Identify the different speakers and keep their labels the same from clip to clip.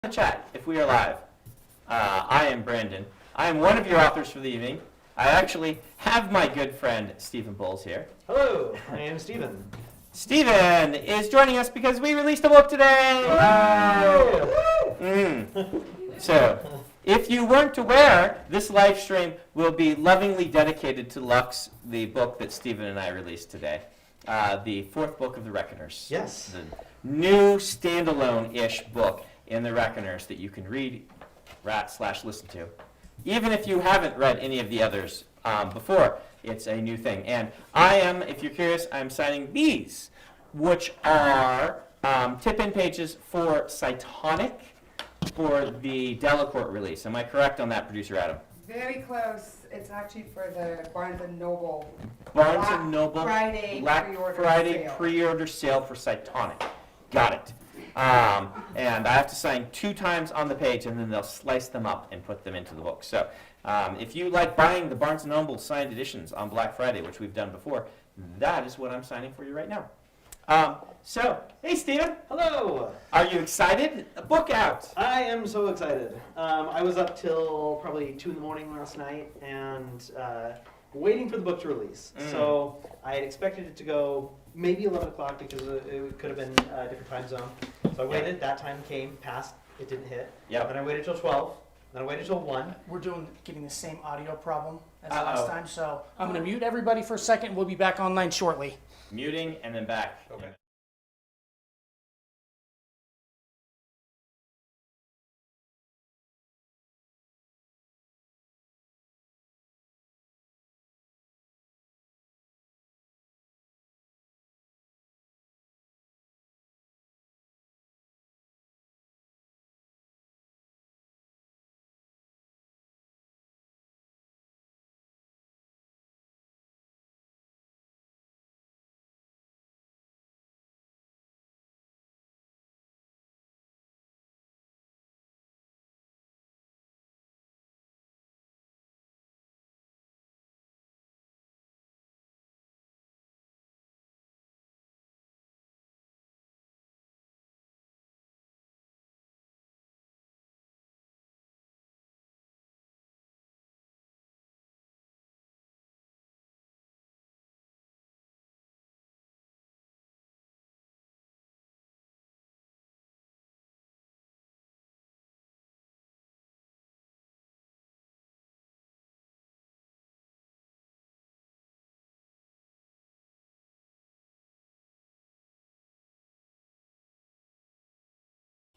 Speaker 1: the chat if we are live. I am Brandon. I am one of your authors for the evening. I actually have my good friend Stephen Bohls here.
Speaker 2: Hello, I am Stephen.
Speaker 1: Stephen is joining us because we released a book today. So, if you weren't aware, this live stream will be lovingly dedicated to Lux, the book that Stephen and I released today. The fourth book of the Reckoners.
Speaker 2: Yes.
Speaker 1: The new standalone-ish book in the Reckoners that you can read, listen to. Even if you haven't read any of the others before, it's a new thing. And I am, if you're curious, I'm signing these, which are tip-in pages for Cytonic for the Delacorte release. Am I correct on that, Producer Adam?
Speaker 3: Very close. It's actually for the Barnes & Noble
Speaker 1: Barnes & Noble
Speaker 3: Black
Speaker 1: Friday pre-order sale for Cytonic. Got it. And I have to sign 2 times on the page, and then they'll slice them up and put them into the book. So if you like buying the Barnes & Noble signed editions on Black Friday, which we've done before, that is what I'm signing for you right now. So, hey Stephen.
Speaker 2: Hello.
Speaker 1: Are you excited? A book out.
Speaker 2: I am so excited. I was up till probably 2 in the morning last night and waiting for the book to release. So I had expected it to go maybe 11 o'clock because it could have been a different time zone. So I waited. That time came, passed. It didn't hit.
Speaker 1: Yep.
Speaker 2: Then I waited till 12. Then I waited till 1.
Speaker 4: We're getting the same audio problem as last time, so I'm going to mute everybody for a second. We'll be back online shortly.
Speaker 1: Muting and then back.
Speaker 2: Okay.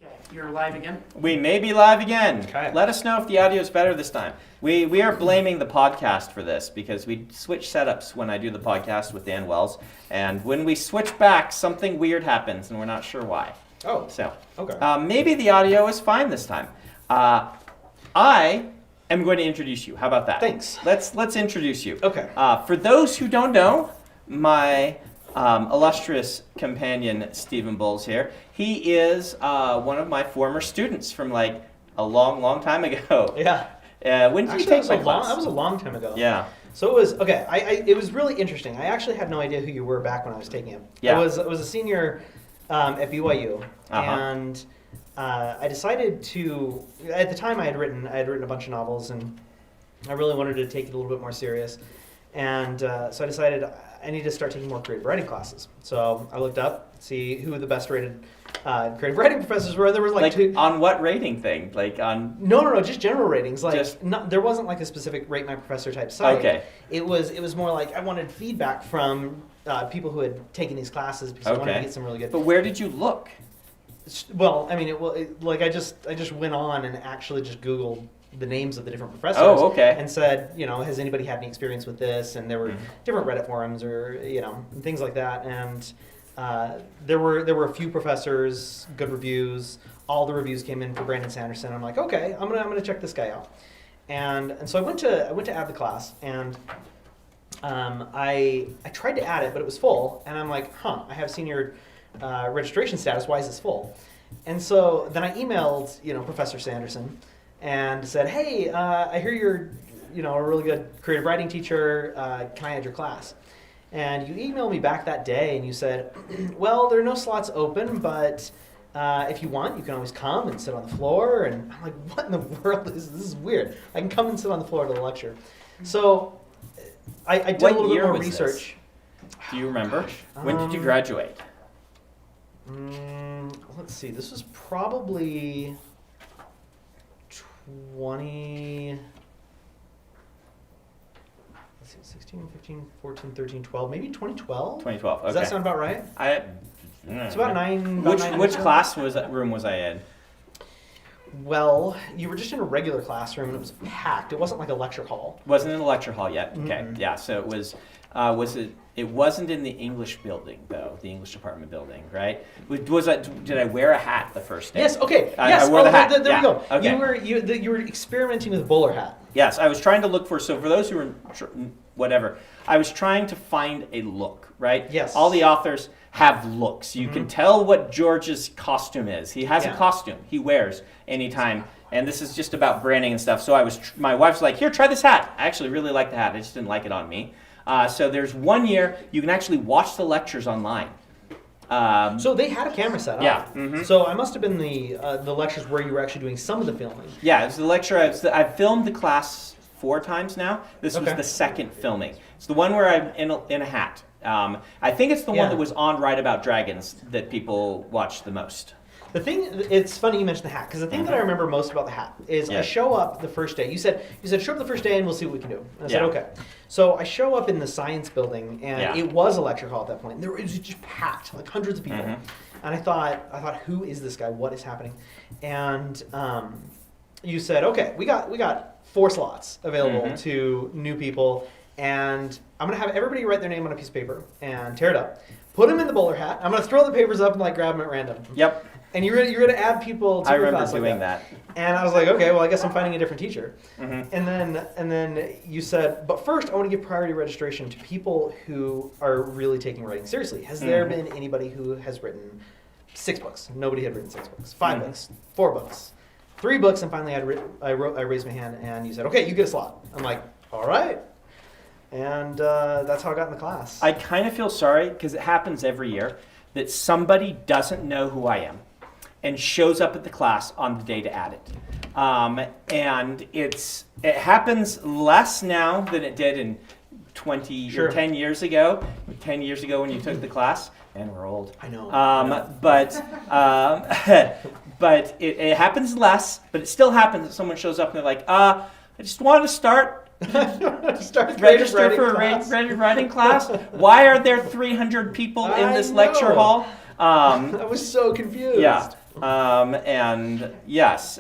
Speaker 4: Okay, you're live again?
Speaker 1: We may be live again.
Speaker 2: Okay.
Speaker 1: Let us know if the audio is better this time. We are blaming the podcast for this because we switch setups when I do the podcast with Dan Wells, and when we switch back, something weird happens, and we're not sure why.
Speaker 2: Oh.
Speaker 1: So,
Speaker 2: Okay.
Speaker 1: maybe the audio is fine this time. I am going to introduce you. How about that?
Speaker 2: Thanks.
Speaker 1: Let's introduce you.
Speaker 2: Okay.
Speaker 1: For those who don't know, my illustrious companion, Stephen Bohls here, he is one of my former students from like a long, long time ago.
Speaker 2: Yeah.
Speaker 1: When did
Speaker 2: Actually,
Speaker 1: you take my class?
Speaker 2: that was a long time ago.
Speaker 1: Yeah.
Speaker 2: So it was okay. It was really interesting. I actually had no idea who you were back when I was taking it.
Speaker 1: Yeah.
Speaker 2: I was a senior at BYU,
Speaker 1: Uh-huh.
Speaker 2: and I decided to. At the time, I had written a bunch of novels, and I really wanted to take it a little bit more serious. And so I decided I need to start taking more creative writing classes. So I looked up, see who the best rated creative writing professors were. There was like 2.
Speaker 1: On what rating thing? Like on?
Speaker 2: No, just general ratings. Like
Speaker 1: Just-
Speaker 2: there wasn't like a specific rate my professor type site.
Speaker 1: Okay.
Speaker 2: It was more like I wanted feedback from people who had taken these classes because I wanted to
Speaker 1: Okay.
Speaker 2: get some really good.
Speaker 1: But where did you look?
Speaker 2: Well, I mean, I just went on and actually just Googled the names of the different professors.
Speaker 1: Oh, okay.
Speaker 2: And said, has anybody had any experience with this? And there were different Reddit forums or and things like that. And there were a few professors, good reviews. All the reviews came in for Brandon Sanderson. I'm like, okay, I'm gonna check this guy out. And so I went to add the class, and I tried to add it, but it was full. And I'm like, I have senior registration status. Why is this full? And so then I emailed Professor Sanderson and said, hey, I hear you're a really good creative writing teacher. Can I add your class? And you emailed me back that day and you said, well, there are no slots open, but if you want, you can always come and sit on the floor. And I'm like, what in the world is this? This is weird. I can come and sit on the floor to the lecture. So I did
Speaker 1: What
Speaker 2: a little bit
Speaker 1: year
Speaker 2: more
Speaker 1: was this?
Speaker 2: research.
Speaker 1: Do you remember? When did you graduate?
Speaker 2: Let's see. This was probably 20. Let's see, 16, 15, 14, 13, 12, maybe 2012?
Speaker 1: 2012. Okay.
Speaker 2: Does that sound about right? It's about nine. About
Speaker 1: Which
Speaker 2: 9
Speaker 1: which
Speaker 2: years ago.
Speaker 1: class room was I in?
Speaker 2: Well, you were just in a regular classroom and it was packed. It wasn't like a lecture hall.
Speaker 1: Wasn't in the lecture hall yet. Okay.
Speaker 2: Mm-mm.
Speaker 1: Yeah. So it was. Was it? It wasn't in the English building though. The English department building, right? Was I? Did I wear a hat the first day?
Speaker 2: Yes. Okay.
Speaker 1: I
Speaker 2: Yes.
Speaker 1: wore the hat.
Speaker 2: There
Speaker 1: Yeah.
Speaker 2: we go.
Speaker 1: Okay.
Speaker 2: You were experimenting with a bowler hat.
Speaker 1: Yes, I was trying to look for. So for those who are whatever, I was trying to find a look, right?
Speaker 2: Yes.
Speaker 1: All the authors have looks. You can tell what George's costume is. He has a
Speaker 2: Yeah.
Speaker 1: costume he wears anytime, and this is just about branding and stuff. So I was. My wife's like, "Here, try this hat." I actually really like the hat. I just didn't like it on me. So there's 1 year you can actually watch the lectures online.
Speaker 2: So they had a camera set up.
Speaker 1: Yeah, mhm.
Speaker 2: So I must have been the lectures where you were actually doing some of the filming.
Speaker 1: Yeah, it was the lecture. I've filmed the class 4 times now. This was
Speaker 2: Okay.
Speaker 1: the second filming. It's the one where I'm in a hat. I think it's the one
Speaker 2: Yeah.
Speaker 1: that was on Right About Dragons that people watched the most.
Speaker 2: The thing, it's funny you mentioned the hat, because the thing that I remember most about the hat is
Speaker 1: Yeah.
Speaker 2: I show up the first day. You said show up the first day and we'll see what we can do. And I said
Speaker 1: Yeah.
Speaker 2: okay. So I show up in the science building and
Speaker 1: Yeah.
Speaker 2: it was a lecture hall at that point. There was just packed, like hundreds of people.
Speaker 1: Mhm.
Speaker 2: And I thought, who is this guy? What is happening? And you said, okay, we got 4 slots available
Speaker 1: Mhm.
Speaker 2: to new people, and I'm gonna have everybody write their name on a piece of paper and tear it up, put them in the bowler hat. I'm gonna throw the papers up and like grab them at random.
Speaker 1: Yep,
Speaker 2: And you're gonna add people to
Speaker 1: I
Speaker 2: your
Speaker 1: remember
Speaker 2: class like
Speaker 1: doing
Speaker 2: that.
Speaker 1: that.
Speaker 2: And I was like, okay, well, I guess I'm finding a different teacher.
Speaker 1: Mhm.
Speaker 2: And then you said, but first, I want to give priority registration to people who are really taking writing seriously. Has there
Speaker 1: Mhm.
Speaker 2: been anybody who has written 6 books? Nobody had written 6 books. 5
Speaker 1: Mhm.
Speaker 2: books. 4 books. 3 books, and finally I raised my hand, and you said, okay, you get a slot. I'm like, all right. And that's how I got in the class.
Speaker 1: I kind of feel sorry because it happens every year that somebody doesn't know who I am and shows up at the class on the day to add it. And it happens less now than it did in 20
Speaker 2: Sure.
Speaker 1: or 10 years ago. 10 years ago when you took the class, and we're old.
Speaker 2: I know.
Speaker 1: But it happens less, but it still happens that someone shows up and they're like, I just wanted to start
Speaker 2: Start
Speaker 1: register
Speaker 2: writing
Speaker 1: for a
Speaker 2: class.
Speaker 1: writing class. Why are there 300 people in
Speaker 2: I
Speaker 1: this lecture
Speaker 2: know.
Speaker 1: hall?
Speaker 2: I was so confused.
Speaker 1: Yeah. And yes,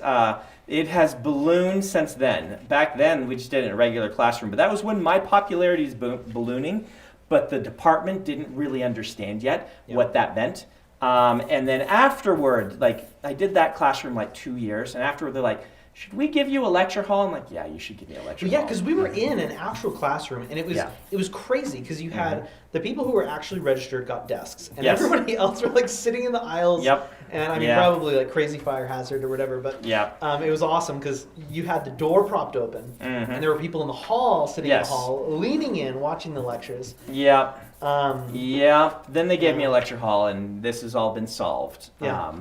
Speaker 1: it has ballooned since then. Back then, we just did it in a regular classroom, but that was when my popularity is ballooning, but the department didn't really understand yet
Speaker 2: Yeah.
Speaker 1: what that meant. And then afterward, like, I did that classroom like 2 years, and afterward they're like, should we give you a lecture hall? I'm like, yeah, you should give me a lecture
Speaker 2: Well, yeah,
Speaker 1: hall.
Speaker 2: because we were in an actual classroom, and it was
Speaker 1: Yeah.
Speaker 2: crazy because you had the people who were actually registered got desks, and
Speaker 1: Yes.
Speaker 2: everybody else were like sitting in the aisles.
Speaker 1: Yep.
Speaker 2: And I mean,
Speaker 1: Yeah.
Speaker 2: probably like crazy fire hazard or whatever, but
Speaker 1: Yeah.
Speaker 2: it was awesome because you had the door propped open,
Speaker 1: Mhm.
Speaker 2: and there were people in the hall sitting
Speaker 1: Yes.
Speaker 2: in the hall, leaning in, watching the lectures.
Speaker 1: Yeah.
Speaker 2: Um,
Speaker 1: Yeah. Then they gave me a
Speaker 2: Yeah.
Speaker 1: lecture hall, and this has all been solved.
Speaker 2: Yeah.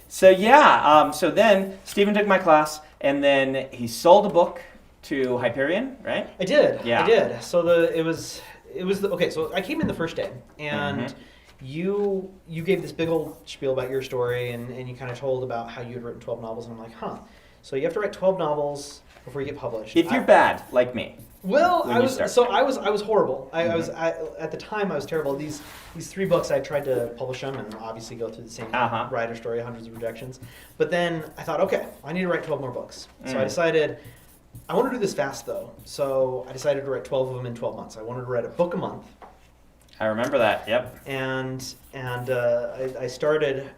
Speaker 1: So yeah. So then Stephen took my class, and then he sold a book to Hyperion, right?
Speaker 2: I did.
Speaker 1: Yeah.
Speaker 2: I did. So it was okay. So I came in the first day, and
Speaker 1: Mhm.
Speaker 2: you gave this big old spiel about your story, and you kind of told about how you had written 12 novels, and I'm like, huh. So you have to write 12 novels before you get published.
Speaker 1: If you're bad, like me.
Speaker 2: Well,
Speaker 1: when
Speaker 2: I
Speaker 1: you start.
Speaker 2: was horrible. I
Speaker 1: Mhm.
Speaker 2: was at the time I was terrible. These 3 books I tried to publish them and obviously go through the same
Speaker 1: Uh-huh.
Speaker 2: writer story, hundreds of rejections. But then I thought, okay, I need to write 12 more books. So I
Speaker 1: Mm.
Speaker 2: decided I want to do this fast though. So I decided to write 12 of them in 12 months. I wanted to write a book a month,
Speaker 1: I remember that. Yep.
Speaker 2: and I started.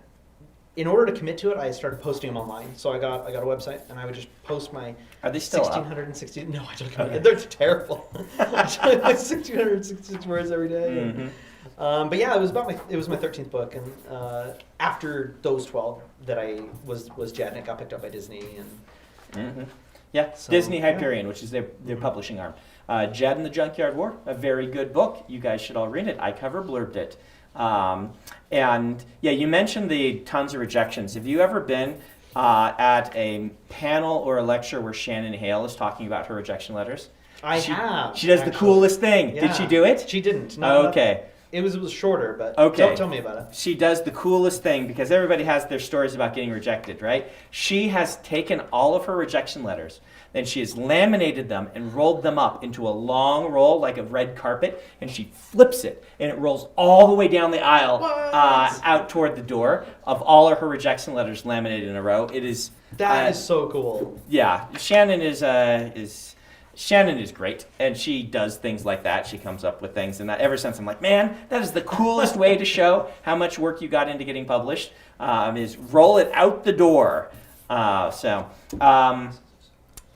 Speaker 2: In order to commit to it, I started posting them online. So I got a website, and I would just post my
Speaker 1: Are they still up?
Speaker 2: 1,660. No, I don't.
Speaker 1: Okay.
Speaker 2: They're terrible. I type like 1,666 words every day.
Speaker 1: Mhm.
Speaker 2: But yeah, it was my 13th book, and after those 12 that I was Jed, and it got picked up by Disney, and
Speaker 1: Mhm. Yeah.
Speaker 2: So,
Speaker 1: Disney
Speaker 2: yeah.
Speaker 1: Hyperion, which is their publishing arm. Jed and the Junkyard War, a very good book. You guys should all read it. I cover blurbed it. And yeah, you mentioned the tons of rejections. Have you ever been at a panel or a lecture where Shannon Hale is talking about her rejection letters?
Speaker 2: I have.
Speaker 1: She does
Speaker 2: actually.
Speaker 1: the coolest thing.
Speaker 2: Yeah.
Speaker 1: Did she do it?
Speaker 2: She didn't. No,
Speaker 1: Okay.
Speaker 2: It was shorter, but
Speaker 1: Okay.
Speaker 2: tell me about it.
Speaker 1: She does the coolest thing because everybody has their stories about getting rejected, right? She has taken all of her rejection letters, then she has laminated them and rolled them up into a long roll like a red carpet, and she flips it, and it rolls all the way down the aisle out toward the door of all of her rejection letters laminated in a row. It is
Speaker 2: That is so cool.
Speaker 1: yeah. Shannon is great, and she does things like that. She comes up with things, and that ever since I'm like, man, that is the coolest way to show how much work you got into getting published. Is roll it out the door.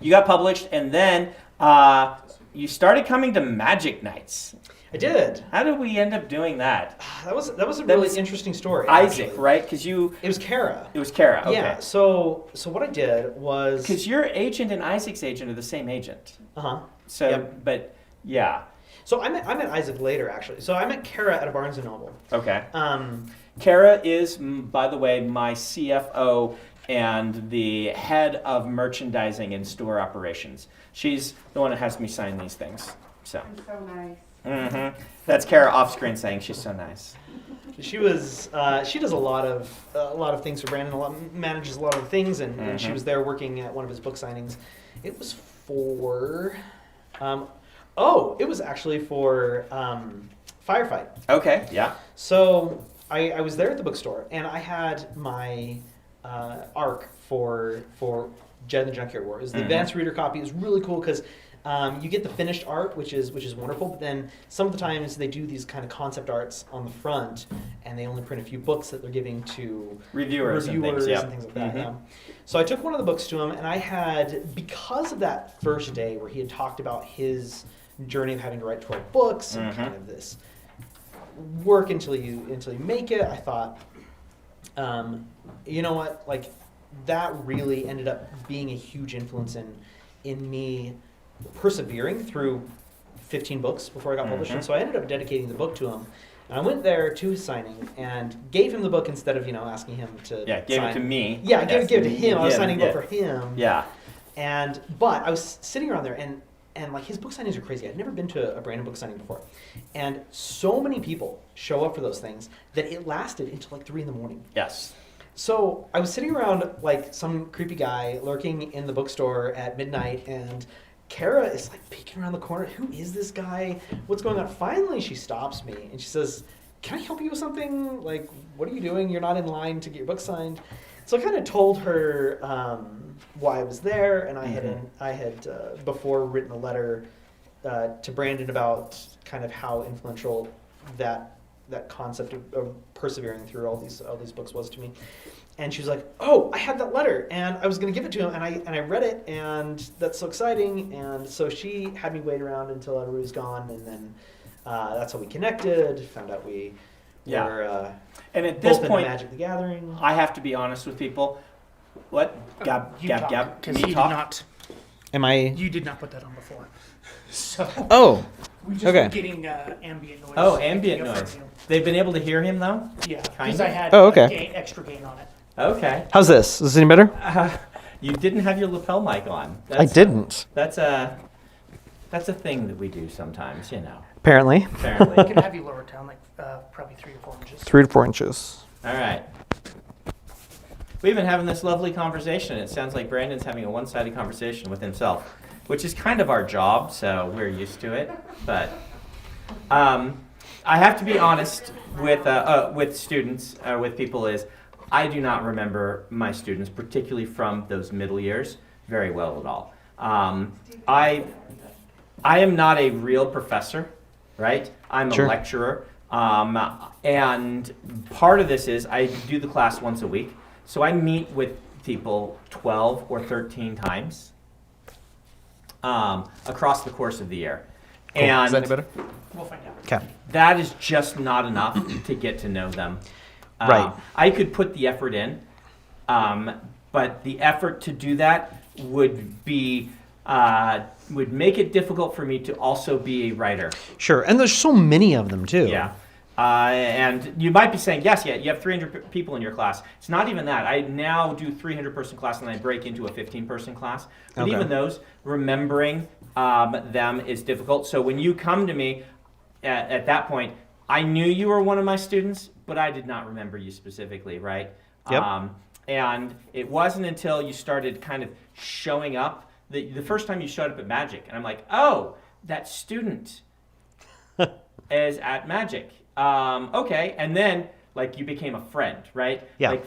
Speaker 1: You got published, and then you started coming to Magic Nights.
Speaker 2: I did.
Speaker 1: How did we end up doing that?
Speaker 2: That was a really
Speaker 1: was
Speaker 2: interesting story.
Speaker 1: Isaac,
Speaker 2: actually.
Speaker 1: right? Because you.
Speaker 2: It was Kara.
Speaker 1: It was Kara. Okay.
Speaker 2: Yeah. So what I did was.
Speaker 1: Because your agent and Isaac's agent are the same agent.
Speaker 2: Uh-huh.
Speaker 1: So,
Speaker 2: Yep.
Speaker 1: but yeah.
Speaker 2: So I met Isaac later, actually. So I met Kara at a Barnes & Noble.
Speaker 1: Okay.
Speaker 2: Um,
Speaker 1: Kara is, by the way, my CFO and the head of merchandising and store operations. She's the one that has me sign these things. So.
Speaker 3: I'm so nice.
Speaker 1: That's Kara off screen saying she's so nice.
Speaker 2: she was. She does a lot of things for Brandon. Manages a lot of things, and she was there working at one of his book signings. It was for. It was actually for Firefight.
Speaker 1: Okay. Yeah.
Speaker 2: So I was there at the bookstore, and I had my arc for Jed and the Junkyard War. It was the advanced reader copy. It was really cool because you get the finished art, which is wonderful. But then some of the times they do these kind of concept arts on the front, and they only print a few books that they're giving to
Speaker 1: Reviewers and things, yeah.
Speaker 2: like that. So I took one of the books to him, and I had, because of that first day where he had talked about his journey of having to write 12 books and kind of this work until you make it, I thought, you know what, like that really ended up being a huge influence in me persevering through 15 books before I got published. And so I ended up dedicating the book to him. And I went there to his signing and gave him the book instead of, asking him to
Speaker 1: Gave
Speaker 2: sign.
Speaker 1: it to me.
Speaker 2: Yeah, I gave it to him. I was
Speaker 1: Yeah,
Speaker 2: signing a book for
Speaker 1: yeah.
Speaker 2: him.
Speaker 1: Yeah.
Speaker 2: But I was sitting around there and like his book signings are crazy. I'd never been to a Brandon book signing before. And so many people show up for those things that it lasted until like 3 a.m.
Speaker 1: Yes.
Speaker 2: So I was sitting around like some creepy guy lurking in the bookstore at midnight, and Kara is like peeking around the corner. Who is this guy? What's going on? Finally, she stops me and she says, "Can I help you with something? Like, what are you doing? You're not in line to get your book signed." So I kind of told her why I was there, and I had before written a letter to Brandon about kind of how influential that concept of persevering through all these books was to me. And she was like, "Oh, I had that letter, and I was going to give it to him, and I read it, and that's so exciting." And so she had me wait around until everybody was gone, and then that's how we connected. Found out we were
Speaker 1: and at this
Speaker 2: both
Speaker 1: point,
Speaker 2: into Magic the Gathering.
Speaker 1: I have to be honest with people. What? Gab.
Speaker 4: Because
Speaker 1: Me
Speaker 4: you did
Speaker 1: talk?
Speaker 4: not.
Speaker 2: Am I?
Speaker 4: You did not put that on before. So
Speaker 2: Oh,
Speaker 4: we just
Speaker 2: okay.
Speaker 4: were getting ambient noise.
Speaker 1: Oh, ambient
Speaker 4: from
Speaker 1: noise.
Speaker 4: you.
Speaker 1: They've been able to hear him though?
Speaker 4: Yeah,
Speaker 1: Kind
Speaker 4: because
Speaker 1: of.
Speaker 4: I had
Speaker 2: Oh, okay.
Speaker 4: extra gain on it.
Speaker 1: Okay.
Speaker 2: How's this? Is this any better?
Speaker 1: You didn't have your lapel mic on.
Speaker 2: I didn't.
Speaker 1: That's a thing that we do sometimes,
Speaker 2: Apparently.
Speaker 4: We
Speaker 1: apparently.
Speaker 4: can have you lower it down like probably 3 or 4 inches.
Speaker 2: 3 to 4 inches.
Speaker 1: All right. We've been having this lovely conversation. It sounds like Brandon's having a one-sided conversation with himself, which is kind of our job, so we're used to it. But I have to be honest with students, with people, is I do not remember my students, particularly from those middle years, very well at all. I am not a real professor, right? I'm a
Speaker 2: Sure.
Speaker 1: lecturer. And part of this is I do the class once a week. So I meet with people 12 or 13 times across the course of the year.
Speaker 2: Cool.
Speaker 1: And
Speaker 2: Is that any better?
Speaker 4: We'll find out.
Speaker 2: Okay.
Speaker 1: that is just not enough to get to know them.
Speaker 2: Right.
Speaker 1: I could put the effort in, but the effort to do that would be would make it difficult for me to also be a writer.
Speaker 2: Sure. And there's so many of them too.
Speaker 1: Yeah. And you might be saying, yes, yeah, you have 300 people in your class. It's not even that. I now do 300-person class, and I break into a 15-person class. But
Speaker 2: Okay.
Speaker 1: even those, remembering them is difficult. So when you come to me at that point, I knew you were one of my students, but I did not remember you specifically, right?
Speaker 2: Yep.
Speaker 1: And it wasn't until you started kind of showing up, the first time you showed up at Magic, and I'm like, oh, that student is at Magic. Okay, and then like you became a friend, right?
Speaker 2: Yeah.
Speaker 1: Like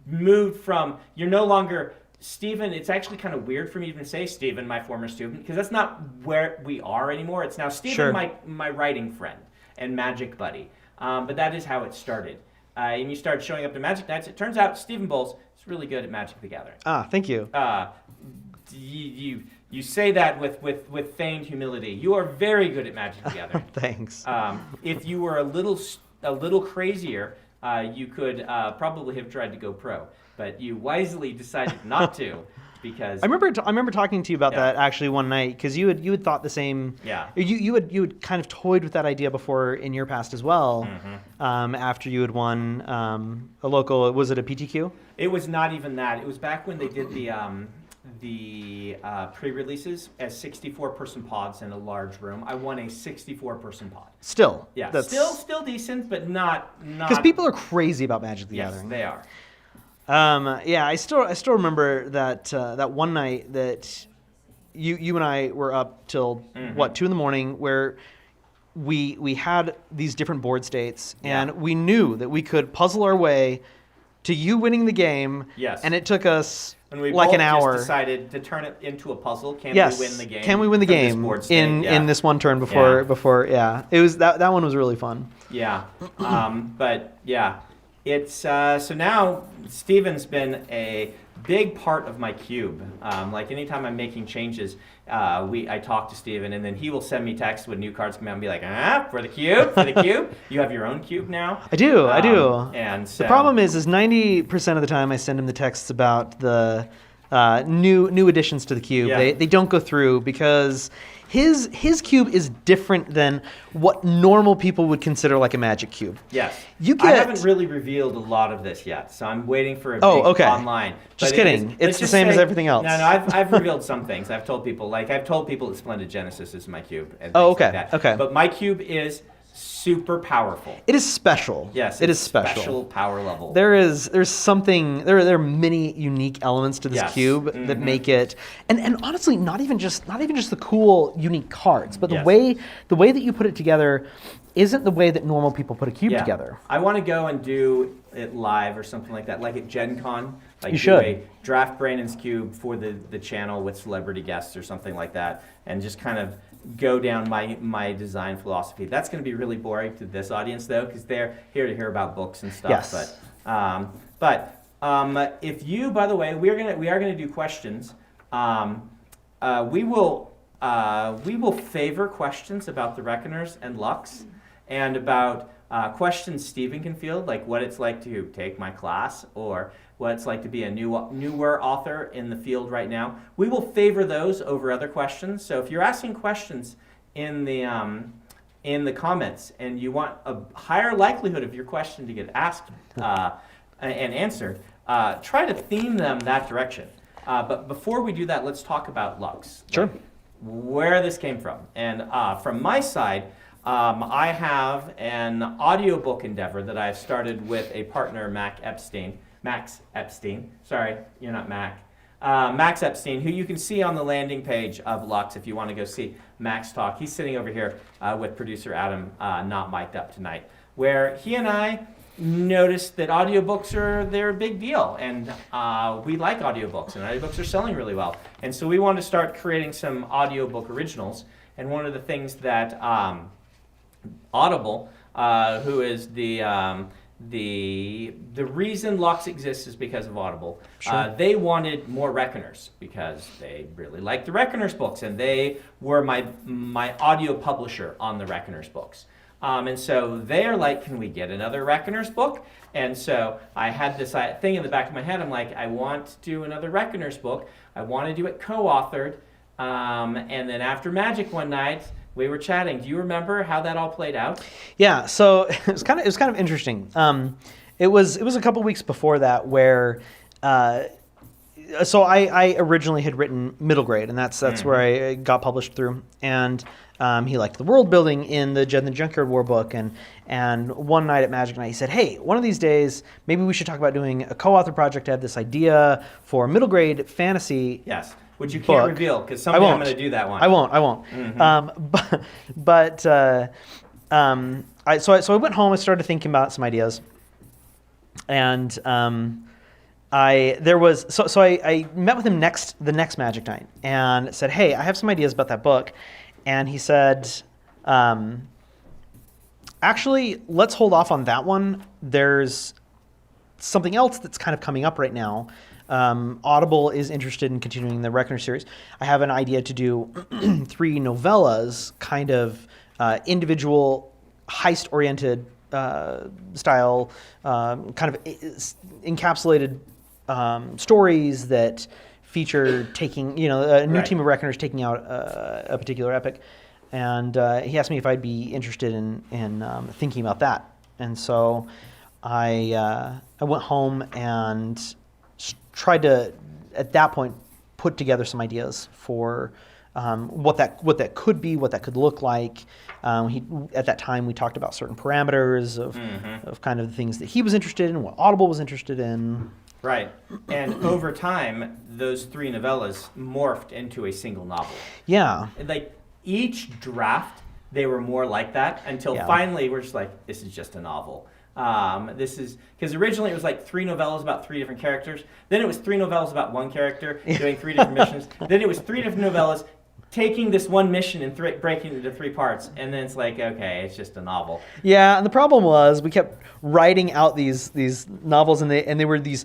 Speaker 1: moved from, you're no longer Stephen. It's actually kind of weird for me to even say Stephen, my former student, because that's not where we are anymore. It's now Stephen,
Speaker 2: Sure.
Speaker 1: my writing friend and Magic buddy. But that is how it started. And you started showing up to Magic nights. It turns out Stephen Bohls is really good at Magic the Gathering.
Speaker 2: Thank you.
Speaker 1: You say that with feigned humility. You are very good at Magic the Gathering.
Speaker 2: Thanks.
Speaker 1: If you were a little crazier, you could probably have tried to go pro, but you wisely decided not to because
Speaker 2: I remember talking to you about
Speaker 1: Yeah.
Speaker 2: that actually one night because you had thought the same.
Speaker 1: Yeah.
Speaker 2: You had kind of toyed with that idea before in your past as well.
Speaker 1: Mm-hmm.
Speaker 2: After you had won a local, was it a PTQ?
Speaker 1: it was not even that. It was back when they did the pre-releases as 64-person pods in a large room. I won a 64-person pod.
Speaker 2: Still.
Speaker 1: Yeah,
Speaker 2: That's,
Speaker 1: still decent, but not.
Speaker 2: Because people are crazy about Magic the
Speaker 1: Yes,
Speaker 2: Gathering.
Speaker 1: they are.
Speaker 2: Yeah, I still remember that one night that you and I were up till
Speaker 1: Mm-hmm.
Speaker 2: 2 a.m. where we had these different board states and
Speaker 1: Yeah.
Speaker 2: we knew that we could puzzle our way to you winning the game.
Speaker 1: Yes.
Speaker 2: And it took us
Speaker 1: And we
Speaker 2: like
Speaker 1: both
Speaker 2: an hour.
Speaker 1: just decided to turn it into a puzzle. Can
Speaker 2: Yes.
Speaker 1: we win the game?
Speaker 2: Can we win the
Speaker 1: from this
Speaker 2: game
Speaker 1: board state?
Speaker 2: in
Speaker 1: Yeah.
Speaker 2: this one turn before
Speaker 1: Yeah.
Speaker 2: before yeah. It was that one was really fun.
Speaker 1: Yeah, but yeah, it's so now Steven's been a big part of my cube. Like anytime I'm making changes, I talk to Steven, and then he will send me texts when new cards come out and be like, for the cube, you have your own cube now.
Speaker 2: I do.
Speaker 1: And so,
Speaker 2: The problem is 90% of the time I send him the texts about the new additions to the cube.
Speaker 1: Yeah.
Speaker 2: They don't go through because his cube is different than what normal people would consider like a Magic cube.
Speaker 1: yes,
Speaker 2: You
Speaker 1: I
Speaker 2: get-
Speaker 1: haven't really revealed a lot of this yet, so I'm waiting for a
Speaker 2: Oh,
Speaker 1: big
Speaker 2: okay.
Speaker 1: online.
Speaker 2: Just
Speaker 1: But it
Speaker 2: kidding.
Speaker 1: is-
Speaker 2: It's
Speaker 1: let's
Speaker 2: the
Speaker 1: just
Speaker 2: same as
Speaker 1: say-
Speaker 2: everything else.
Speaker 1: No, I've revealed some things. I've told people that Splendid Genesis is my cube. And
Speaker 2: Oh,
Speaker 1: things
Speaker 2: okay,
Speaker 1: like that.
Speaker 2: okay.
Speaker 1: But my cube is super powerful.
Speaker 2: It is special.
Speaker 1: Yes,
Speaker 2: it
Speaker 1: it's
Speaker 2: is special.
Speaker 1: Special power level.
Speaker 2: There's something there are many unique elements to this
Speaker 1: Yes.
Speaker 2: cube that
Speaker 1: Mhm.
Speaker 2: make it and honestly not even just the cool unique cards, but the
Speaker 1: Yes.
Speaker 2: way that you put it together isn't the way that normal people put a cube
Speaker 1: Yeah.
Speaker 2: together.
Speaker 1: I want to go and do it live or something like that, like at Gen Con. Like
Speaker 2: You
Speaker 1: do
Speaker 2: should.
Speaker 1: a draft Brandon's Cube for the channel with celebrity guests or something like that, and just kind of go down my design philosophy. That's going to be really boring to this audience though, because they're here to hear about books and stuff.
Speaker 2: Yes.
Speaker 1: But if you, by the way, we are gonna do questions. We will favor questions about the Reckoners and Lux, and about questions Stephen can field, like what it's like to take my class, or what it's like to be a newer author in the field right now. We will favor those over other questions. So if you're asking questions in the comments and you want a higher likelihood of your question to get asked and answered, try to theme them that direction. But before we do that, let's talk about Lux.
Speaker 2: Sure.
Speaker 1: Like, where this came from. And from my side, I have an audiobook endeavor that I've started with a partner, Max Epstein. Sorry, you're not Mac. Max Epstein, who you can see on the landing page of Lux if you want to go see Max talk. He's sitting over here with producer Adam, not mic'd up tonight, where he and I noticed that audiobooks they're a big deal, and we like audiobooks, and audiobooks are selling really well. And so we wanted to start creating some audiobook originals. And one of the things that Audible, who is the reason Lux exists is because of Audible.
Speaker 2: Sure.
Speaker 1: They wanted more Reckoners because they really liked the Reckoners books, and they were my audio publisher on the Reckoners books. And so they're like, can we get another Reckoners book? And so I had this thing in the back of my head. I'm like, I want to do another Reckoners book. I want to do it co-authored. And then after Magic one night, we were chatting. Do you remember how that all played out?
Speaker 2: Yeah, so it was kind of interesting. It was a couple weeks before that where, so I originally had written middle grade, and that's where I got published through. And he liked the world building in the Jed and the Junkyard War book, and one night at Magic Night he said, "Hey, one of these days maybe we should talk about doing a co-author project. I have this idea for middle grade fantasy."
Speaker 1: Yes, which you
Speaker 2: book.
Speaker 1: can't reveal because someday I'm going to do that one.
Speaker 2: I won't. So I went home. I started thinking about some ideas, and I met with him the next Magic Night and said, "Hey, I have some ideas about that book," and he said, "Actually, let's hold off on that one. There's something else that's kind of coming up right now. Audible is interested in continuing the Reckoner series. I have an idea to do 3 novellas, kind of individual heist-oriented style, kind of encapsulated stories that feature taking, a new team of Reckoners taking out a particular epic." And he asked me if I'd be interested in thinking about that. And so I went home and tried to, at that point, put together some ideas for what that could be, what that could look like. At that time, we talked about certain parameters of kind of the things that he was interested in, what Audible was interested in.
Speaker 1: Right. And over time, those 3 novellas morphed into a single novel.
Speaker 2: Yeah.
Speaker 1: Like, each draft, they were more like that until finally we're just like, this is just a novel. This is, because originally it was like 3 novellas about 3 different characters. Then it was 3 novellas about 1 character doing 3 different missions. Then it was 3 different novellas taking this one mission and breaking it into 3 parts. And then it's like, okay, it's just a novel.
Speaker 2: Yeah, and the problem was we kept writing out these novels, and they were these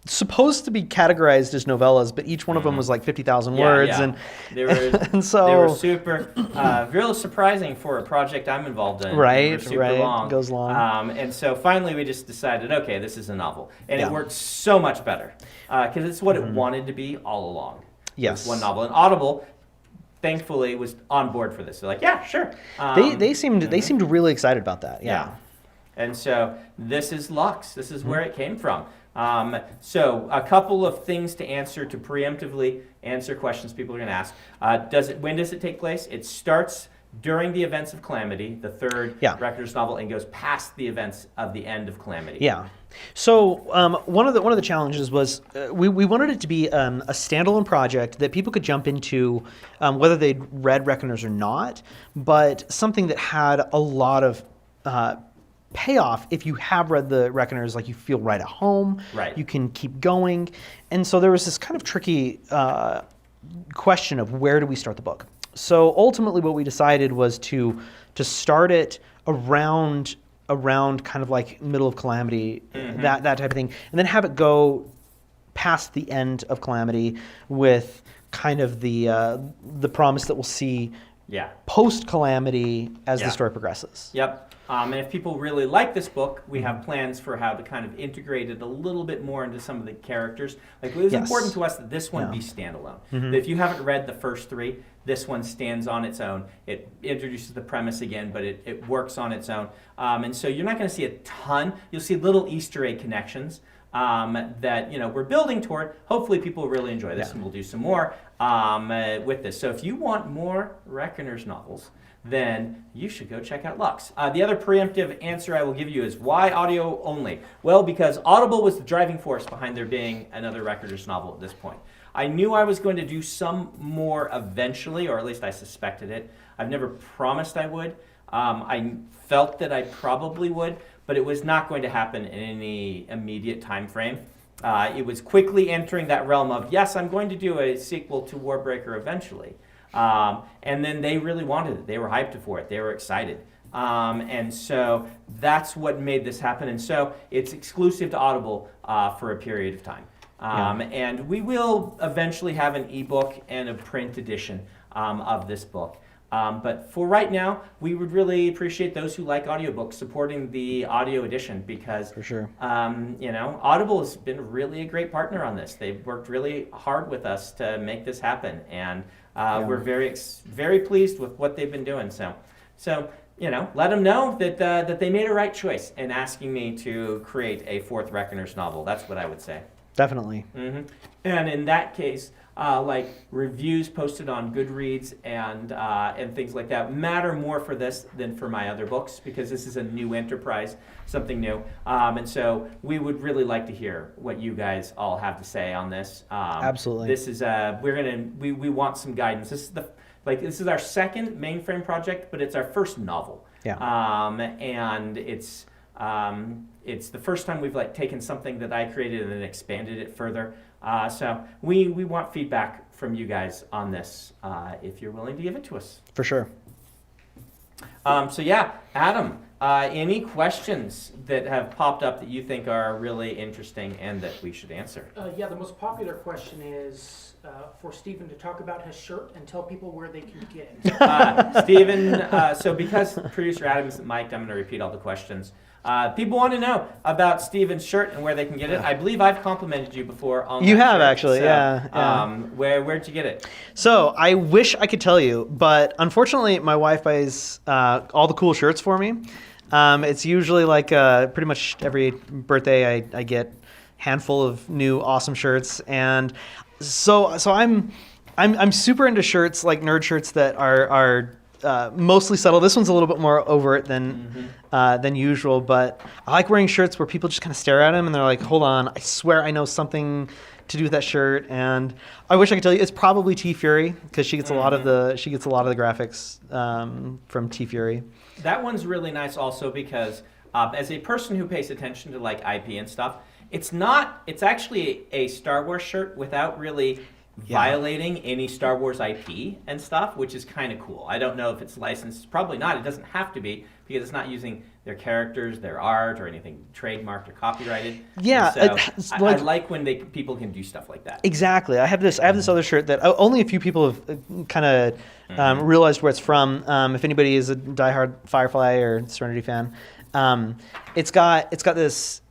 Speaker 2: supposed to be categorized as novellas, but each one of them was like 50,000 words, and
Speaker 1: they were super real surprising for a project I'm involved in.
Speaker 2: Right,
Speaker 1: super long.
Speaker 2: It goes long.
Speaker 1: And so finally we just decided, okay, this is a novel, and it worked so much better because it's what it wanted to be all along.
Speaker 2: Yes,
Speaker 1: it was one novel, and Audible, thankfully, was on board for this. They're like, yeah, sure.
Speaker 2: They seemed really excited about that. Yeah.
Speaker 1: And so this is Lux. This is where it came from. So a couple of things to preemptively answer questions people are going to ask. When does it take place? It starts during the events of Calamity, the 3rd Reckoner's novel, and goes past the events of the end of Calamity.
Speaker 2: Yeah. So one of the challenges was we wanted it to be a standalone project that people could jump into, whether they'd read Reckoners or not, but something that had a lot of payoff. If you have read the Reckoners, like, you feel right at home, you can keep going. And so there was this kind of tricky question of where do we start the book. So ultimately what we decided was to start it around kind of like middle of Calamity, that type of thing, and then have it go past the end of Calamity with kind of the promise that we'll see post Calamity as the story progresses.
Speaker 1: Yep. And if people really like this book, we have plans for how to kind of integrate it a little bit more into some of the characters. Like, it was important to us that this one be standalone. That if you haven't read the first 3, this one stands on its own. It introduces the premise again, but it works on its own. And so you're not going to see a ton. You'll see little Easter egg connections that we're building toward. Hopefully people will really enjoy this, and we'll do some more with this. So if you want more Reckoners novels, then you should go check out Lux. The other preemptive answer I will give you is why audio only? Well, because Audible was the driving force behind there being another Reckoners novel at this point. I knew I was going to do some more eventually, or at least I suspected it. I've never promised I would. I felt that I probably would, but it was not going to happen in any immediate time frame. It was quickly entering that realm of, yes, I'm going to do a sequel to Warbreaker eventually. And then they really wanted it. They were hyped for it. They were excited. And so that's what made this happen. And so it's exclusive to Audible for a period of time. And we will eventually have an ebook and a print edition of this book. But for right now, we would really appreciate those who like audiobooks supporting the audio edition because,
Speaker 2: For sure.
Speaker 1: Audible has been really a great partner on this. They've worked really hard with us to make this happen, and we're very pleased with what they've been doing. So let them know that they made a right choice in asking me to create a fourth Reckoners novel. That's what I would say.
Speaker 2: Definitely.
Speaker 1: Mm-hmm. And in that case, like reviews posted on Goodreads and things like that matter more for this than for my other books because this is a new enterprise, something new. And so we would really like to hear what you guys all have to say on this.
Speaker 2: Absolutely.
Speaker 1: This is we want some guidance. This is our second Mainframe project, but it's our first novel.
Speaker 2: Yeah.
Speaker 1: And it's the first time we've taken something that I created and then expanded it further. So we want feedback from you guys on this if you're willing to give it to us.
Speaker 2: For sure.
Speaker 1: Adam, any questions that have popped up that you think are really interesting and that we should answer?
Speaker 4: The most popular question is for Stephen to talk about his shirt and tell people where they can get it.
Speaker 1: Stephen, so because producer Adam isn't mic'd, I'm going to repeat all the questions. People want to know about Stephen's shirt and where they can get it. I believe I've complimented you before on
Speaker 2: You
Speaker 1: that
Speaker 2: have
Speaker 1: shirt.
Speaker 2: actually,
Speaker 1: So,
Speaker 2: yeah.
Speaker 1: Where'd you get it?
Speaker 2: So I wish I could tell you, but unfortunately, my wife buys all the cool shirts for me. It's usually pretty much every birthday I get a handful of new awesome shirts, and so I'm super into shirts like nerd shirts that are mostly subtle. This one's a little bit more overt than usual, but I like wearing shirts where people just kind of stare at them and they're like, "Hold on, I swear I know something to do with that shirt." And I wish I could tell you. It's probably T Fury because she gets a lot of the graphics from T Fury.
Speaker 1: That one's really nice also because as a person who pays attention to IP and stuff, it's actually a Star Wars shirt without really violating any Star Wars IP and stuff, which is kind of cool. I don't know if it's licensed. Probably not. It doesn't have to be because it's not using their characters, their art, or anything trademarked or copyrighted.
Speaker 2: Yeah,
Speaker 1: So I like when people can do stuff like that.
Speaker 2: Exactly. I have this other shirt that only a few people have kind of realized where it's from. If anybody is a diehard Firefly or Serenity fan, it's got this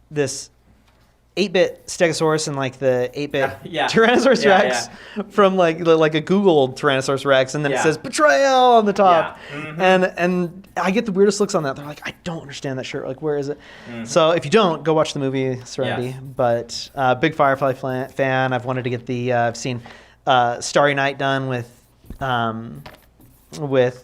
Speaker 2: 8-bit Stegosaurus and the 8-bit Tyrannosaurus Rex from like a Google Tyrannosaurus Rex, and then it says betrayal on the top. And I get the weirdest looks on that. They're like, I don't understand that shirt. Like, where is it? So if you don't, go watch the movie Serenity.
Speaker 1: Yes.
Speaker 2: But big Firefly fan. I've wanted to get I've seen Starry Night done with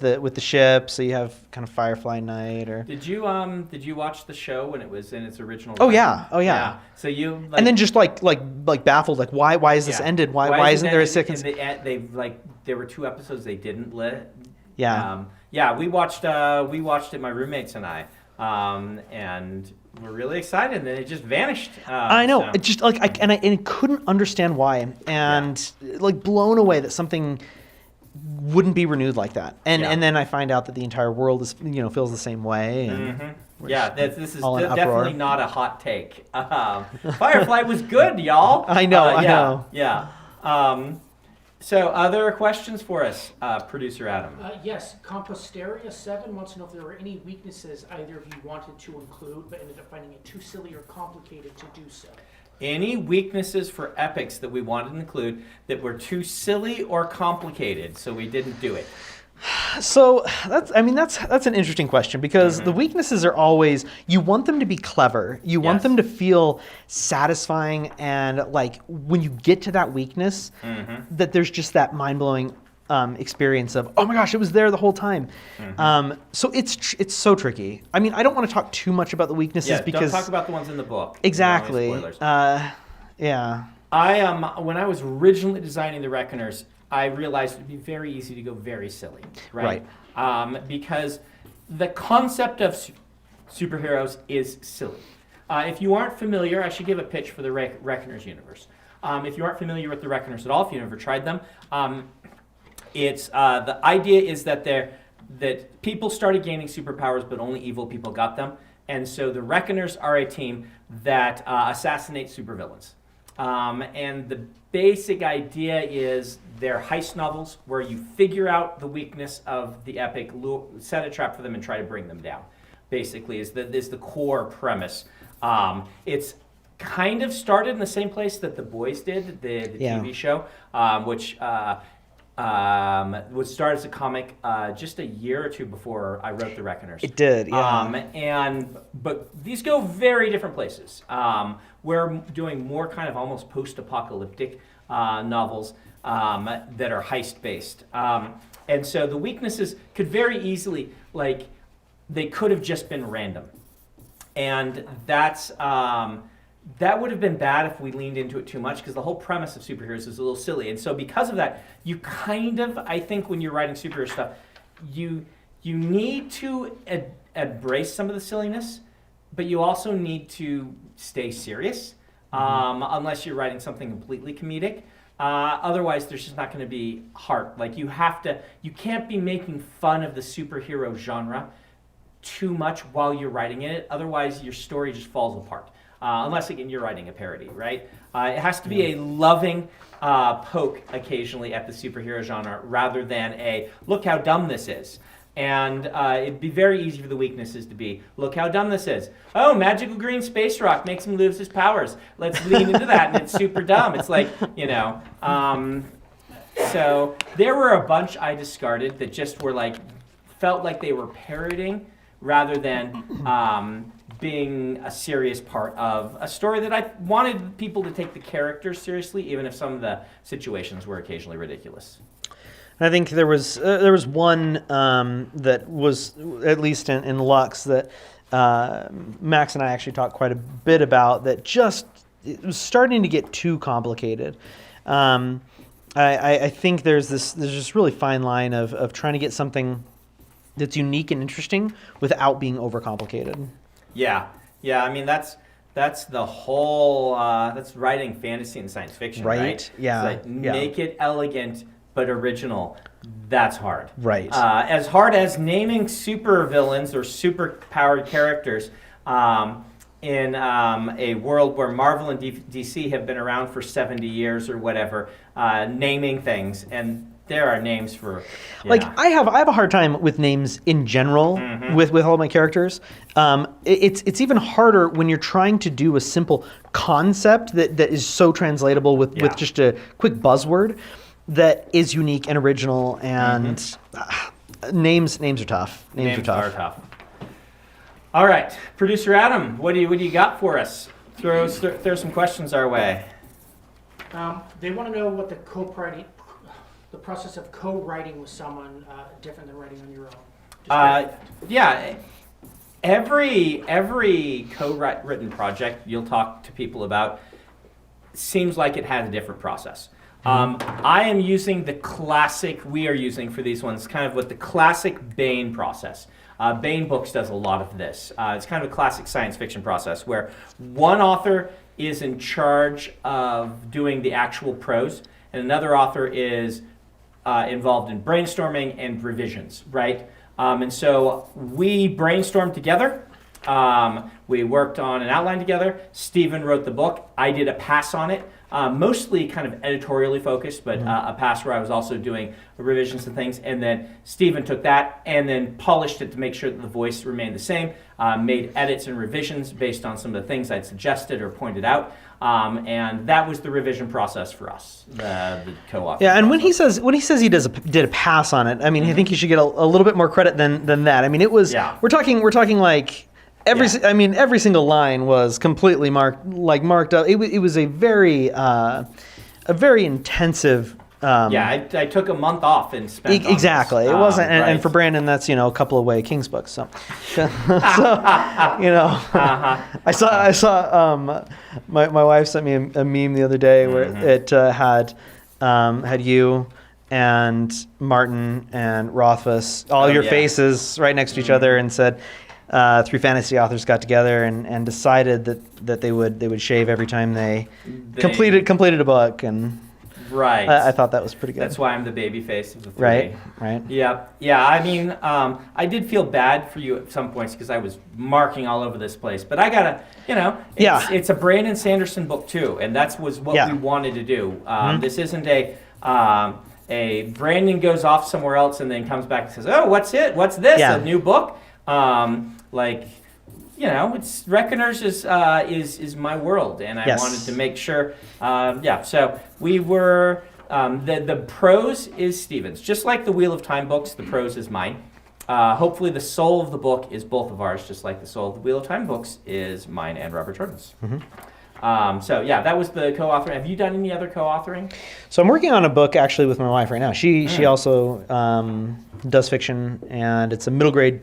Speaker 2: the ship, so you have kind of Firefly Night. Or
Speaker 1: did you watch the show when it was in its original?
Speaker 2: Oh yeah.
Speaker 1: So you
Speaker 2: and then just like baffled, like why is this ended? Why isn't there a second?
Speaker 1: There were 2 episodes they didn't let.
Speaker 2: Yeah.
Speaker 1: We watched it, my roommates and I, and we're really excited. And then it just vanished.
Speaker 2: I know.
Speaker 1: So.
Speaker 2: It just I couldn't understand why, and blown away that something wouldn't be renewed like that. And then I find out that the entire world is feels the same way. And
Speaker 1: this is
Speaker 2: all in
Speaker 1: definitely
Speaker 2: uproar.
Speaker 1: not a hot take. Firefly was good, y'all.
Speaker 2: I know.
Speaker 1: Yeah. So other questions for us, producer Adam?
Speaker 4: Yes, Composteria 7 wants to know if there were any weaknesses either of you wanted to include but ended up finding it too silly or complicated to do so.
Speaker 1: Any weaknesses for epics that we wanted to include that were too silly or complicated, so we didn't do it?
Speaker 2: So that's an interesting question because the weaknesses are always, you want them to be clever. You want them to feel satisfying, and when you get to that weakness, that there's just that mind-blowing experience of, oh my gosh, it was there the whole time. So it's so tricky. I mean, I don't want to talk too much about the weaknesses because
Speaker 1: don't talk about the ones in the book.
Speaker 2: Exactly.
Speaker 1: Spoilers.
Speaker 2: Yeah.
Speaker 1: When I was originally designing the Reckoners, I realized it'd be very easy to go very silly, right? Because the concept of superheroes is silly. If you aren't familiar, I should give a pitch for the Reckoners universe. If you aren't familiar with the Reckoners at all, if you've never tried them, it's the idea is that people started gaining superpowers, but only evil people got them, and so the Reckoners are a team that assassinate supervillains. And the basic idea is they're heist novels where you figure out the weakness of the epic, set a trap for them, and try to bring them down. Basically, is the core premise. It's kind of started in the same place that The Boys did, the TV show, which would start as a comic just a year or two before I wrote The Reckoners.
Speaker 2: It did, yeah.
Speaker 1: But these go very different places. We're doing more kind of almost post-apocalyptic novels that are heist-based. And so the weaknesses could very easily, like, they could have just been random. And that's... that would have been bad if we leaned into it too much, because the whole premise of superheroes is a little silly. And so because of that, you kind of, I think when you're writing superhero stuff, you need to embrace some of the silliness, but you also need to stay serious, unless you're writing something completely comedic. Otherwise, there's just not going to be heart. Like, you can't be making fun of the superhero genre too much while you're writing it. Otherwise, your story just falls apart. Unless, again, you're writing a parody, right? It has to be a loving poke occasionally at the superhero genre rather than a, look how dumb this is. And it'd be very easy for the weaknesses to be, look how dumb this is. Oh, magical green space rock makes him lose his powers. Let's lean into that, and it's super dumb. It's like, so there were a bunch I discarded that just were like, felt like they were parodying rather than being a serious part of a story that I wanted people to take the characters seriously, even if some of the situations were occasionally ridiculous.
Speaker 2: I think there was one that was, at least in Lux, that Max and I actually talked quite a bit about, that just it was starting to get too complicated. I think there's this really fine line of trying to get something that's unique and interesting without being overcomplicated.
Speaker 1: Yeah. I mean, that's the whole. That's writing fantasy and science fiction, right?
Speaker 2: Yeah.
Speaker 1: It's like, make it elegant but original. That's hard.
Speaker 2: Right.
Speaker 1: As hard as naming super villains or super powered characters in a world where Marvel and DC have been around for 70 years or whatever, naming things, and there are names for,
Speaker 2: like, I have a hard time with names in general with all my characters. It's even harder when you're trying to do a simple concept that is so translatable with just a quick buzzword that is unique and original, and names are tough. Names are tough.
Speaker 1: All right, producer Adam, what do you got for us? Throw some questions our way.
Speaker 4: They want to know what the process of co-writing with someone different than writing on your own.
Speaker 1: Yeah, every co-written project you'll talk to people about seems like it has a different process. I am using we are using for these ones kind of what the classic Bain process. Bain Books does a lot of this. It's kind of a classic science fiction process where one author is in charge of doing the actual prose, and another author is involved in brainstorming and revisions, right? And so we brainstormed together. We worked on an outline together. Stephen wrote the book. I did a pass on it, mostly kind of editorially focused, but a pass where I was also doing revisions and things. And then Stephen took that and then polished it to make sure that the voice remained the same, made edits and revisions based on some of the things I'd suggested or pointed out. And that was the revision process for us, the co-author.
Speaker 2: Yeah, and
Speaker 1: process.
Speaker 2: when he says he did a pass on it, I mean, I think he should get a little bit more credit than that. I mean, it was we're talking like every single line was completely marked up. It was a very intensive.
Speaker 1: I took a month off and spent
Speaker 2: exactly.
Speaker 1: On this.
Speaker 2: It wasn't,
Speaker 1: right.
Speaker 2: and for Brandon, that's a couple of Way King's books. So, I saw my wife sent me a meme the other day where it had you and Martin and Rothfuss, all your faces right next to each other, and said 3 fantasy authors got together and decided that they would shave every time they completed a book. And
Speaker 1: Right.
Speaker 2: I thought that was pretty good.
Speaker 1: That's why I'm the baby face of the three.
Speaker 2: Right.
Speaker 1: Yeah. I mean, I did feel bad for you at some points because I was marking all over this place. But I gotta, it's a Brandon Sanderson book too, and that was what we wanted to do. This isn't a Brandon goes off somewhere else and then comes back and says, "Oh, what's it? What's this? A new book?" It's Reckoners is my world, and I wanted to make sure. So we were the prose is Stephen's, just like the Wheel of Time books. The prose is mine. Hopefully, the soul of the book is both of ours, just like the soul of the Wheel of Time books is mine and Robert Jordan's. That was the co-author. Have you done any other co-authoring?
Speaker 2: So I'm working on a book actually with my wife right now. She also does fiction, and it's a middle grade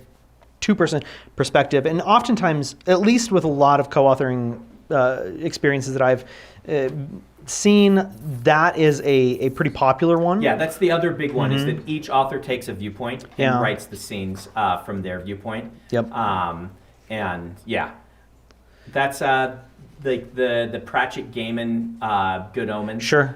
Speaker 2: two-person perspective. And oftentimes, at least with a lot of co-authoring experiences that I've seen, that is a pretty popular one.
Speaker 1: Yeah, that's the other big one, is that each author takes a viewpoint and writes the scenes from their viewpoint.
Speaker 2: Yep.
Speaker 1: That's the Pratchett Gaiman Good Omens.
Speaker 2: Sure.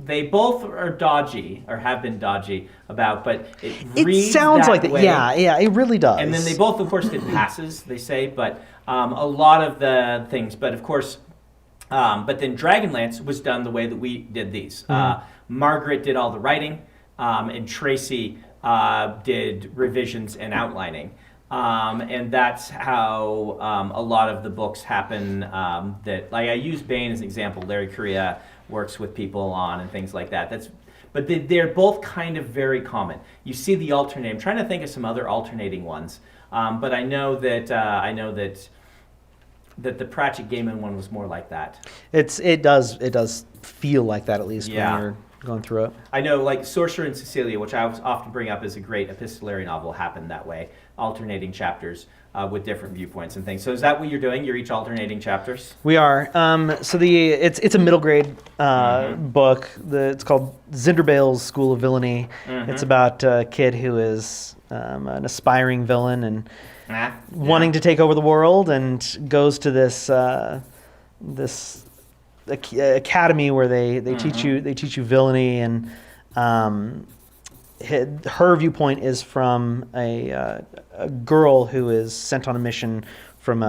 Speaker 1: They both are dodgy, or have been dodgy about, but
Speaker 2: it
Speaker 1: reads
Speaker 2: sounds
Speaker 1: that
Speaker 2: like that.
Speaker 1: way.
Speaker 2: Yeah, it really does.
Speaker 1: And then they both, of course, did passes, they say, but a lot of the things. But of course, but then Dragonlance was done the way that we did these. Margaret did all the writing, and Tracy did revisions and outlining. And that's how a lot of the books happen. I use Bane as an example. Larry Correia works with people on and things like that. But they're both kind of very common. You see the alternate. I'm trying to think of some other alternating ones, but I know that the Pratchett Gaiman one was more like that.
Speaker 2: It does feel like that, at least when you're going through it.
Speaker 1: I know, like Sorcerer and Cecilia, which I often bring up as a great epistolary novel, happened that way, alternating chapters with different viewpoints and things. So is that what you're doing? You're each alternating chapters? We
Speaker 2: are. So it's a middle grade book. It's called Zinderbale's School of Villainy. It's about a kid who is an aspiring villain and wanting to take over the world, and goes to this academy where they teach you villainy, and her viewpoint is from a girl who is sent on a mission from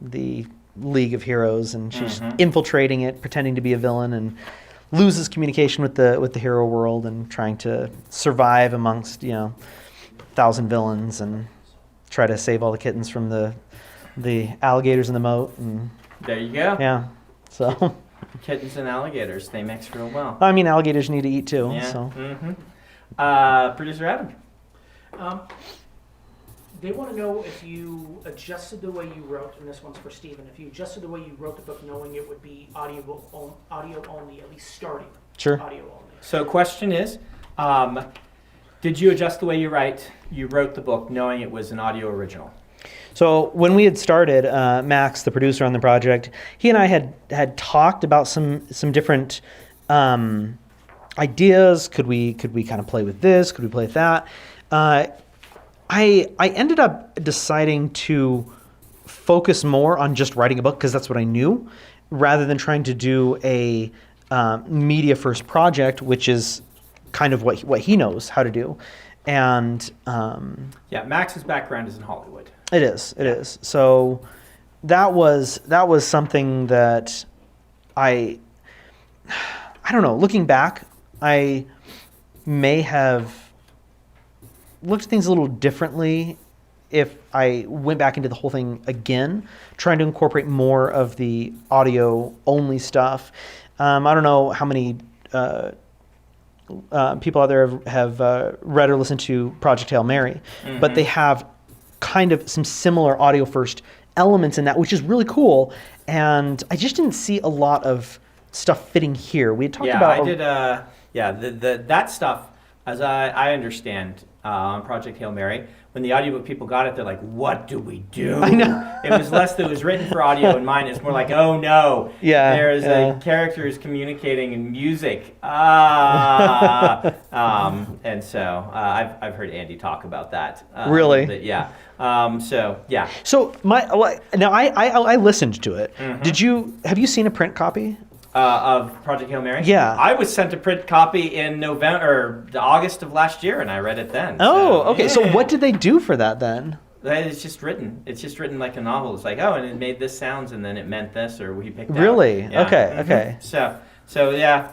Speaker 2: the League of Heroes, and she's infiltrating it, pretending to be a villain, and loses communication with the hero world, and trying to survive amongst 1,000 villains and try to save all the kittens from the alligators in the moat. And
Speaker 1: there you go.
Speaker 2: Yeah. So
Speaker 1: kittens and alligators, they mix real well.
Speaker 2: I mean, alligators need to eat too.
Speaker 1: Yeah.
Speaker 2: So.
Speaker 1: Producer Adam.
Speaker 4: They want to know if you adjusted the way you wrote, and this one's for Stephen, if you adjusted the way you wrote the book knowing it would be audio only, at least starting.
Speaker 2: Sure.
Speaker 4: Audio only.
Speaker 1: So question is, did you adjust the way you wrote the book knowing it was an audio original?
Speaker 2: So when we had started, Max, the producer on the project, he and I had talked about some different ideas. Could we kind of play with this? Could we play with that? I ended up deciding to focus more on just writing a book, because that's what I knew, rather than trying to do a media first project, which is kind of what he knows how to do. And
Speaker 1: Max's background is in Hollywood.
Speaker 2: It is. So that was something that I don't know. Looking back, I may have looked at things a little differently if I went back into the whole thing again, trying to incorporate more of the audio only stuff. I don't know how many people out there have read or listened to Project Hail Mary, but they have kind of some similar audio first elements in that, which is really cool. And I just didn't see a lot of stuff fitting here. We had talked about.
Speaker 1: I did. That stuff, as I understand, on Project Hail Mary, when the audiobook people got it, they're like, "What do we do?"
Speaker 2: I know.
Speaker 1: It was less that it was written for audio, and mine is more like, "Oh no, there's a character who's communicating in music." And so I've heard Andy talk about that.
Speaker 2: Really?
Speaker 1: So
Speaker 2: So now I listened to it. Have you seen a print copy?
Speaker 1: Of Project Hail Mary?
Speaker 2: Yeah.
Speaker 1: I was sent a print copy in November or August of last year, and I read it then.
Speaker 2: Oh,
Speaker 1: so,
Speaker 2: okay.
Speaker 1: yeah.
Speaker 2: So what did they do for that then?
Speaker 1: It's just written. It's just written like a novel. It's like, oh, and it made this sounds, and then it meant this, or we picked out.
Speaker 2: Really?
Speaker 1: Yeah.
Speaker 2: Okay.
Speaker 1: Mhm.
Speaker 2: Okay.
Speaker 1: So yeah.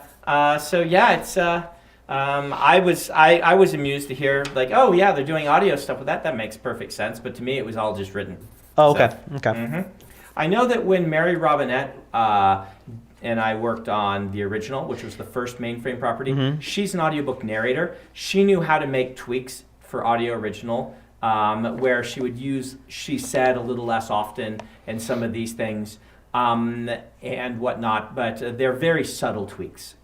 Speaker 1: It's. I was amused to hear like, oh yeah, they're doing audio stuff with that. That makes perfect sense. But to me, it was all just written.
Speaker 2: Oh, okay.
Speaker 1: So,
Speaker 2: Okay.
Speaker 1: mhm. I know that when Mary Robinette and I worked on the original, which was the first Mainframe property,
Speaker 2: Mhm.
Speaker 1: she's an audiobook narrator. She knew how to make tweaks for audio original, where she would use she said a little less often and some of these things and whatnot, but they're very subtle tweaks.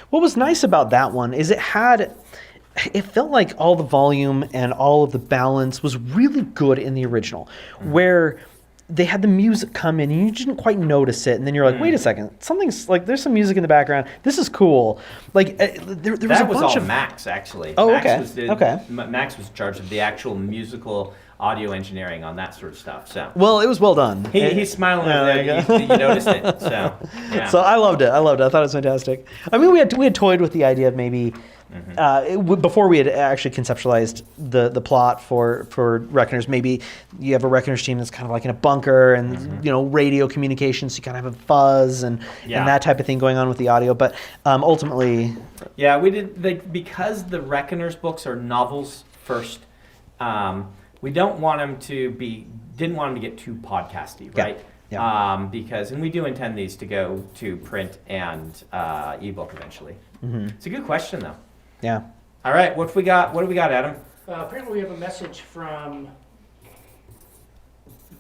Speaker 2: What was nice about that one is it felt like all the volume and all of the balance was really good in the original, where they had the music come in and you didn't quite notice it, and then you're like, wait a second, something's like there's some music in the background. This is cool. Like there was
Speaker 1: That
Speaker 2: a
Speaker 1: was
Speaker 2: bunch
Speaker 1: all
Speaker 2: of
Speaker 1: Max actually.
Speaker 2: Oh,
Speaker 1: Max
Speaker 2: okay.
Speaker 1: Was
Speaker 2: Okay.
Speaker 1: Max was in charge of the actual musical audio engineering on that sort of stuff. So
Speaker 2: well, it was well done.
Speaker 1: he's smiling
Speaker 2: Yeah,
Speaker 1: over
Speaker 2: there you
Speaker 1: there.
Speaker 2: go.
Speaker 1: You noticed it. So yeah.
Speaker 2: So I loved it. I thought it was fantastic. I mean, we had toyed with the idea of maybe before we had actually conceptualized the plot for Reckoners. Maybe you have a Reckoners team that's kind of like in a bunker, and radio communications. So you kind of have a fuzz and that type of thing going on with the audio. But ultimately,
Speaker 1: yeah, we did because the Reckoners books are novels first. We didn't want them to get too podcasty, right?
Speaker 2: Yeah.
Speaker 1: Because we do intend these to go to print and ebook eventually. It's a good question though.
Speaker 2: Yeah.
Speaker 1: All right, what do we got, Adam?
Speaker 4: Apparently we have a message from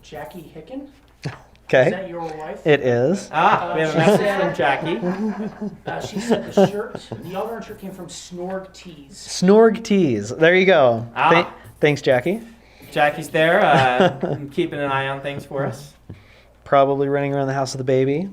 Speaker 4: Jackie Hicken. Is
Speaker 2: Okay.
Speaker 4: that your wife?
Speaker 2: It is.
Speaker 1: We have a
Speaker 4: she
Speaker 1: message
Speaker 4: said-
Speaker 1: from Jackie.
Speaker 4: She said the Eldorn shirt came from Snorg Tees.
Speaker 2: Snorg Tees. There you go. Thanks, Jackie.
Speaker 1: Jackie's there, keeping an eye on things for us.
Speaker 2: Probably running around the house with the baby.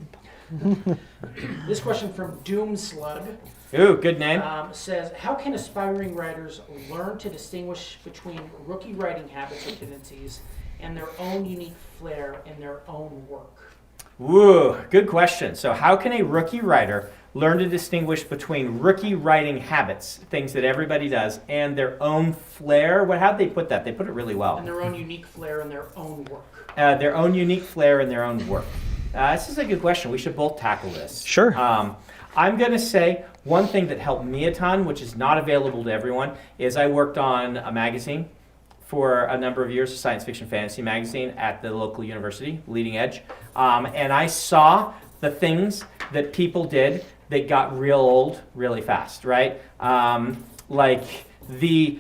Speaker 4: This question from Doomslug
Speaker 1: Ooh, good name.
Speaker 4: says, how can aspiring writers learn to distinguish between rookie writing habits or tendencies and their own unique flair in their own work?
Speaker 1: Woo, good question. So how can a rookie writer learn to distinguish between rookie writing habits, things that everybody does, and their own flair? How'd they put that? They put it really well.
Speaker 4: And their own unique flair in their own work.
Speaker 1: Their own unique flair in their own work. This is a good question. We should both tackle this.
Speaker 2: Sure.
Speaker 1: I'm going to say one thing that helped me a ton, which is not available to everyone, is I worked on a magazine for a number of years, a science fiction fantasy magazine at the local university, Leading Edge. And I saw the things that people did that got real old really fast, right? Like the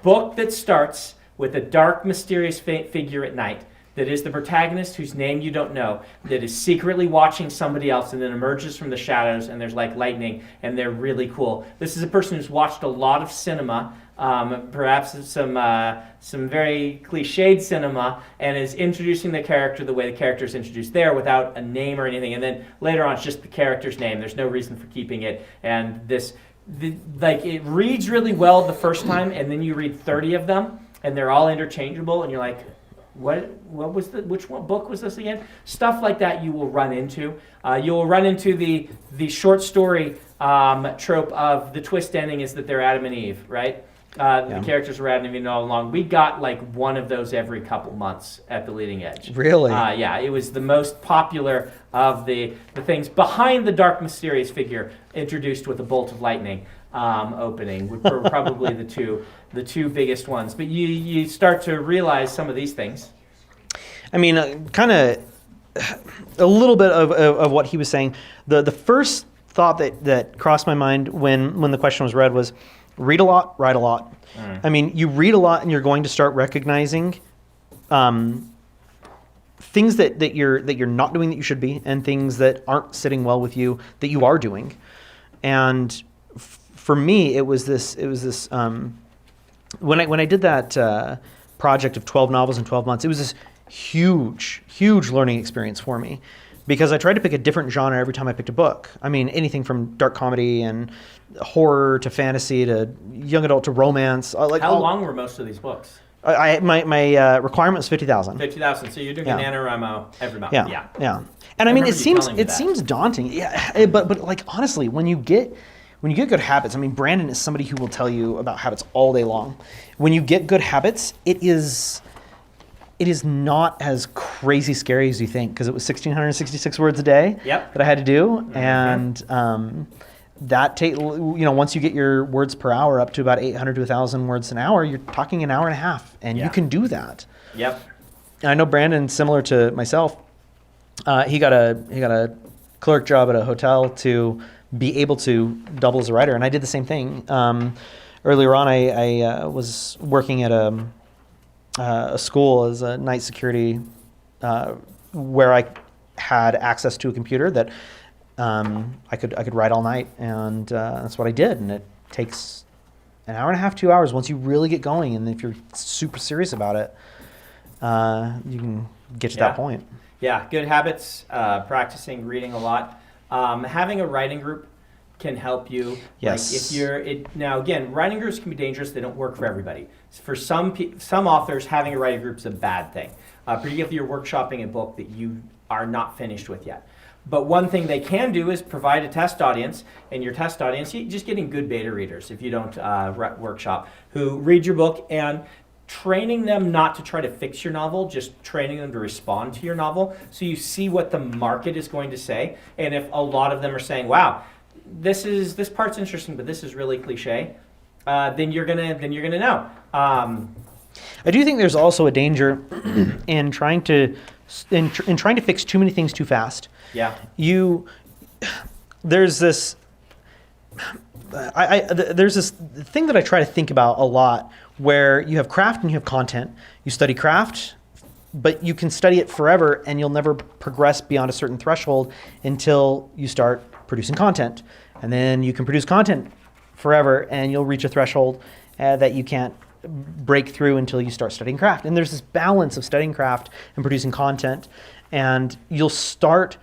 Speaker 1: book that starts with a dark, mysterious figure at night that is the protagonist whose name you don't know, that is secretly watching somebody else and then emerges from the shadows and there's like lightning and they're really cool. This is a person who's watched a lot of cinema, perhaps some very cliched cinema, and is introducing the character the way the character is introduced there without a name or anything. And then later on it's just the character's name. There's no reason for keeping it. And it reads really well the first time, and then you read 30 of them and they're all interchangeable and you're like, which one book was this again? Stuff like that you will run into. You will run into the short story trope of the twist ending is that they're Adam and Eve, right? The characters were Adam and Eve all along. We got like one of those every couple months at the Leading Edge.
Speaker 2: Really?
Speaker 1: Yeah, it was the most popular of the things behind the dark, mysterious figure introduced with a bolt of lightning opening were probably the two biggest ones. But you start to realize some of these things.
Speaker 2: I mean, kind of a little bit of what he was saying. The first thought that crossed my mind when the question was read was, read a lot, write a lot. I mean, you read a lot and you're going to start recognizing things that you're not doing that you should be, and things that aren't sitting well with you that you are doing. And for me, it was this when I did that project of 12 novels in 12 months, it was this huge learning experience for me, because I tried to pick a different genre every time I picked a book. I mean, anything from dark comedy and horror to fantasy to young adult to romance.
Speaker 1: How long were most of these books?
Speaker 2: My requirement is 50,000.
Speaker 1: 50,000. So you're doing
Speaker 2: Yeah.
Speaker 1: a NaNoWriMo every month.
Speaker 2: Yeah,
Speaker 1: Yeah.
Speaker 2: yeah. And I mean,
Speaker 1: remember
Speaker 2: it
Speaker 1: you
Speaker 2: seems
Speaker 1: telling me
Speaker 2: it
Speaker 1: that.
Speaker 2: seems daunting. Yeah, but like honestly, when you get good habits, I mean, Brandon is somebody who will tell you about habits all day long. When you get good habits, it is not as crazy scary as you think, because it was 1,666 words a day
Speaker 1: Yep.
Speaker 2: that I had to do, and that once you get your words per hour up to about 800 to 1,000 words an hour, you're talking an hour and a half, and
Speaker 1: Yeah.
Speaker 2: you can do that.
Speaker 1: Yep.
Speaker 2: And I know Brandon, similar to myself, he got a clerk job at a hotel to be able to double as a writer, and I did the same thing. Earlier on, I was working at a school as a night security, where I had access to a computer that I could write all night, and that's what I did. And it takes an hour and a half, 2 hours once you really get going, and if you're super serious about it, you can get to
Speaker 1: Yeah.
Speaker 2: that point.
Speaker 1: Yeah, good habits, practicing, reading a lot. Having a writing group can help you.
Speaker 2: Yes.
Speaker 1: Like now again, writing groups can be dangerous. They don't work for everybody. For some authors, having a writing group is a bad thing, particularly if you're workshopping a book that you are not finished with yet. But one thing they can do is provide a test audience, and your test audience, you're just getting good beta readers if you don't workshop, who read your book, and training them not to try to fix your novel, just training them to respond to your novel, so you see what the market is going to say. And if a lot of them are saying, wow, this part's interesting, but this is really cliche, then you're gonna know.
Speaker 2: I do think there's also a danger in trying to fix too many things too fast.
Speaker 1: Yeah.
Speaker 2: There's this thing that I try to think about a lot, where you have craft and you have content. You study craft, but you can study it forever, and you'll never progress beyond a certain threshold until you start producing content. And then you can produce content forever, and you'll reach a threshold that you can't break through until you start studying craft. And there's this balance of studying craft and producing content, and you'll start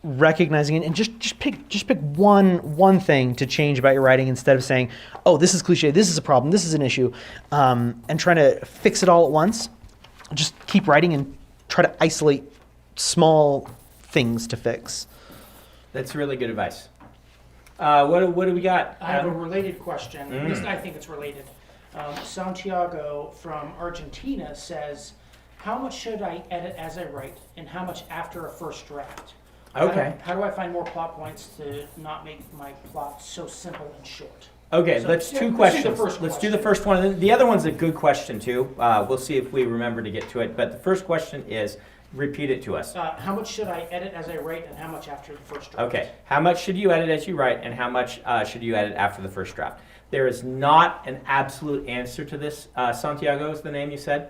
Speaker 2: recognizing it, and just pick one thing to change about your writing, instead of saying, oh, this is cliche, this is a problem, this is an issue, and trying to fix it all at once. Just keep writing and try to isolate small things to fix.
Speaker 1: That's really good advice. What do we got?
Speaker 4: I have a related question. At least I think it's related. Santiago from Argentina says, how much should I edit as I write, and how much after a first draft?
Speaker 1: Okay.
Speaker 4: How do I find more plot points to not make my plot so simple and short?
Speaker 1: Okay,
Speaker 4: So,
Speaker 1: let's
Speaker 4: yeah,
Speaker 1: two
Speaker 4: let's do the
Speaker 1: questions.
Speaker 4: first
Speaker 1: Let's do
Speaker 4: question.
Speaker 1: the first one. And the other one's a good question too. We'll see if we remember to get to it. But the first question is, repeat it to us.
Speaker 4: How much should I edit as I write, and how much after the first draft?
Speaker 1: Okay, how much should you edit as you write, and how much should you edit after the first draft? There is not an absolute answer to this. Santiago is the name you said.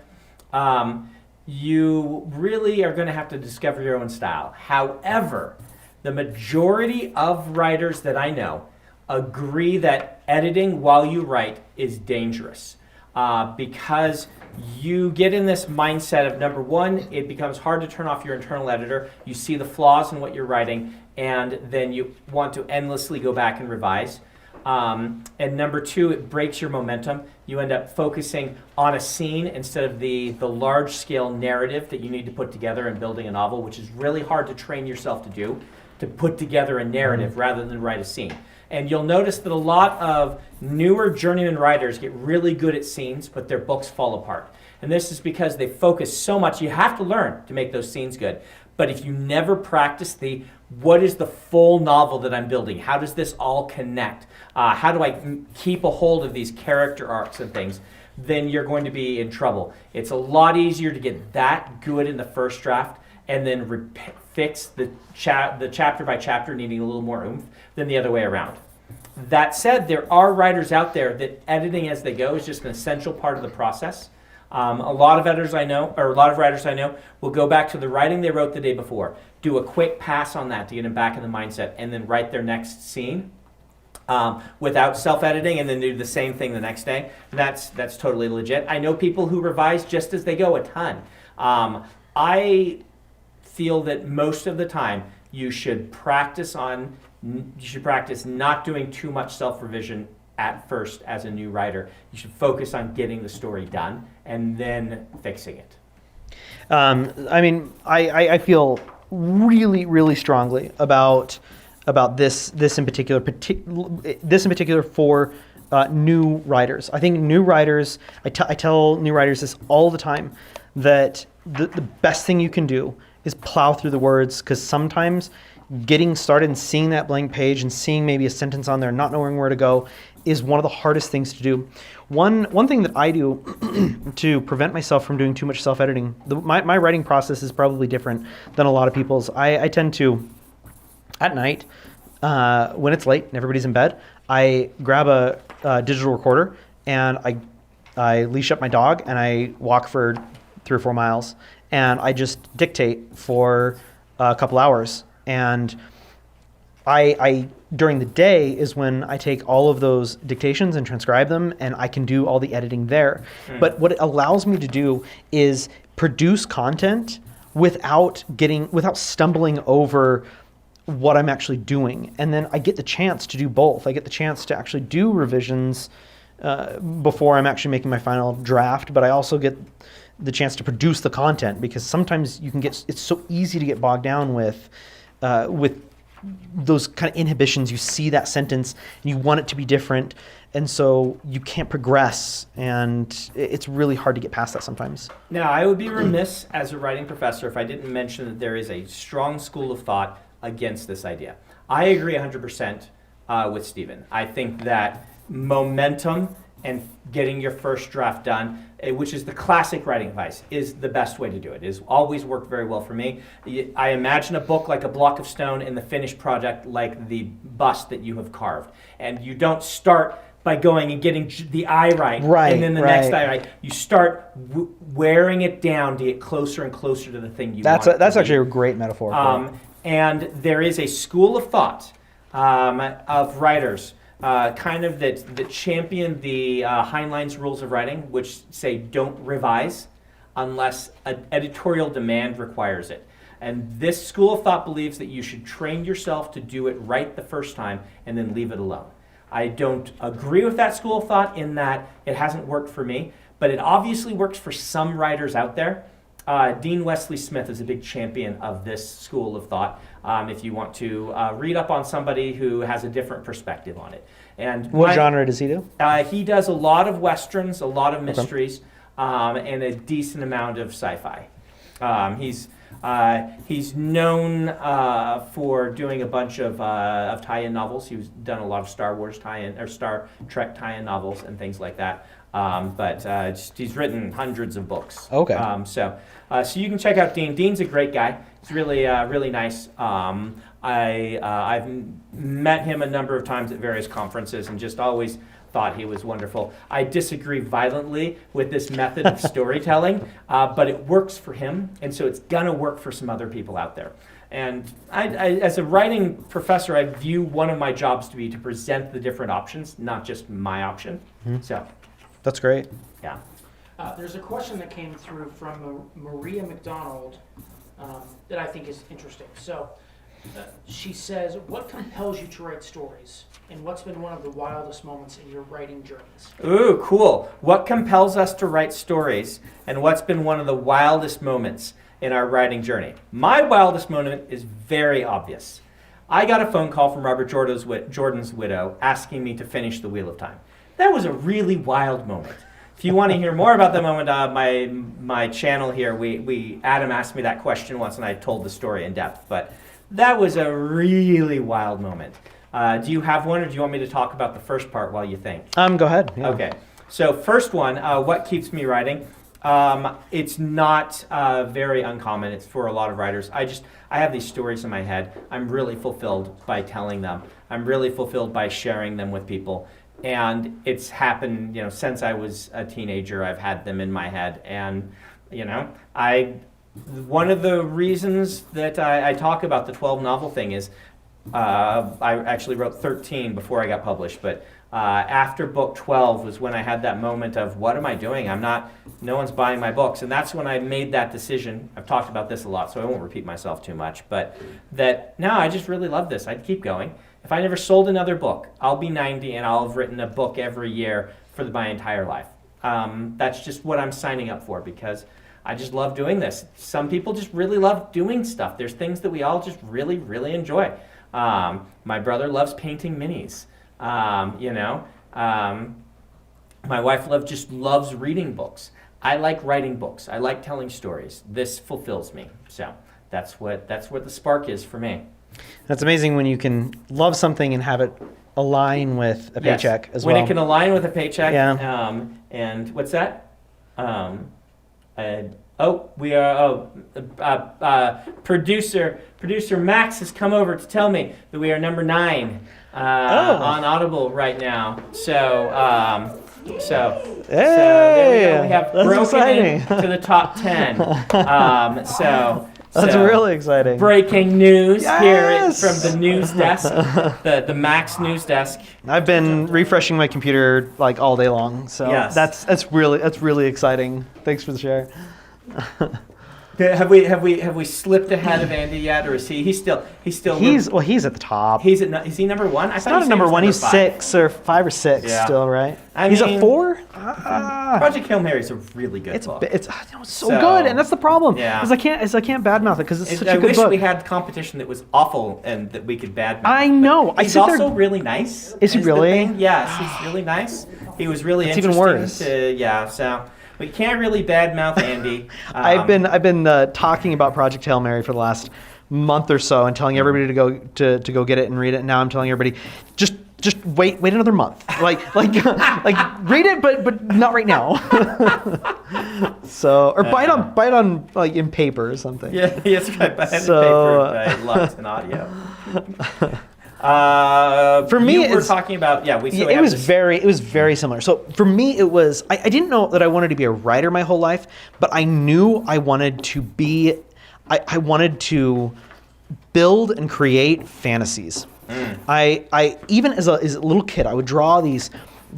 Speaker 1: You really are going to have to discover your own style. However, the majority of writers that I know agree that editing while you write is dangerous, because you get in this mindset of, number one, it becomes hard to turn off your internal editor. You see the flaws in what you're writing, and then you want to endlessly go back and revise. And number two, it breaks your momentum. You end up focusing on a scene instead of the large-scale narrative that you need to put together in building a novel, which is really hard to train yourself to do, to put together a narrative rather than write a scene. And you'll notice that a lot of newer journeyman writers get really good at scenes, but their books fall apart. And this is because they focus so much. You have to learn to make those scenes good. But if you never practice what is the full novel that I'm building? How does this all connect? How do I keep a hold of these character arcs and things? Then you're going to be in trouble. It's a lot easier to get that good in the first draft and then fix the chapter by chapter needing a little more oomph than the other way around. That said, there are writers out there that editing as they go is just an essential part of the process. A lot of writers I know will go back to the writing they wrote the day before, do a quick pass on that to get them back in the mindset, and then write their next scene without self-editing, and then do the same thing the next day. That's totally legit. I know people who revise just as they go a ton. I feel that most of the time you should practice not doing too much self-revision at first as a new writer. You should focus on getting the story done and then fixing it.
Speaker 2: I mean, I feel really, really strongly about this in particular for new writers. I think new writers, I tell new writers this all the time, that the best thing you can do is plow through the words, because sometimes getting started and seeing that blank page and seeing maybe a sentence on there, not knowing where to go, is one of the hardest things to do. One thing that I do to prevent myself from doing too much self-editing, my writing process is probably different than a lot of people's. I tend to, at night, when it's late and everybody's in bed, I grab a digital recorder and I leash up my dog and I walk for 3 or 4 miles and I just dictate for a couple hours. And I during the day is when I take all of those dictations and transcribe them, and I can do all the editing there. But what it allows me to do is produce content without stumbling over what I'm actually doing. And then I get the chance to do both. I get the chance to actually do revisions before I'm actually making my final draft, but I also get the chance to produce the content, because sometimes it's so easy to get bogged down with those kind of inhibitions. You see that sentence and you want it to be different, and so you can't progress, and it's really hard to get past that sometimes.
Speaker 1: Now, I would be remiss as a writing professor if I didn't mention that there is a strong school of thought against this idea. I agree 100% with Stephen. I think that momentum and getting your first draft done, which is the classic writing advice, is the best way to do it. It has always worked very well for me. I imagine a book like a block of stone and the finished project like the bust that you have carved. And you don't start by going and getting the eye right, and then the next eye right. You start wearing it down to get closer and closer to the thing you want.
Speaker 2: That's actually a great metaphor.
Speaker 1: And there is a school of thought of writers kind of that champion the Heinlein's rules of writing, which say don't revise unless an editorial demand requires it. And this school of thought believes that you should train yourself to do it right the first time and then leave it alone. I don't agree with that school of thought in that it hasn't worked for me, but it obviously works for some writers out there. Dean Wesley Smith is a big champion of this school of thought. If you want to read up on somebody who has a different perspective on it. And
Speaker 2: what genre does he do?
Speaker 1: He does a lot of westerns, a lot of mysteries, and a decent amount of sci-fi. He's known for doing a bunch of tie-in novels. He's done a lot of Star Wars tie-in or Star Trek tie-in novels and things like that. But he's written hundreds of books.
Speaker 2: Okay.
Speaker 1: So you can check out Dean. Dean's a great guy. He's really really nice. I've met him a number of times at various conferences and just always thought he was wonderful. I disagree violently with this method of storytelling, but it works for him, and so it's gonna work for some other people out there. And I, as a writing professor, I view one of my jobs to be to present the different options, not just my option. So.
Speaker 2: That's great.
Speaker 1: Yeah.
Speaker 4: There's a question that came through from Maria McDonald that I think is interesting. So she says, what compels you to write stories? And what's been one of the wildest moments in your writing journeys?
Speaker 1: Ooh, cool. What compels us to write stories, and what's been one of the wildest moments in our writing journey? My wildest moment is very obvious. I got a phone call from Robert Jordan's widow asking me to finish The Wheel of Time. That was a really wild moment. If you want to hear more about the moment, my channel here, Adam asked me that question once and I told the story in depth, but that was a really wild moment. Do you have one, or do you want me to talk about the first part while you think?
Speaker 2: Go ahead. Yeah.
Speaker 1: Okay. So first one, what keeps me writing? It's not very uncommon. It's for a lot of writers. I have these stories in my head. I'm really fulfilled by telling them. I'm really fulfilled by sharing them with people. And it's happened, since I was a teenager. I've had them in my head, and one of the reasons that I talk about the 12 novel thing is I actually wrote 13 before I got published, but after book 12 was when I had that moment of, what am I doing? No one's buying my books, and that's when I made that decision. I've talked about this a lot, so I won't repeat myself too much, but no, I just really love this. I'd keep going. If I never sold another book, I'll be 90 and I'll have written a book every year for my entire life. That's just what I'm signing up for because I just love doing this. Some people just really love doing stuff. There's things that we all just really, really enjoy. My brother loves painting minis. My wife just loves reading books. I like writing books. I like telling stories. This fulfills me. So that's what the spark is for me.
Speaker 2: That's amazing when you can love something and have it align with a paycheck as well.
Speaker 1: When it can align with a paycheck.
Speaker 2: Yeah.
Speaker 1: And what's that? Producer Max has come over to tell me that we are number 9 on Audible right now. So there we go. We have
Speaker 2: that's
Speaker 1: broken
Speaker 2: exciting.
Speaker 1: into the top 10.
Speaker 2: That's really exciting.
Speaker 1: Breaking news
Speaker 2: Yes!
Speaker 1: here from the news desk, the Max news desk.
Speaker 2: I've been refreshing my computer like all day long, so
Speaker 1: Yes.
Speaker 2: that's really exciting. Thanks for the share.
Speaker 1: Have we slipped ahead of Andy yet, or is he's still
Speaker 2: He's at the top.
Speaker 1: is he number 1? I
Speaker 2: He's
Speaker 1: thought
Speaker 2: not
Speaker 1: you
Speaker 2: a
Speaker 1: said
Speaker 2: number
Speaker 1: he was
Speaker 2: 1. He's
Speaker 1: 5.
Speaker 2: 6 or 5 or 6
Speaker 1: Yeah.
Speaker 2: still, right?
Speaker 1: I
Speaker 2: He's
Speaker 1: mean,
Speaker 2: a 4.
Speaker 1: Project Hail Mary is a really good
Speaker 2: It's
Speaker 1: book.
Speaker 2: it's so
Speaker 1: So,
Speaker 2: good, and that's the problem.
Speaker 1: yeah.
Speaker 2: Is I can't badmouth it because it's such
Speaker 1: I
Speaker 2: a good
Speaker 1: wish
Speaker 2: book.
Speaker 1: we had competition that was awful and that we could badmouth.
Speaker 2: I know. I
Speaker 1: He's
Speaker 2: sit there.
Speaker 1: also really nice.
Speaker 2: Is he
Speaker 1: the
Speaker 2: really?
Speaker 1: thing. Yes, he's really nice. He was really
Speaker 2: That's even
Speaker 1: interesting.
Speaker 2: worse.
Speaker 1: So we can't really badmouth Andy.
Speaker 2: I've been talking about Project Hail Mary for the last month or so and telling everybody to go get it and read it. And now I'm telling everybody just wait another month. Like read it, but not right now. So or buy it on like in paper or something.
Speaker 1: Yeah, yes, right. By
Speaker 2: So,
Speaker 1: paper, by Lux and audio.
Speaker 2: For me,
Speaker 1: we're talking about
Speaker 2: it was very similar. So for me, it was I didn't know that I wanted to be a writer my whole life, but I knew I wanted to be. I wanted to build and create fantasies. I even as a little kid, I would draw these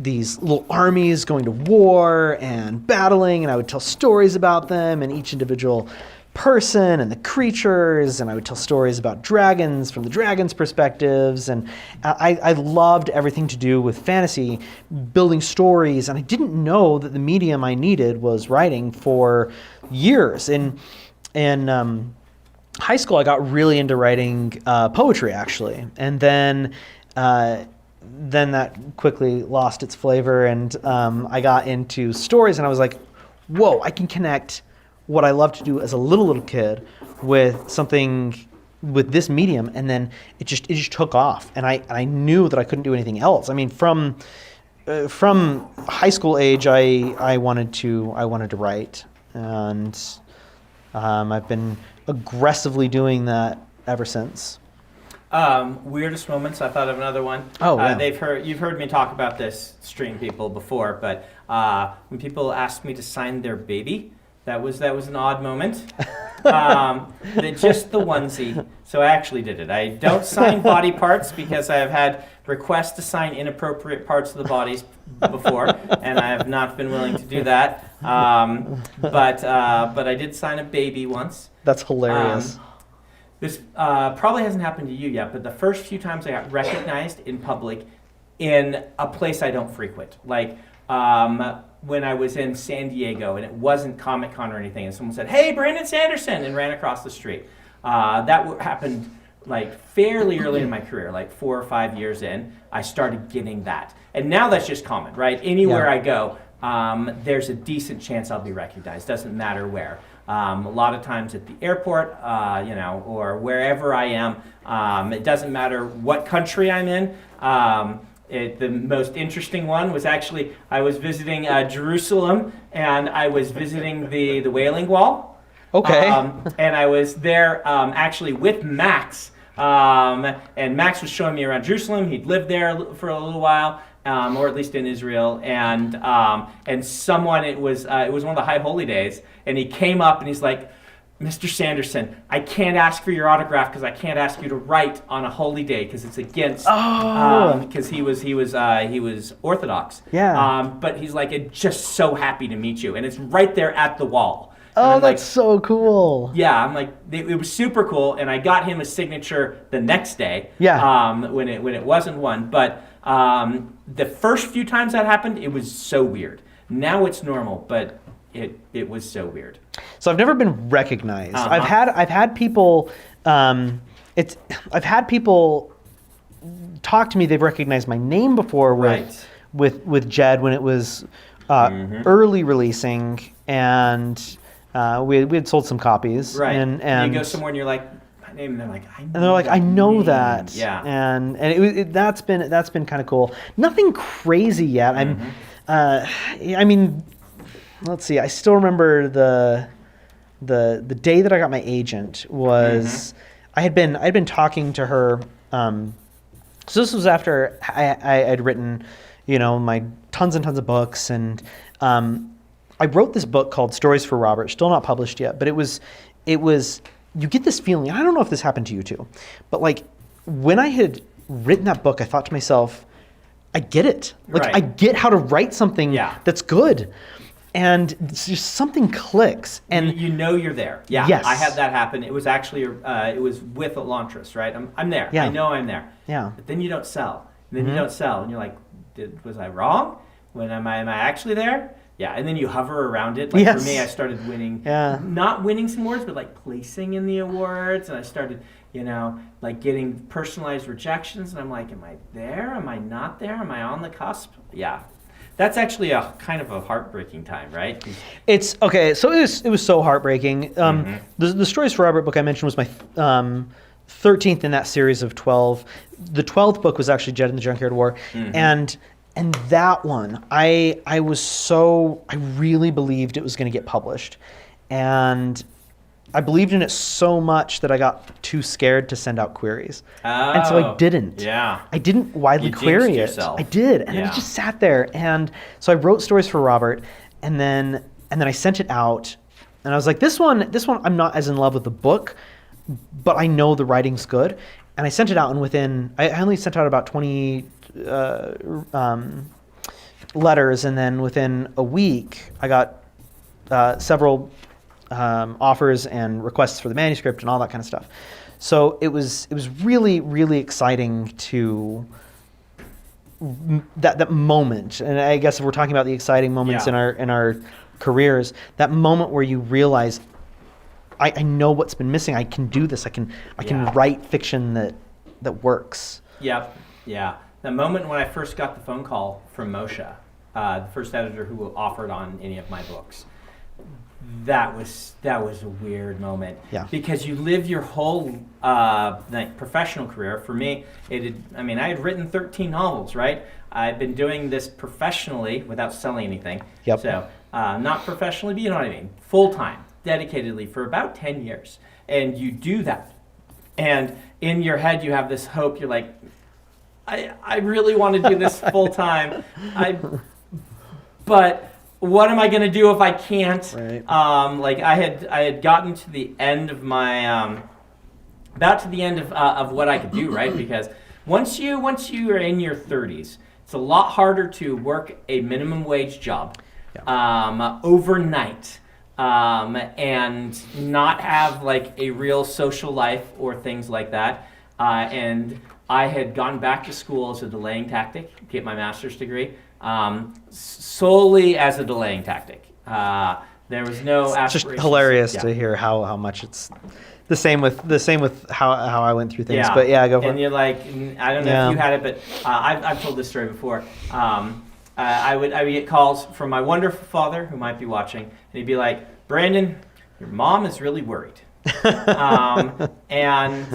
Speaker 2: little armies going to war and battling, and I would tell stories about them and each individual person and the creatures, and I would tell stories about dragons from the dragons' perspectives, and I loved everything to do with fantasy, building stories, and I didn't know that the medium I needed was writing for years. In high school, I got really into writing poetry, actually, and then that quickly lost its flavor, and I got into stories, and I was like, whoa, I can connect what I love to do as a little kid with something with this medium, and then it just took off, and I knew that I couldn't do anything else. I mean, from high school age, I wanted to write, and I've been aggressively doing that ever since.
Speaker 1: Weirdest moments. I thought of another one.
Speaker 2: Oh, yeah.
Speaker 1: You've heard me talk about this, stream people, before, but when people asked me to sign their baby, that was an odd moment. Just the onesie. So I actually did it. I don't sign body parts because I have had requests to sign inappropriate parts of the bodies before, and I have not been willing to do that. But I did sign a baby once.
Speaker 2: That's hilarious.
Speaker 1: This probably hasn't happened to you yet, but the first few times I got recognized in public in a place I don't frequent, like when I was in San Diego and it wasn't Comic-Con or anything, and someone said, "Hey, Brandon Sanderson," and ran across the street. That happened like fairly early in my career, like 4 or 5 years in. I started getting that, and now that's just common, right? Anywhere I go, there's a decent chance I'll be recognized. Doesn't matter where. A lot of times at the airport, or wherever I am. It doesn't matter what country I'm in. The most interesting one was actually, I was visiting Jerusalem, and I was visiting the Wailing Wall.
Speaker 2: Okay.
Speaker 1: And I was there actually with Max. And Max was showing me around Jerusalem. He'd lived there for a little while. Or at least in Israel, and someone, it was one of the High Holy Days, and he came up and he's like, "Mr. Sanderson, I can't ask for your autograph because I can't ask you to write on a holy day because it's against." Because he was Orthodox.
Speaker 2: Yeah.
Speaker 1: But he's like, "I'm just so happy to meet you," and it's right there at the wall.
Speaker 2: Oh,
Speaker 1: I'm
Speaker 2: that's so cool.
Speaker 1: yeah, I'm like, it was super cool, and I got him a signature the next day.
Speaker 2: Yeah.
Speaker 1: When it wasn't one, but the first few times that happened, it was so weird. Now it's normal, but it was so weird.
Speaker 2: So I've never been recognized.
Speaker 1: Uh-huh.
Speaker 2: I've had people. I've had people talk to me. They've recognized my name before with Jed when it was early releasing, and we had sold some copies.
Speaker 1: Right.
Speaker 2: And
Speaker 1: you go somewhere and you're like, my name, and they're like,
Speaker 2: I know
Speaker 1: name.
Speaker 2: that.
Speaker 1: Yeah.
Speaker 2: And that's been kind of cool. Nothing crazy yet. I mean, let's see. I still remember the day that I got my agent was I had been talking to her. So this was after I'd written, my tons and tons of books, and I wrote this book called Stories for Robert, still not published yet, but it was you get this feeling. I don't know if this happened to you too, but like when I had written that book, I thought to myself, I get it. Like
Speaker 1: Right.
Speaker 2: I get how to write something that's good. And it's just something clicks, and
Speaker 1: you know you're there. Yeah,
Speaker 2: yes.
Speaker 1: I had that happen. It was actually it was with Elantris, right? I'm there.
Speaker 2: Yeah.
Speaker 1: I know I'm there.
Speaker 2: Yeah.
Speaker 1: But then you don't sell. And then you don't sell, and you're like, was I wrong? When am I actually there? Yeah. And then you hover around it. Like
Speaker 2: Yes.
Speaker 1: for me, I started winning.
Speaker 2: Yeah.
Speaker 1: Not winning some awards, but like placing in the awards, and I started, like getting personalized rejections, and I'm like, am I there? Am I not there? Am I on the cusp? Yeah. That's actually a kind of a heartbreaking time, right?
Speaker 2: It's okay. So it was so heartbreaking. The Stories for Robert book I mentioned was my 13th in that series of 12. The 12th book was actually Jed in the Junkyard War, and that one I really believed it was going to get published, and I believed in it so much that I got too scared to send out queries. And so I didn't.
Speaker 1: Yeah.
Speaker 2: I didn't widely
Speaker 1: You jinxed
Speaker 2: query it.
Speaker 1: yourself.
Speaker 2: I did. And
Speaker 1: Yeah.
Speaker 2: it just sat there. And so I wrote Stories for Robert, and then I sent it out, and I was like, this one I'm not as in love with the book, but I know the writing's good. And I sent it out, and I only sent out about 20 letters, and then within a week I got several offers and requests for the manuscript and all that kind of stuff. So it was really, really exciting to that moment. And I guess if we're talking about the exciting moments in our careers, that moment where you realize I know what's been missing. I can do this. I can write fiction that works.
Speaker 1: Yep. Yeah. The moment when I first got the phone call from Moshe, the first editor who offered on any of my books, that was a weird moment.
Speaker 2: Yeah.
Speaker 1: Because you live your whole professional career. For me, I had written 13 novels, right? I've been doing this professionally without selling anything.
Speaker 2: Yep.
Speaker 1: So not professionally, but you know what I mean. Full time, dedicatedly for about 10 years, and you do that. And in your head, you have this hope. You're like, I really want to do this full time. But what am I going to do if I can't?
Speaker 2: Right.
Speaker 1: I had gotten to the end of my about to the end of what I could do, right? Because once you are in your 30s, it's a lot harder to work a minimum wage job overnight and not have like a real social life or things like that. And I had gone back to school as a delaying tactic to get my master's degree. Solely as a delaying tactic. There was no
Speaker 2: It's just
Speaker 1: aspirations.
Speaker 2: hilarious
Speaker 1: Yeah.
Speaker 2: to hear how much it's the same with how I went through things.
Speaker 1: Yeah.
Speaker 2: But yeah, go for
Speaker 1: And
Speaker 2: it.
Speaker 1: you're like, I don't know if you had it, but I've told this story before. I would get calls from my wonderful father who might be watching, and he'd be like, Brandon, your mom is really worried. And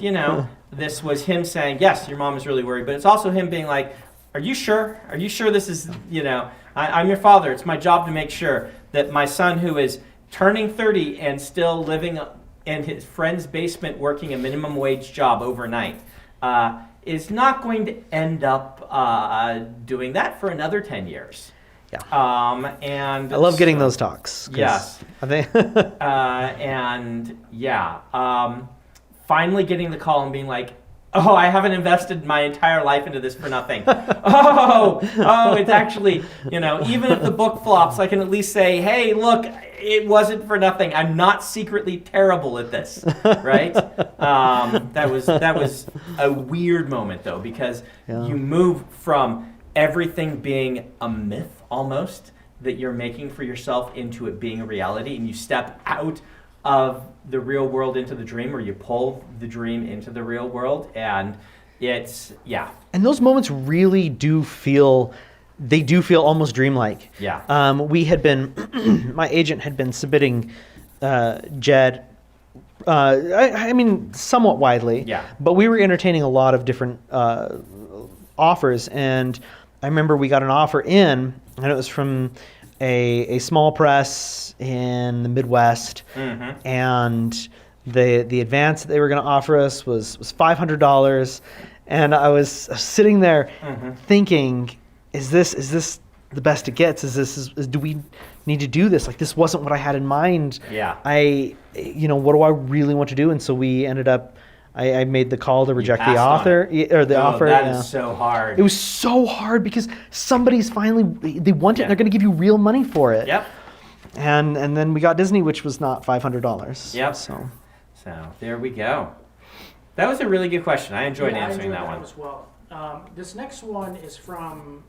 Speaker 1: this was him saying, yes, your mom is really worried, but it's also him being like, are you sure? Are you sure this is, I'm your father. It's my job to make sure that my son, who is turning 30 and still living in his friend's basement working a minimum wage job overnight, is not going to end up doing that for another 10 years.
Speaker 2: Yeah.
Speaker 1: And
Speaker 2: I love getting those talks. 'cause
Speaker 1: Yes.
Speaker 2: I think
Speaker 1: finally getting the call and being like, oh, I haven't invested my entire life into this for nothing. It's actually, even if the book flops, I can at least say, hey, look, it wasn't for nothing. I'm not secretly terrible at this, right? That was a weird moment, though, because you move from everything being a myth almost that you're making for yourself into it being a reality, and you step out of the real world into the dream, or you pull the dream into the real world, and it's
Speaker 2: And those moments really do feel almost dreamlike.
Speaker 1: Yeah.
Speaker 2: We had been, my agent had been submitting Jed, I mean, somewhat widely.
Speaker 1: Yeah.
Speaker 2: But we were entertaining a lot of different offers, and I remember we got an offer in, and it was from a small press in the Midwest, and the advance that they were going to offer us was $500, and I was sitting there thinking, is this the best it gets? Do we need to do this? Like, this wasn't what I had in mind.
Speaker 1: Yeah.
Speaker 2: What do I really want to do? And so we ended up, I made the call to reject the
Speaker 1: offer.
Speaker 2: Offer.
Speaker 1: That is so hard.
Speaker 2: It was so hard because somebody's finally, they want it, and they're going to give you real money for it.
Speaker 1: Yep.
Speaker 2: And then we got Disney, which was not $500.
Speaker 1: Yep.
Speaker 2: So
Speaker 1: there we go. That was a really good question. I enjoyed answering that one
Speaker 4: as well. This next one is from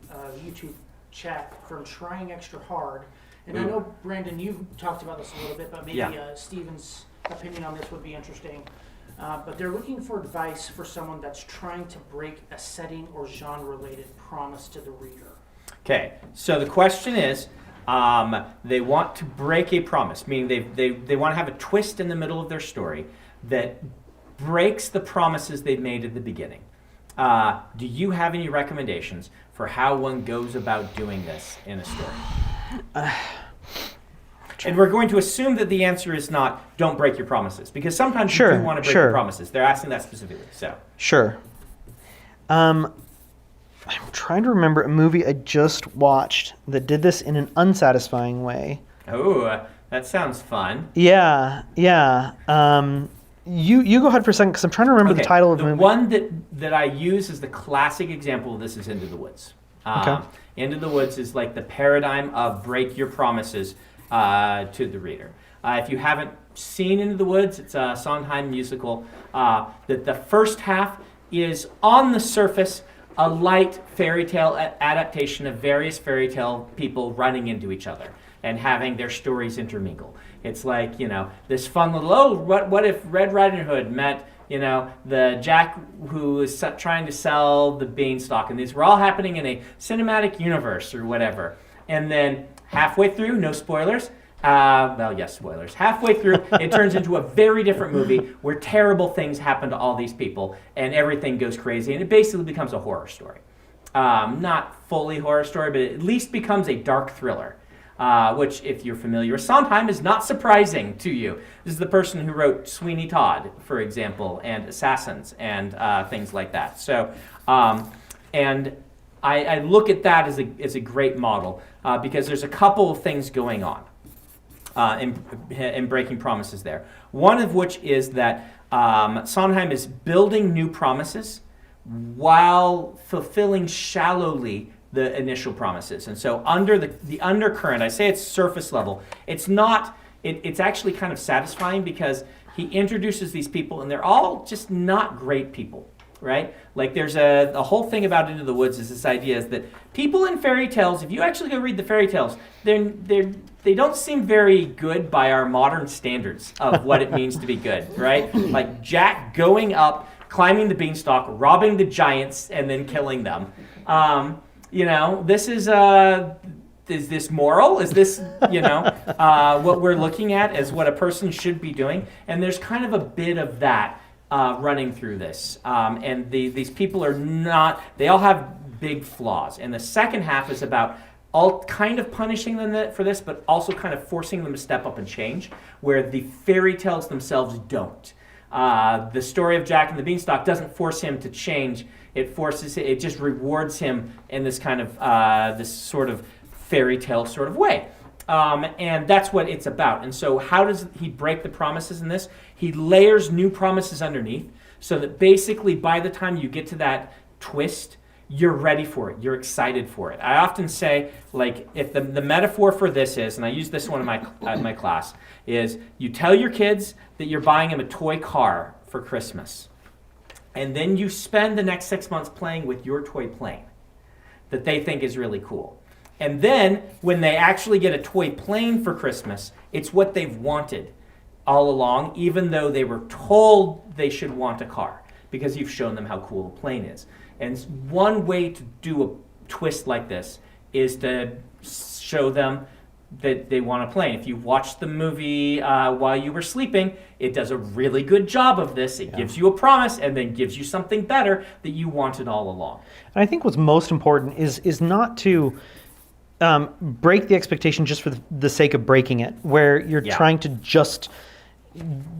Speaker 4: YouTube chat from Trying Extra Hard. And I know, Brandon, you talked about this a little bit, but maybe Steven's opinion on this would be interesting. But they're looking for advice for someone that's trying to break a setting or genre-related promise to the reader.
Speaker 1: Okay, so the question is, they want to break a promise, meaning they want to have a twist in the middle of their story that breaks the promises they've made at the beginning. Do you have any recommendations for how one goes about doing this in a story? And we're going to assume that the answer is not, don't break your promises, because sometimes you do want to break your promises. They're asking that specifically. So
Speaker 2: Sure. I'm trying to remember a movie I just watched that did this in an unsatisfying way.
Speaker 1: Oh, that sounds fun.
Speaker 2: Yeah. You go ahead for a second, because I'm trying to remember the title of the movie.
Speaker 1: The one that I use as the classic example of this is Into the Woods. Into the Woods is like the paradigm of break your promises to the reader. If you haven't seen Into the Woods, it's a Sondheim musical. That the first half is, on the surface, a light fairy tale adaptation of various fairy tale people running into each other and having their stories intermingle. It's like, this fun little, what if Red Riding Hood met, the Jack who is trying to sell the beanstalk, and these were all happening in a cinematic universe or whatever. And then halfway through, no spoilers, yes, spoilers. Halfway through, it turns into a very different movie where terrible things happen to all these people and everything goes crazy, and it basically becomes a horror story. Not fully horror story, but it at least becomes a dark thriller. Which, if you're familiar with Sondheim, is not surprising to you. This is the person who wrote Sweeney Todd, for example, and Assassins, and things like that. So, and I look at that as a great model because there's a couple of things going on in breaking promises there. One of which is that Sondheim is building new promises while fulfilling shallowly the initial promises. And so under the undercurrent, I say it's surface level, it's not, it's actually kind of satisfying because he introduces these people and they're all just not great people, right? Like there's a whole thing about Into the Woods is this idea is that people in fairy tales, if you actually go read the fairy tales, they don't seem very good by our modern standards of what it means to be good, right? Like Jack going up, climbing the beanstalk, robbing the giants, and then killing them. This is this moral? Is this, what we're looking at as what a person should be doing? And there's kind of a bit of that running through this. And these people are not, they all have big flaws. And the second half is about all kind of punishing them for this, but also kind of forcing them to step up and change, where the fairy tales themselves don't. The story of Jack and the Beanstalk doesn't force him to change. It just rewards him in this kind of this sort of fairy tale sort of way. And that's what it's about. And so how does he break the promises in this? He layers new promises underneath so that basically by the time you get to that twist, you're ready for it. You're excited for it. I often say, like, if the metaphor for this is, and I use this one in my class, is you tell your kids that you're buying them a toy car for Christmas, and then you spend the next 6 months playing with your toy plane that they think is really cool. And then when they actually get a toy plane for Christmas, it's what they've wanted all along, even though they were told they should want a car, because you've shown them how cool a plane is. And one way to do a twist like this is to show them that they want a plane. If you watched the movie while you were sleeping, it does a really good job of this. It gives you a promise and then gives you something better that you wanted all along.
Speaker 2: And I think what's most important is not to break the expectation just for the sake of breaking it, where you're trying to just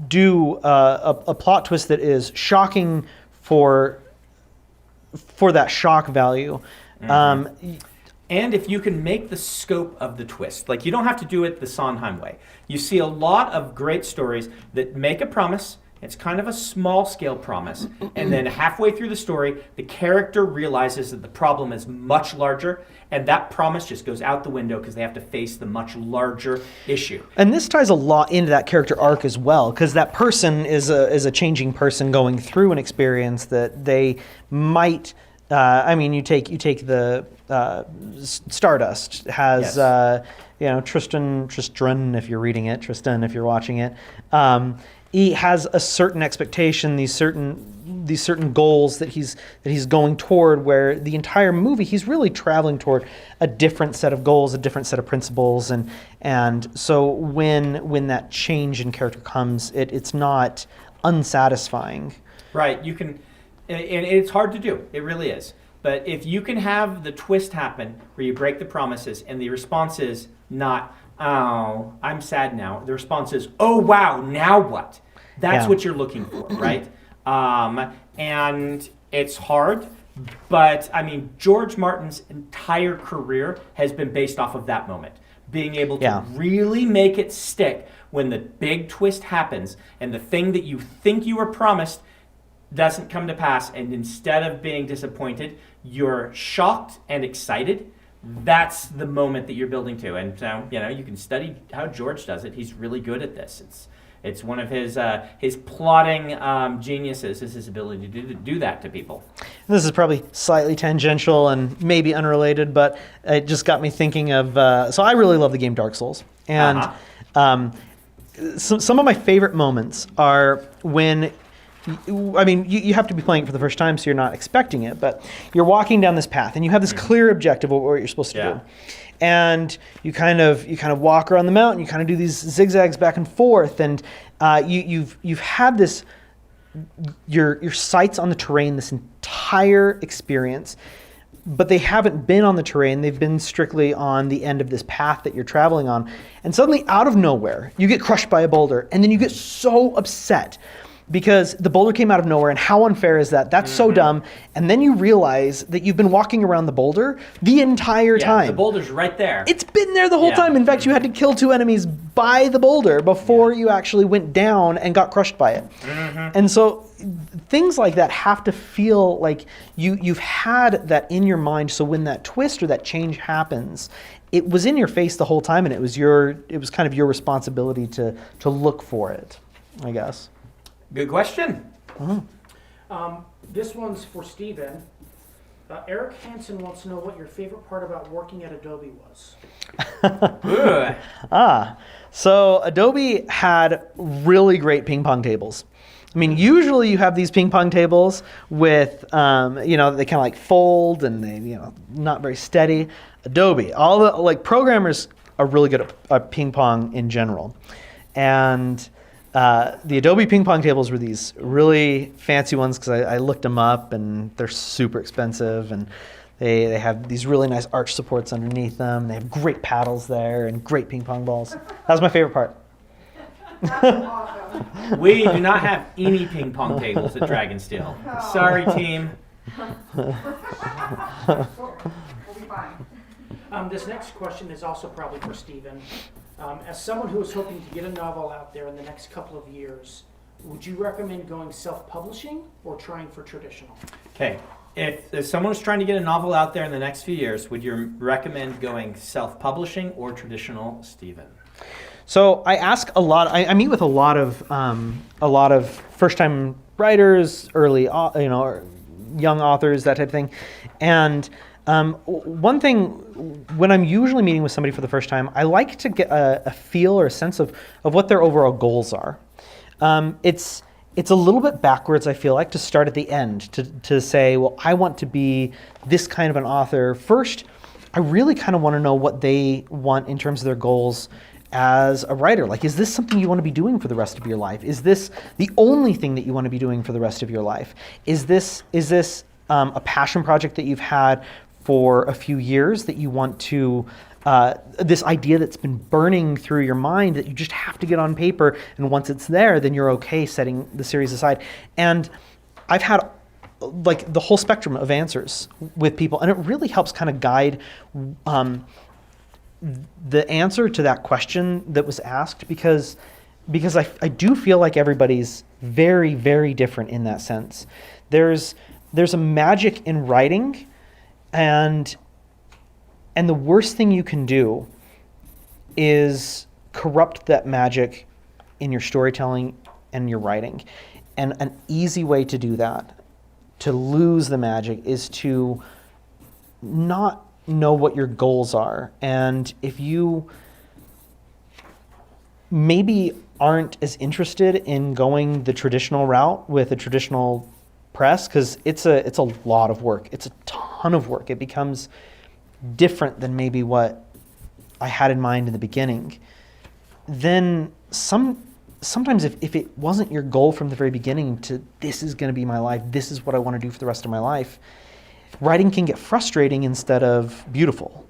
Speaker 2: do a plot twist that is shocking for that shock value.
Speaker 1: And if you can make the scope of the twist, like you don't have to do it the Sondheim way. You see a lot of great stories that make a promise. It's kind of a small scale promise. And then halfway through the story, the character realizes that the problem is much larger, and that promise just goes out the window because they have to face the much larger issue.
Speaker 2: And this ties a lot into that character arc as well, because that person is a changing person going through an experience that they might. You take the Stardust has Tristan if you're reading it, Tristan if you're watching it. He has a certain expectation, these certain goals that he's going toward, where the entire movie he's really traveling toward a different set of goals, a different set of principles, and so when that change in character comes, it's not unsatisfying.
Speaker 1: Right, you can, and it's hard to do, it really is. But if you can have the twist happen where you break the promises and the response is not, oh, I'm sad now. The response is, oh, wow, now what? That's what you're looking for, right? And it's hard, but I mean, George Martin's entire career has been based off of that moment. Being able to really make it stick when the big twist happens and the thing that you think you were promised doesn't come to pass, and instead of being disappointed, you're shocked and excited. That's the moment that you're building to. And so, you can study how George does it. He's really good at this. It's one of his plotting geniuses, is his ability to do that to people.
Speaker 2: This is probably slightly tangential and maybe unrelated, but it just got me thinking of, so I really love the game Dark Souls. And some of my favorite moments are when, you have to be playing it for the first time, so you're not expecting it, but you're walking down this path and you have this clear objective of what you're supposed to do. And you kind of walk around the mountain, you kind of do these zigzags back and forth, and you've had this, your sights on the terrain this entire experience, but they haven't been on the terrain, they've been strictly on the end of this path that you're traveling on. And suddenly, out of nowhere, you get crushed by a boulder, and then you get so upset because the boulder came out of nowhere, and how unfair is that? That's so dumb. And then you realize that you've been walking around the boulder the entire time.
Speaker 1: The boulder's right there.
Speaker 2: It's been there the whole time. In fact, you had to kill 2 enemies by the boulder before you actually went down and got crushed by it. And so things like that have to feel like you've had that in your mind, so when that twist or that change happens, it was in your face the whole time, and it was kind of your responsibility to look for it, I guess.
Speaker 1: Good question.
Speaker 4: This one's for Steven. Eric Hansen wants to know what your favorite part about working at Adobe was.
Speaker 2: So Adobe had really great ping pong tables. I mean, usually you have these ping pong tables with, they kind of like fold and they, not very steady. Adobe, all the programmers are really good at ping pong in general, and the Adobe ping pong tables were these really fancy ones because I looked them up, and they're super expensive, and they have these really nice arch supports underneath them. They have great paddles there and great ping pong balls. That was my favorite part.
Speaker 3: That's awesome.
Speaker 1: We do not have any ping pong tables at Dragonsteel.
Speaker 3: Oh.
Speaker 1: Sorry, team.
Speaker 3: We'll be fine.
Speaker 4: This next question is also probably for Steven. As someone who is hoping to get a novel out there in the next couple of years, would you recommend going self-publishing or trying for traditional?
Speaker 1: Okay, if someone was trying to get a novel out there in the next few years, would you recommend going self-publishing or traditional, Stephen?
Speaker 2: So I ask a lot. I meet with a lot of first-time writers, or young authors, that type of thing. And one thing, when I'm usually meeting with somebody for the first time, I like to get a feel or a sense of what their overall goals are. It's a little bit backwards, I feel like, to start at the end, to say, well, I want to be this kind of an author. First, I really kind of want to know what they want in terms of their goals as a writer. Like, is this something you want to be doing for the rest of your life? Is this the only thing that you want to be doing for the rest of your life? Is this a passion project that you've had for a few years that you want to, this idea that's been burning through your mind that you just have to get on paper, and once it's there, then you're okay setting the series aside? And I've had like the whole spectrum of answers with people, and it really helps kind of guide the answer to that question that was asked, because I do feel like everybody's very, very different in that sense. There's a magic in writing, and the worst thing you can do is corrupt that magic in your storytelling and your writing. And an easy way to do that, to lose the magic, is to not know what your goals are. And if you maybe aren't as interested in going the traditional route with a traditional press, because it's a lot of work. It's a ton of work. It becomes different than maybe what I had in mind in the beginning. Then sometimes if it wasn't your goal from the very beginning to, this is going to be my life, this is what I want to do for the rest of my life, writing can get frustrating instead of beautiful.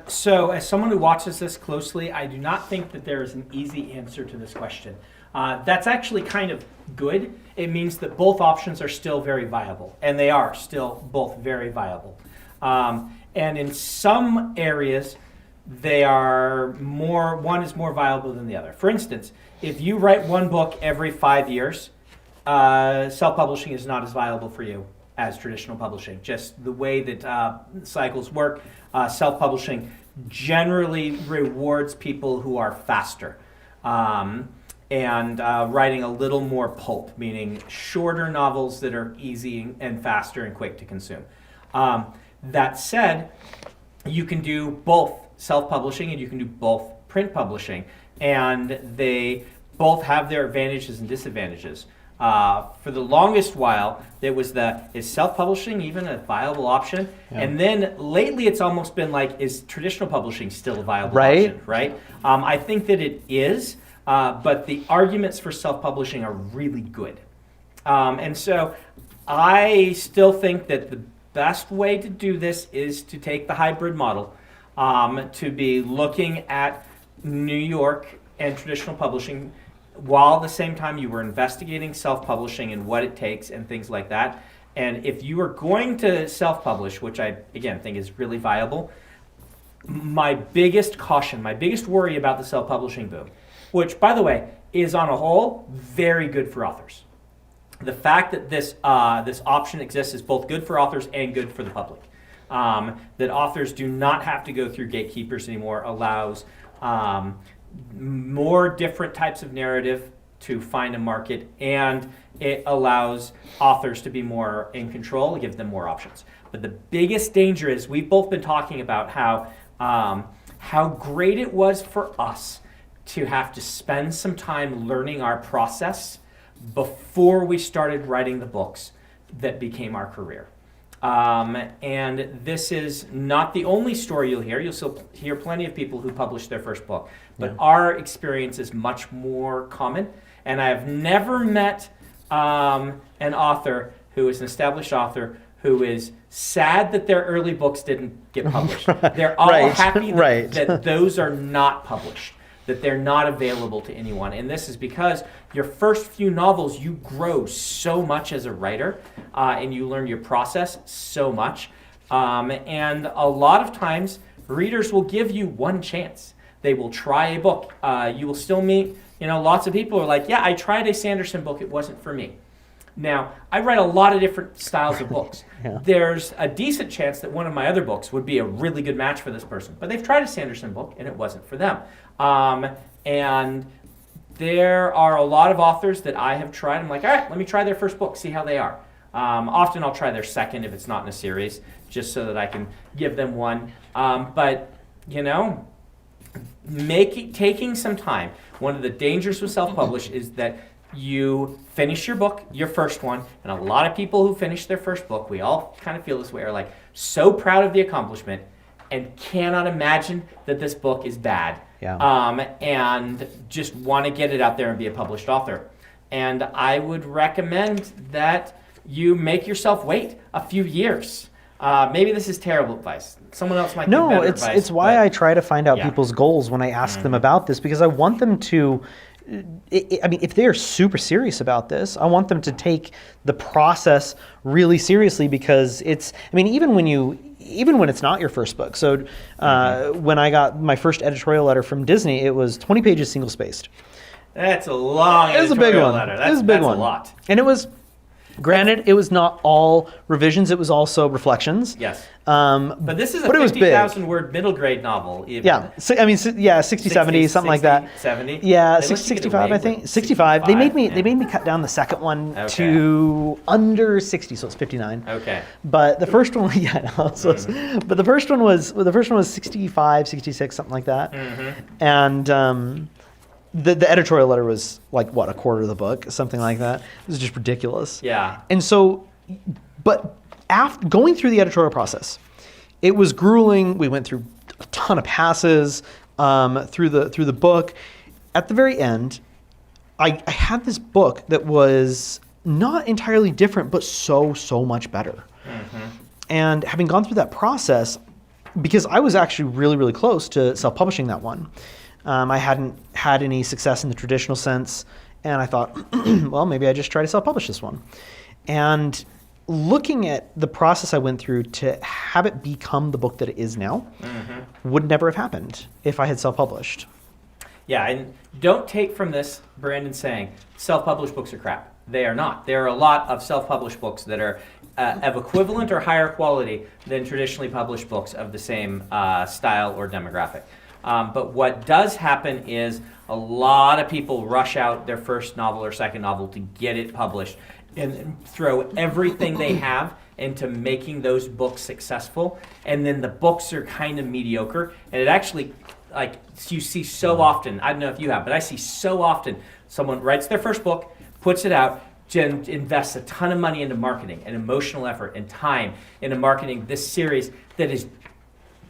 Speaker 1: So as someone who watches this closely, I do not think that there is an easy answer to this question. That's actually kind of good. It means that both options are still very viable, and they are still both very viable. And in some areas, they are one is more viable than the other. For instance, if you write one book every 5 years, self-publishing is not as viable for you as traditional publishing. Just the way that cycles work, self-publishing generally rewards people who are faster. And writing a little more pulp, meaning shorter novels that are easy and faster and quick to consume. That said, you can do both self-publishing and you can do both print publishing, and they both have their advantages and disadvantages. For the longest while, there was is self-publishing even a viable option? Yeah. And then lately it's almost been like, is traditional publishing still a viable option, right? I think that it is. But the arguments for self-publishing are really good. And so I still think that the best way to do this is to take the hybrid model, to be looking at New York and traditional publishing while at the same time you were investigating self-publishing and what it takes and things like that. And if you are going to self-publish, which I, again, think is really viable, my biggest caution, my biggest worry about the self-publishing boom, which, by the way, is on a whole very good for authors. The fact that this option exists is both good for authors and good for the public. That authors do not have to go through gatekeepers anymore allows more different types of narrative to find a market, and it allows authors to be more in control and give them more options. But the biggest danger is, we've both been talking about how great it was for us to have to spend some time learning our process before we started writing the books that became our career. And this is not the only story you'll hear. You'll still hear plenty of people who publish their first book. But our experience is much more common. And I have never met an author who is an established author who is sad that their early books didn't get published. They're all happy that those are not published, that they're not available to anyone. And this is because your first few novels, you grow so much as a writer, and you learn your process so much. And a lot of times, readers will give you one chance. They will try a book. You will still meet lots of people are like, yeah, I tried a Sanderson book, it wasn't for me. Now, I write a lot of different styles of books.
Speaker 2: Yeah.
Speaker 1: There's a decent chance that one of my other books would be a really good match for this person, but they've tried a Sanderson book and it wasn't for them. And there are a lot of authors that I have tried. I'm like, all right, let me try their first book, see how they are. Often I'll try their second if it's not in a series, just so that I can give them one. But, taking some time. One of the dangers with self-publish is that you finish your book, your first one, and a lot of people who finish their first book, we all kind of feel this way, are like so proud of the accomplishment and cannot imagine that this book is bad.
Speaker 2: Yeah.
Speaker 1: And just want to get it out there and be a published author. And I would recommend that you make yourself wait a few years. Maybe this is terrible advice. Someone else might give better advice.
Speaker 2: It's why I try to find out
Speaker 1: yeah.
Speaker 2: people's goals when I ask them about this, because I want them to, if they're super serious about this, I want them to take the process really seriously, because even when it's not your first book. So when I got my first editorial letter from Disney, it was 20 pages single-spaced.
Speaker 1: That's a long
Speaker 2: It was a big one.
Speaker 1: letter.
Speaker 2: It was a big one.
Speaker 1: A lot.
Speaker 2: And it was, granted, it was not all revisions. It was also reflections.
Speaker 1: Yes.
Speaker 2: But
Speaker 1: this is a
Speaker 2: but it was big.
Speaker 1: 50,000 word middle grade novel. Even.
Speaker 2: Yeah. So, 60, 70, something like that.
Speaker 1: 70?
Speaker 2: Yeah,
Speaker 1: They let you get
Speaker 2: 65,
Speaker 1: away
Speaker 2: I think.
Speaker 1: with
Speaker 2: 65. They made me
Speaker 1: yeah.
Speaker 2: cut down the second one
Speaker 1: Okay.
Speaker 2: to under 60, so it's 59.
Speaker 1: Okay.
Speaker 2: But the first one, but the first one was 65, 66, something like that.
Speaker 1: Mm-hmm.
Speaker 2: And the editorial letter was like, what, a quarter of the book, something like that. It was just ridiculous.
Speaker 1: Yeah.
Speaker 2: And so, but after going through the editorial process, it was grueling. We went through a ton of passes through the book. At the very end, I had this book that was not entirely different, but so much better.
Speaker 1: Mm-hmm.
Speaker 2: And having gone through that process, because I was actually really, really close to self-publishing that one. I hadn't had any success in the traditional sense, and I thought, well, maybe I just try to self-publish this one. And looking at the process I went through to have it become the book that it is now would never have happened if I had self-published.
Speaker 1: Yeah, and don't take from this Brandon saying self-published books are crap. They are not. There are a lot of self-published books that are of equivalent or higher quality than traditionally published books of the same style or demographic. But what does happen is a lot of people rush out their first novel or second novel to get it published and throw everything they have into making those books successful. And then the books are kind of mediocre. And it actually, like, you see so often, I don't know if you have, but I see so often someone writes their first book, puts it out, invests a ton of money into marketing and emotional effort and time into marketing this series that is,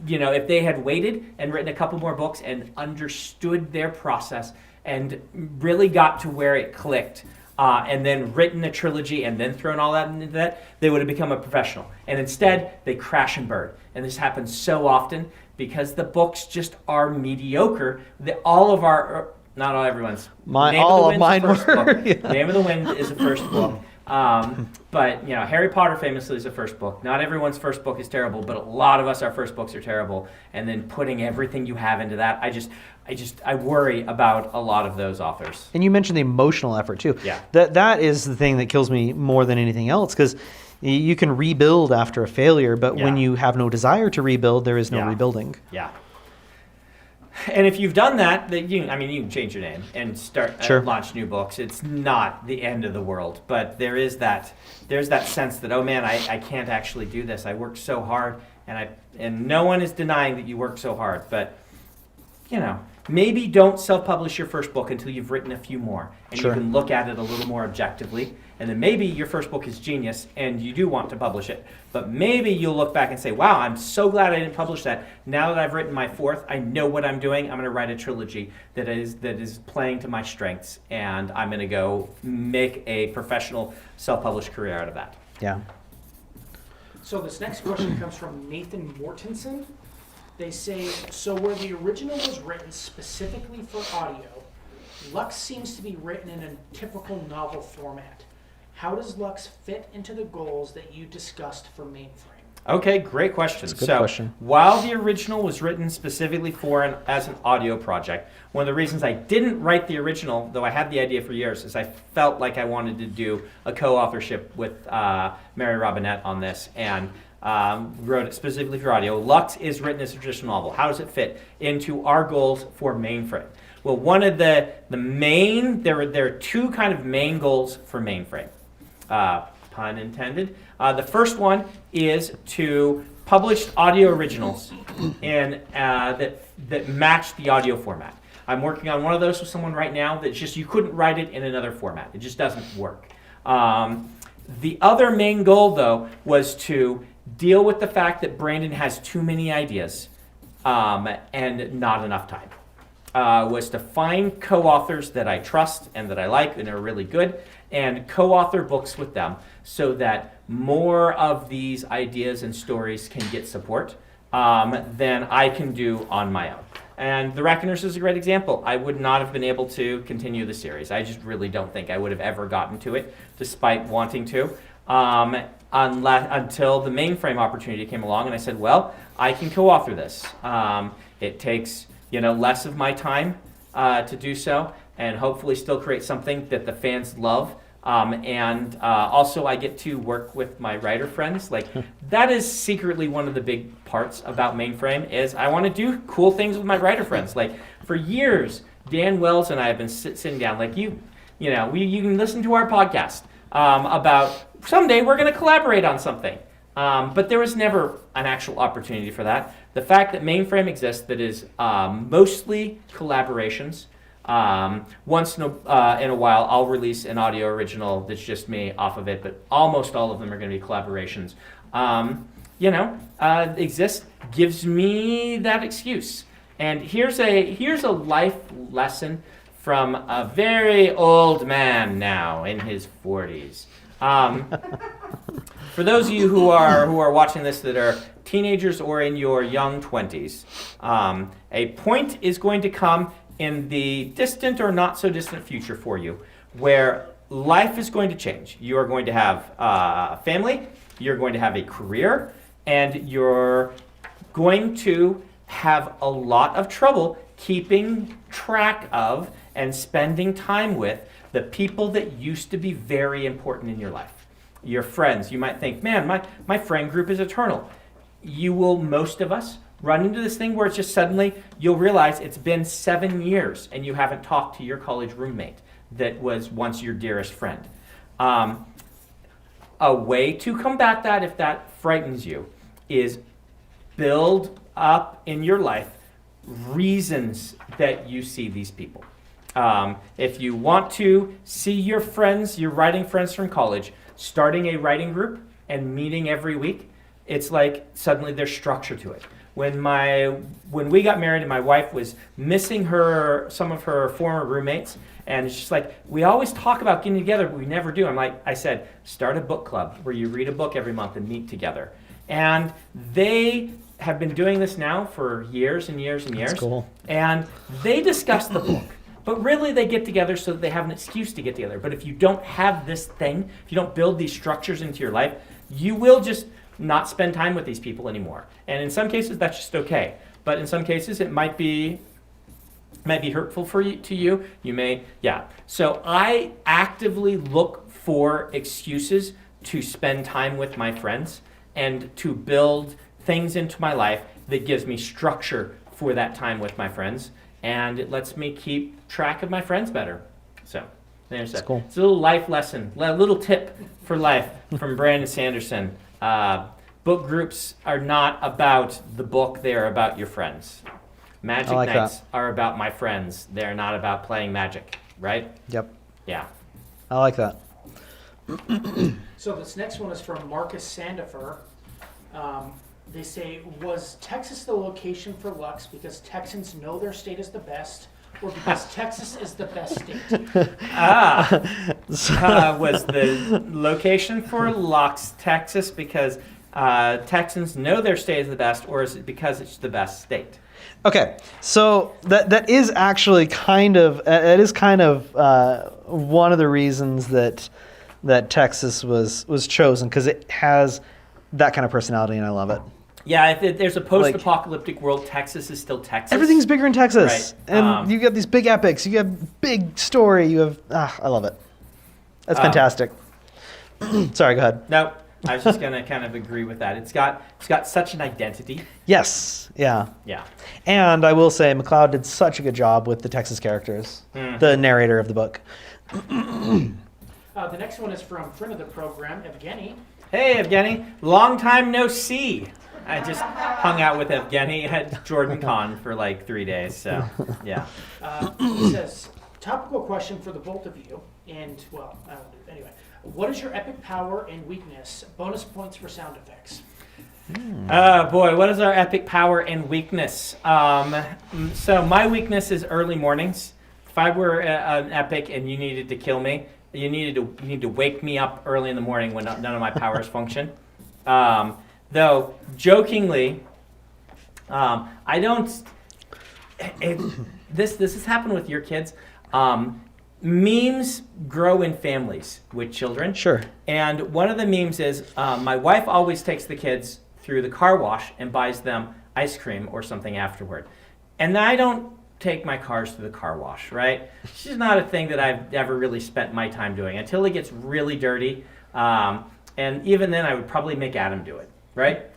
Speaker 1: if they had waited and written a couple more books and understood their process and really got to where it clicked, and then written a trilogy and then thrown all that into that, they would have become a professional. And instead, they crash and burn. And this happens so often because the books just are mediocre. Not all everyone's.
Speaker 2: All of mine were.
Speaker 1: Yeah. Name of the Wind is the first book. But Harry Potter famously is the first book. Not everyone's first book is terrible, but a lot of us, our first books are terrible. And then putting everything you have into that, I worry about a lot of those authors.
Speaker 2: And you mentioned the emotional effort too.
Speaker 1: Yeah.
Speaker 2: That is the thing that kills me more than anything else, because you can rebuild after a failure, but when you have no desire to rebuild, there is no rebuilding.
Speaker 1: Yeah. And if you've done that, you can change your name and start launch new books. It's not the end of the world, but there's that sense that, oh man, I can't actually do this. I worked so hard, and no one is denying that you worked so hard, but maybe don't self-publish your first book until you've written a few more, and you can look at it a little more objectively. And then maybe your first book is genius and you do want to publish it. But maybe you'll look back and say, wow, I'm so glad I didn't publish that. Now that I've written my fourth, I know what I'm doing. I'm going to write a trilogy that is playing to my strengths, and I'm going to go make a professional self-published career out of that.
Speaker 2: Yeah.
Speaker 4: So this next question comes from Nathan Mortensen. They say, so where the original was written specifically for audio, Lux seems to be written in a typical novel format. How does Lux fit into the goals that you discussed for Mainframe?
Speaker 1: Okay, great question.
Speaker 5: That's a good question.
Speaker 1: While the original was written specifically as an audio project, one of the reasons I didn't write the original, though I had the idea for years, is I felt like I wanted to do a co-authorship with Mary Robinette on this, and wrote it specifically for audio. Lux is written as a traditional novel. How does it fit into our goals for Mainframe? Well, one of the main, there are two kind of main goals for Mainframe. Pun intended. The first one is to publish audio originals that match the audio format. I'm working on one of those with someone right now that just you couldn't write it in another format. It just doesn't work. The other main goal, though, was to deal with the fact that Brandon has too many ideas and not enough time. Was to find co-authors that I trust and that I like and are really good, and co-author books with them so that more of these ideas and stories can get support than I can do on my own. And The Reckoners is a great example. I would not have been able to continue the series. I just really don't think I would have ever gotten to it, despite wanting to, until the Mainframe opportunity came along, and I said, well, I can co-author this. It takes less of my time to do so, and hopefully still create something that the fans love. And also I get to work with my writer friends. Like, that is secretly one of the big parts about Mainframe is I want to do cool things with my writer friends. Like, for years, Dan Wells and I have been sitting down, like, you can listen to our podcast about someday we're going to collaborate on something. But there was never an actual opportunity for that. The fact that Mainframe exists that is mostly collaborations. Once in a while, I'll release an audio original that's just me off of it, but almost all of them are going to be collaborations. Exists gives me that excuse. And here's a life lesson from a very old man now in his 40s. For those of you who are watching this that are teenagers or in your young 20s, a point is going to come in the distant or not so distant future for you where life is going to change. You are going to have a family, you're going to have a career, and you're going to have a lot of trouble keeping track of and spending time with the people that used to be very important in your life. Your friends, you might think, man, my friend group is eternal. You will, most of us, run into this thing where it's just suddenly you'll realize it's been 7 years and you haven't talked to your college roommate that was once your dearest friend. A way to combat that, if that frightens you, is build up in your life reasons that you see these people. If you want to see your friends, your writing friends from college, starting a writing group and meeting every week, it's like suddenly there's structure to it. When we got married and my wife was missing some of her former roommates, and it's just like, we always talk about getting together, but we never do. I said, start a book club where you read a book every month and meet together. And they have been doing this now for years and years and years.
Speaker 5: That's cool.
Speaker 1: And they discuss the book. But really they get together so that they have an excuse to get together. But if you don't have this thing, if you don't build these structures into your life, you will just not spend time with these people anymore. And in some cases that's just okay. But in some cases it might be hurtful to you. You may, yeah. So I actively look for excuses to spend time with my friends and to build things into my life that gives me structure for that time with my friends. And it lets me keep track of my friends better. So there's that.
Speaker 5: Cool.
Speaker 1: It's a little life lesson, a little tip for life from Brandon Sanderson. Book groups are not about the book, they are about your friends. Magic nights are about my friends. They're not about playing magic, right?
Speaker 5: Yep.
Speaker 1: Yeah.
Speaker 5: I like that.
Speaker 4: So this next one is from Marcus Sandifer. They say, was Texas the location for Lux because Texans know their state is the best, or because Texas is the best state?
Speaker 1: Was the location for Lux Texas because Texans know their state is the best, or is it because it's the best state?
Speaker 5: Okay, so that is actually kind of one of the reasons that Texas was chosen, because it has that kind of personality, and I love it.
Speaker 1: Yeah, if there's a post-apocalyptic world, Texas is still Texas.
Speaker 5: Everything's bigger in Texas,
Speaker 1: Right.
Speaker 5: and you get these big epics. You have big story. You have I love it. That's fantastic. Sorry, go ahead.
Speaker 1: No, I was just gonna kind of agree with that. It's got such an identity.
Speaker 5: Yes, yeah.
Speaker 1: Yeah.
Speaker 5: And I will say, McLeod did such a good job with the Texas characters, the narrator of the book.
Speaker 4: The next one is from friend of the program, Evgeny.
Speaker 1: Hey, Evgeny. Long time no see. I just hung out with Evgeny at Jordan Con for like 3 days. So, yeah.
Speaker 4: He says, topical question for the both of you. And, well, I don't do it. Anyway, what is your epic power and weakness? Bonus points for sound effects.
Speaker 1: Oh boy, what is our epic power and weakness? So my weakness is early mornings. If I were an epic and you needed to kill me, you need to wake me up early in the morning when none of my powers function. Though jokingly, I don't. This has happened with your kids. Memes grow in families with children.
Speaker 5: Sure.
Speaker 1: And one of the memes is my wife always takes the kids through the car wash and buys them ice cream or something afterward. And I don't take my cars through the car wash, right? It's just not a thing that I've ever really spent my time doing until it gets really dirty. And even then I would probably make Adam do it, right?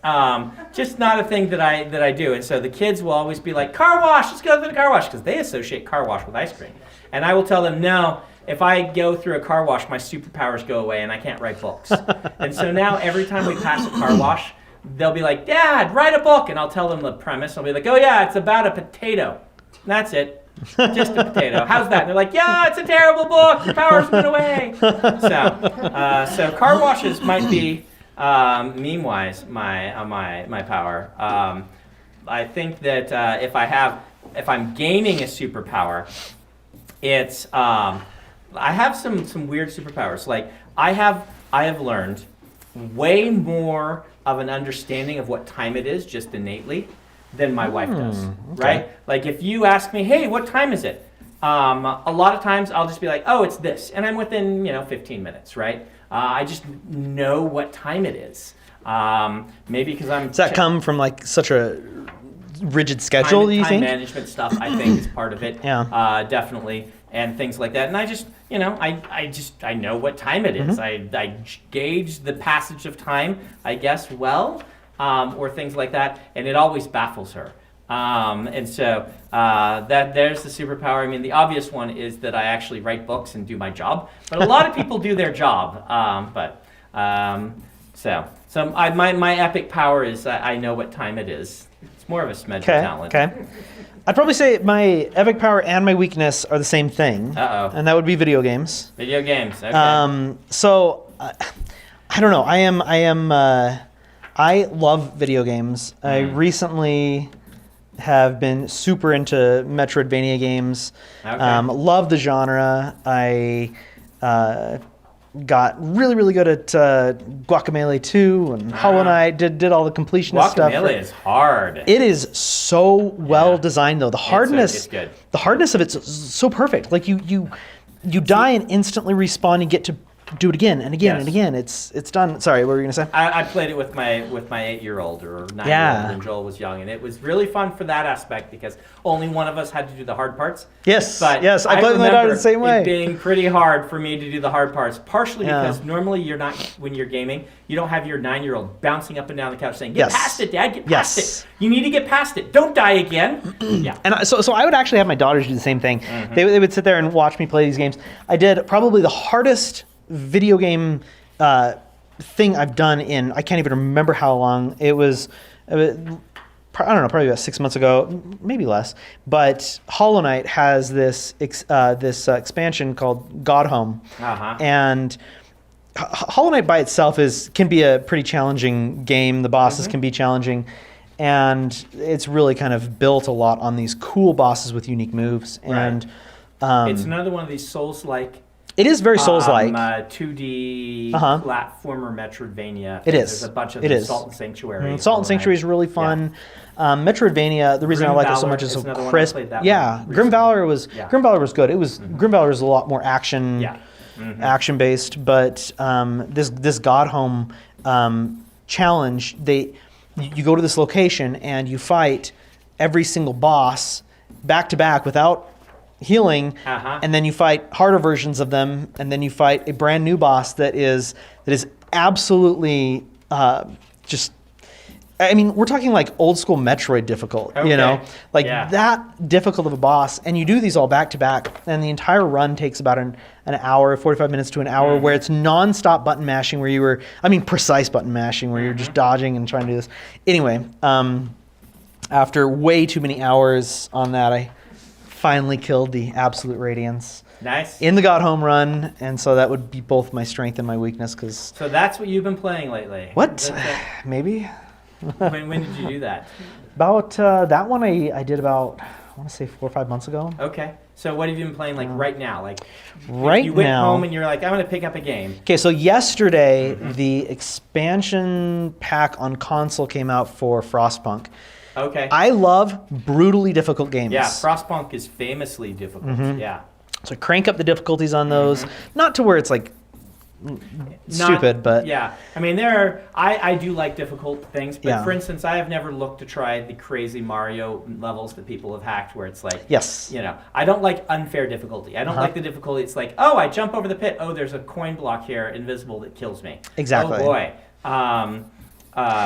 Speaker 1: Just not a thing that I do. And so the kids will always be like, car wash, let's go through the car wash, because they associate car wash with ice cream. And I will tell them, no, if I go through a car wash, my superpowers go away and I can't write books. And so now every time we pass a car wash, they'll be like, Dad, write a book. And I'll tell them the premise. I'll be like, oh yeah, it's about a potato. And that's it. Just a potato. How's that? And they're like, yeah, it's a terrible book. Your powers went away. So car washes might be, meme-wise, my power. I think that if I'm gaining a superpower, it's I have some weird superpowers. Like I have learned way more of an understanding of what time it is just innately than my wife does.
Speaker 5: Okay.
Speaker 1: Right? Like if you ask me, hey, what time is it? A lot of times I'll just be like, oh, it's this, and I'm within 15 minutes. Right? I just know what time it is. Maybe because I'm.
Speaker 5: Does that come from like such a rigid schedule? Do you think?
Speaker 1: Time management stuff, I think, is part of it.
Speaker 5: Yeah.
Speaker 1: Definitely, and things like that. And I just, I know what time it is. I gauge the passage of time, I guess, well, or things like that, and it always baffles her. And so that there's the superpower. I mean, the obvious one is that I actually write books and do my job, but a lot of people do their job. So my epic power is I know what time it is. It's more of a smedge talent.
Speaker 5: Okay. I'd probably say my epic power and my weakness are the same thing.
Speaker 1: Uh-oh.
Speaker 5: And that would be video games.
Speaker 1: Video games. Okay.
Speaker 5: So I don't know. I love video games. I recently have been super into Metroidvania games.
Speaker 1: Okay.
Speaker 5: Love the genre. I got really, really good at Guacamelee 2 and Hollow Knight. Did all the completionist stuff.
Speaker 1: Guacamelee is hard.
Speaker 5: It is so well designed, though. The hardness,
Speaker 1: it's good.
Speaker 5: The hardness of it's so perfect. Like you die and instantly respawn and get to do it again and again and again. It's done. Sorry, what were you gonna say?
Speaker 1: I played it with my 8-year-old or 9-year-old when Joel was young, and it was really fun for that aspect because only one of us had to do the hard parts.
Speaker 5: Yes,
Speaker 1: but
Speaker 5: yes, I played with my daughter the same way.
Speaker 1: It being pretty hard for me to do the hard parts, partially because normally you're not, when you're gaming, you don't have your 9-year-old bouncing up and down the couch saying, "Get past it, Dad, get past it. You need to get past it. Don't die again." Yeah.
Speaker 5: And so I would actually have my daughters do the same thing. They would sit there and watch me play these games. I did probably the hardest video game thing I've done in, I can't even remember how long. It was I don't know, probably about 6 months ago, maybe less. But Hollow Knight has this expansion called God Home, and Hollow Knight by itself can be a pretty challenging game. The bosses can be challenging, and it's really kind of built a lot on these cool bosses with unique moves. And
Speaker 1: it's another one of these Souls-like.
Speaker 5: It is very Souls-like.
Speaker 1: 2D platformer Metroidvania.
Speaker 5: It is.
Speaker 1: There's a bunch of Salt and Sanctuary.
Speaker 5: Salt and Sanctuary is really fun. Metroidvania, the reason I like it so much is so crisp. Grim Valor was good. It was Grim Valor was a lot more action based, but this God Home challenge, you go to this location and you fight every single boss back to back without healing, and then you fight harder versions of them, and then you fight a brand new boss that is absolutely just. I mean, we're talking like old school Metroid difficult, that difficult of a boss, and you do these all back to back, and the entire run takes about an hour, 45 minutes to an hour, where it's nonstop button mashing, precise button mashing, where you're just dodging and trying to do this. Anyway, after way too many hours on that, I finally killed the Absolute Radiance.
Speaker 1: Nice.
Speaker 5: In the God Home run, and so that would be both my strength and my weakness, because...
Speaker 1: So that's what you've been playing lately?
Speaker 5: What? Maybe?
Speaker 1: When did you do that?
Speaker 5: About that one I did about, I want to say 4 or 5 months ago.
Speaker 1: Okay. So what have you been playing right now? Like
Speaker 5: right
Speaker 1: you went
Speaker 5: now,
Speaker 1: home and you're like, I'm going to pick up a game.
Speaker 5: Okay, so yesterday the expansion pack on console came out for Frostpunk.
Speaker 1: Okay.
Speaker 5: I love brutally difficult games.
Speaker 1: Yeah, Frostpunk is famously difficult. Yeah.
Speaker 5: So I crank up the difficulties on those, not to where it's like stupid, but
Speaker 1: yeah. I mean, I do like difficult things, but for instance, I have never looked to try the crazy Mario levels that people have hacked, where it's like,
Speaker 5: yes,
Speaker 1: I don't like unfair difficulty. I don't like the difficulty. It's like, oh, I jump over the pit. Oh, there's a coin block here, invisible, that kills me.
Speaker 5: Exactly.
Speaker 1: Oh boy.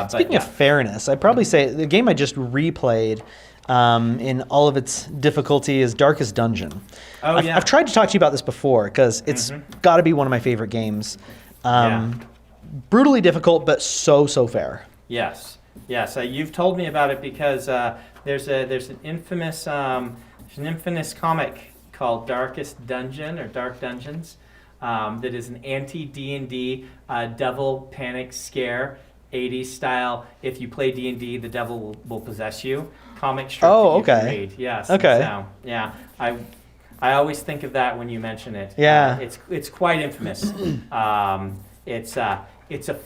Speaker 5: Speaking of fairness, I'd probably say the game I just replayed in all of its difficulty is Darkest Dungeon.
Speaker 1: Oh,
Speaker 5: I've tried to talk to you about this before because it's got to be one of my favorite games. Brutally difficult, but so fair.
Speaker 1: Yes. You've told me about it because there's an infamous comic called Darkest Dungeon or Dark Dungeons that is an anti-D&D devil panic scare. 80s style. If you play D&D, the devil will possess you. Comic strip.
Speaker 5: Oh,
Speaker 1: that you
Speaker 5: okay.
Speaker 1: can read. Yes.
Speaker 5: Okay.
Speaker 1: So, yeah, I always think of that when you mention it.
Speaker 5: Yeah.
Speaker 1: It's quite infamous. It's a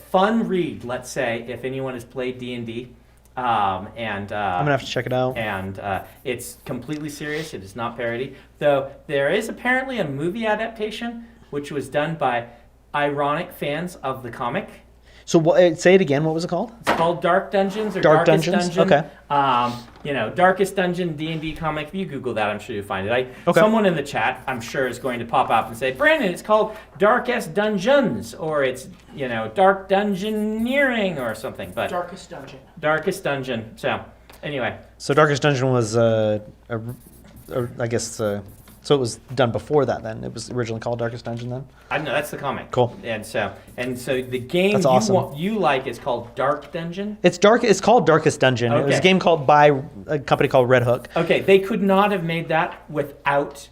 Speaker 1: fun read. Let's say if anyone has played D&D. I'm
Speaker 5: gonna have to check it out.
Speaker 1: And it's completely serious. It is not parody. Though there is apparently a movie adaptation which was done by ironic fans of the comic.
Speaker 5: So say it again. What was it called?
Speaker 1: It's called Dark Dungeons or
Speaker 5: Dark
Speaker 1: Darkest
Speaker 5: Dungeons?
Speaker 1: Dungeon.
Speaker 5: Okay.
Speaker 1: Darkest Dungeon D&D comic. If you Google that, I'm sure you'll find it.
Speaker 5: Okay.
Speaker 1: Someone in the chat, I'm sure, is going to pop up and say, Brandon, it's called Darkest Dungeons, or it's Dark Dungeoneering or something. But
Speaker 4: Darkest Dungeon.
Speaker 1: Darkest Dungeon. So anyway.
Speaker 5: So Darkest Dungeon was I guess. So it was done before that. Then it was originally called Darkest Dungeon. Then
Speaker 1: I don't know. That's the comic.
Speaker 5: Cool.
Speaker 1: And so the game
Speaker 5: That's awesome.
Speaker 1: you like is called Dark Dungeon.
Speaker 5: It's called Darkest Dungeon.
Speaker 1: Okay.
Speaker 5: It was a game called by a company called Red Hook.
Speaker 1: Okay, they could not have made that without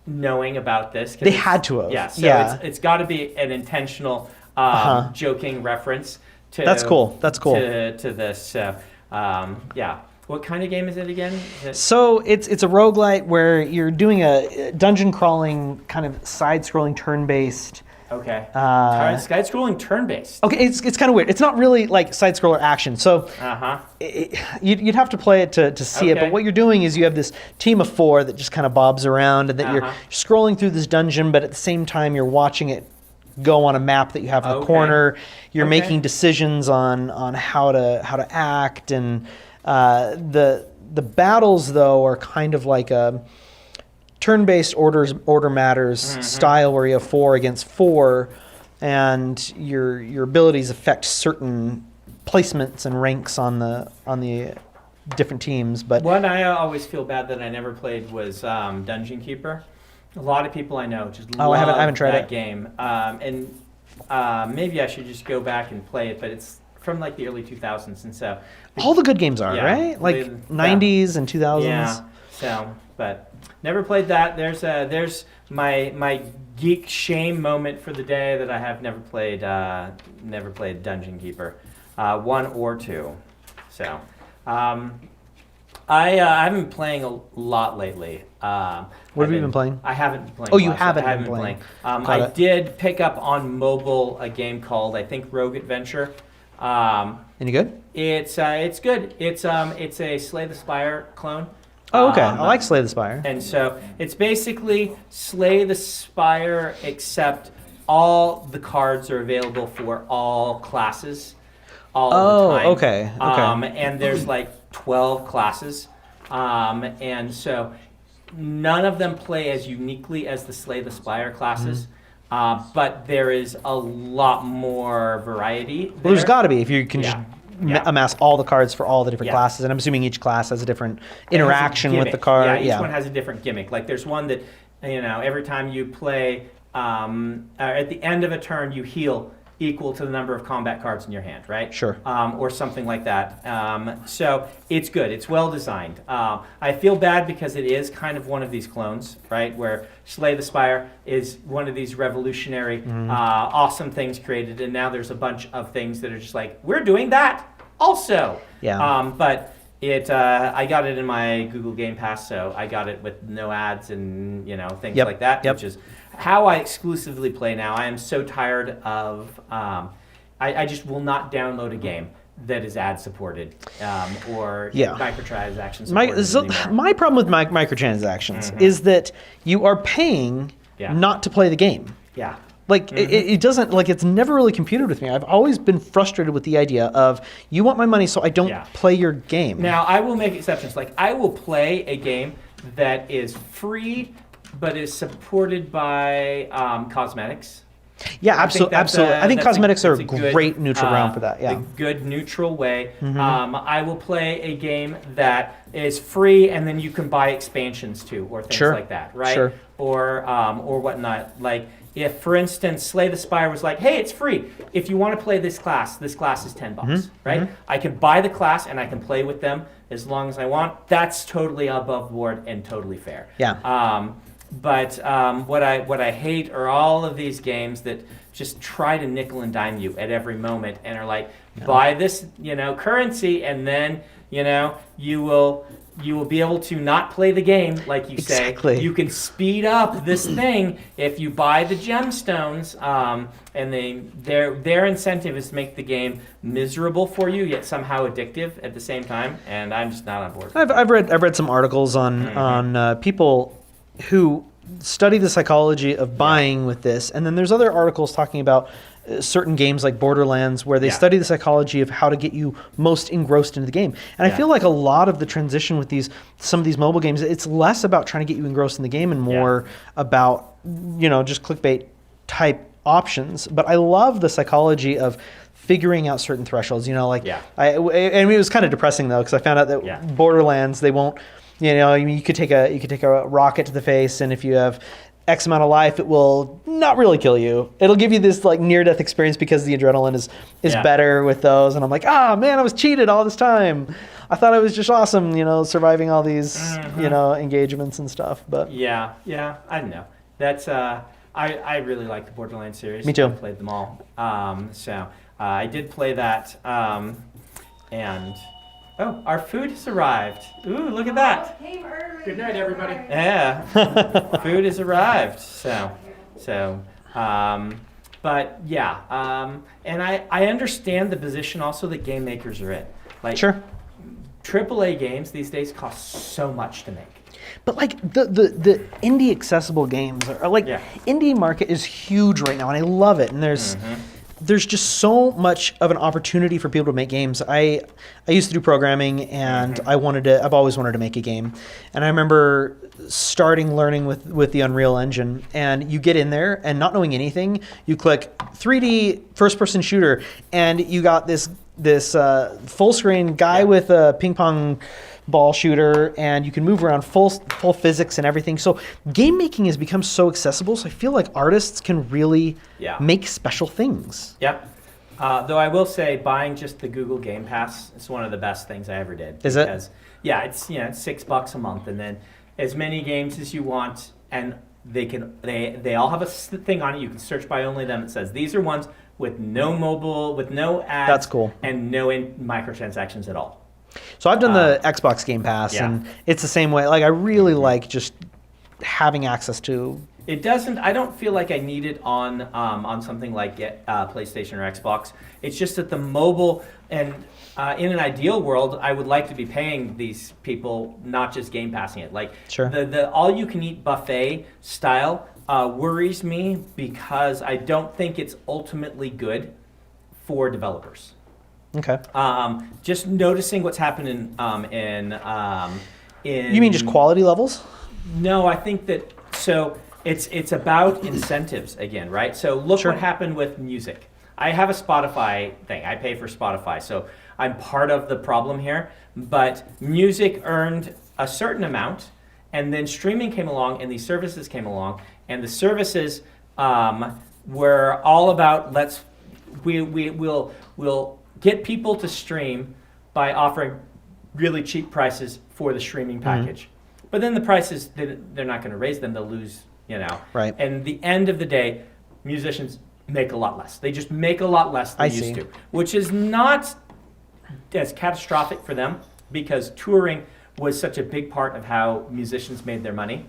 Speaker 1: knowing about this.
Speaker 5: They had to have.
Speaker 1: Yeah, so it's got to be an intentional joking reference to.
Speaker 5: That's cool.
Speaker 1: To this. So, yeah. What kind of game is it again?
Speaker 5: So it's a roguelite where you're doing a dungeon crawling kind of side-scrolling turn-based.
Speaker 1: Okay. Side-scrolling turn-based.
Speaker 5: Okay, it's kind of weird. It's not really like side-scroller action. So you'd have to play it to see it. But what you're doing is you have this team of 4 that just kind of bobs around, and that you're scrolling through this dungeon, but at the same time you're watching it go on a map that you have in the corner. You're making decisions on how to act, and the battles though are kind of like a turn-based order matters style, where you have 4 against 4, and your abilities affect certain placements and ranks on the different teams. But
Speaker 1: what I always feel bad that I never played was Dungeon Keeper. A lot of people I know just love
Speaker 5: I haven't tried
Speaker 1: that
Speaker 5: it.
Speaker 1: game, and maybe I should just go back and play it. But it's from like the early 2000s, and so
Speaker 5: all the good games are right, like 90s and 2000s.
Speaker 1: Yeah. So, but never played that. There's my geek shame moment for the day that I have never played Dungeon Keeper, 1 or 2. So, I've been playing a lot lately.
Speaker 5: What have you been playing?
Speaker 1: I haven't been playing.
Speaker 5: Oh, you
Speaker 1: much.
Speaker 5: haven't
Speaker 1: I
Speaker 5: been playing.
Speaker 1: I did pick up on mobile a game called, I think, Rogue Adventure.
Speaker 5: Any good?
Speaker 1: It's good. It's a Slay the Spire clone.
Speaker 5: Oh, okay. I like Slay the Spire.
Speaker 1: And so it's basically Slay the Spire, except all the cards are available for all classes. all
Speaker 5: Oh,
Speaker 1: the time.
Speaker 5: okay, okay.
Speaker 1: And there's like 12 classes. And so none of them play as uniquely as the Slay the Spire classes. But there is a lot more variety there.
Speaker 5: Well, there's got to be if you can
Speaker 1: Yeah.
Speaker 5: just
Speaker 1: Yeah.
Speaker 5: amass all the cards for all the different
Speaker 1: Yeah.
Speaker 5: classes, and I'm assuming each class has a different
Speaker 1: It has a
Speaker 5: interaction with the
Speaker 1: gimmick.
Speaker 5: card.
Speaker 1: Yeah, each one has a different gimmick. Like there's one that, every time you play, at the end of a turn, you heal equal to the number of combat cards in your hand, right?
Speaker 5: Sure.
Speaker 1: Or something like that. So it's good. It's well designed. I feel bad because it is kind of one of these clones, right? Where Slay the Spire is one of these revolutionary, awesome things created, and now there's a bunch of things that are just like, we're doing that also.
Speaker 5: Yeah.
Speaker 1: But I got it in my Google Game Pass, so I got it with no ads and things
Speaker 5: Yep,
Speaker 1: like that,
Speaker 5: yep.
Speaker 1: which is how I exclusively play now. I am so tired of. I just will not download a game that is ad supported or
Speaker 5: Yeah.
Speaker 1: microtransactions supported
Speaker 5: So
Speaker 1: anymore.
Speaker 5: my problem with microtransactions is that you are paying
Speaker 1: Yeah.
Speaker 5: not to play the game.
Speaker 1: Yeah.
Speaker 5: Like it doesn't it's never really computed with me. I've always been frustrated with the idea of you want my money so I don't
Speaker 1: Yeah.
Speaker 5: play your game.
Speaker 1: Now I will make exceptions. Like I will play a game that is free but is supported by cosmetics.
Speaker 5: yeah,
Speaker 1: I think that's
Speaker 5: absolutely. I think
Speaker 1: that's
Speaker 5: cosmetics are a
Speaker 1: that's good,
Speaker 5: great neutral ground for that. Yeah.
Speaker 1: A good neutral way. I will play a game that is free and then you can buy expansions too, or things
Speaker 5: Sure.
Speaker 1: like that, right?
Speaker 5: Sure.
Speaker 1: Or whatnot. Like if, for instance, Slay the Spire was like, hey, it's free. If you want to play this class is $10, right? I can buy the class and I can play with them as long as I want. That's totally above board and totally fair.
Speaker 5: Yeah.
Speaker 1: But what I hate are all of these games that just try to nickel and dime you at every moment and are like, buy this, currency, and then, you will be able to not play the game, like you say.
Speaker 5: Exactly.
Speaker 1: You can speed up this thing if you buy the gemstones, and their incentive is to make the game miserable for you, yet somehow addictive at the same time. And I'm just not on board.
Speaker 5: I've read some articles on people who study the psychology of buying with this, and then there's other articles talking about certain games like Borderlands where they
Speaker 1: Yeah.
Speaker 5: study the psychology of how to get you most engrossed into the game. And I
Speaker 1: Yeah.
Speaker 5: feel like a lot of the transition with some of these mobile games, it's less about trying to get you engrossed in the game and more about just clickbait type options. But I love the psychology of figuring out certain thresholds.
Speaker 1: Yeah.
Speaker 5: I mean, it was kind of depressing though, because I found out that
Speaker 1: Yeah.
Speaker 5: Borderlands, they won't. You could take a rocket to the face, and if you have X amount of life, it will not really kill you. It'll give you this like near-death experience because the adrenaline is
Speaker 1: Yeah.
Speaker 5: better with those. And I'm like, man, I was cheated all this time. I thought it was just awesome, surviving all these, engagements and stuff. But
Speaker 1: Yeah, I don't know. That's I really like the Borderlands series.
Speaker 5: Me too.
Speaker 1: I played them all. So I did play that. And our food has arrived. Ooh, look at that.
Speaker 3: Came early.
Speaker 4: Good night, everybody.
Speaker 1: Yeah, food has arrived. But yeah, and I understand the position also that game makers are in. Like,
Speaker 5: sure.
Speaker 1: AAA games these days cost so much to make.
Speaker 5: But like the indie accessible games are like
Speaker 1: Yeah.
Speaker 5: indie market is huge right now, and I love it. And there's just so much of an opportunity for people to make games. I used to do programming, and I've always wanted to make a game. And I remember starting learning with the Unreal Engine, and you get in there and not knowing anything, you click 3D first person shooter, and you got this full screen guy with a ping pong ball shooter, and you can move around full physics and everything. So game making has become so accessible, so I feel like artists can really make special things.
Speaker 1: Yep. Though I will say, buying just the Google Game Pass is one of the best things I ever did.
Speaker 5: Is it?
Speaker 1: Because, yeah, it's $6 a month, and then as many games as you want, and they all have a thing on it. You can search by only them. It says these are ones with no mobile, with no ads.
Speaker 5: That's cool.
Speaker 1: And no microtransactions at all.
Speaker 5: So I've done the Xbox Game Pass, and it's the same way. Like I really like just having access to.
Speaker 1: It doesn't. I don't feel like I need it on something like PlayStation or Xbox. It's just that the mobile and in an ideal world, I would like to be paying these people, not just Game Passing it. Like the all you can eat buffet style worries me because I don't think it's ultimately good for developers.
Speaker 5: Okay.
Speaker 1: Just noticing what's happening in.
Speaker 5: You mean just quality levels?
Speaker 1: No, I think that it's about incentives again, right? So look
Speaker 5: Sure.
Speaker 1: what happened with music. I have a Spotify thing. I pay for Spotify, so I'm part of the problem here. But music earned a certain amount, and then streaming came along, and these services came along, and the services were all about we'll get people to stream by offering really cheap prices for the streaming package. But then the prices, they're not going to raise them. They'll lose,
Speaker 5: Right.
Speaker 1: And the end of the day, musicians make a lot less. They just make a lot less than
Speaker 5: I
Speaker 1: they used
Speaker 5: see.
Speaker 1: to, which is not as catastrophic for them because touring was such a big part of how musicians made their money.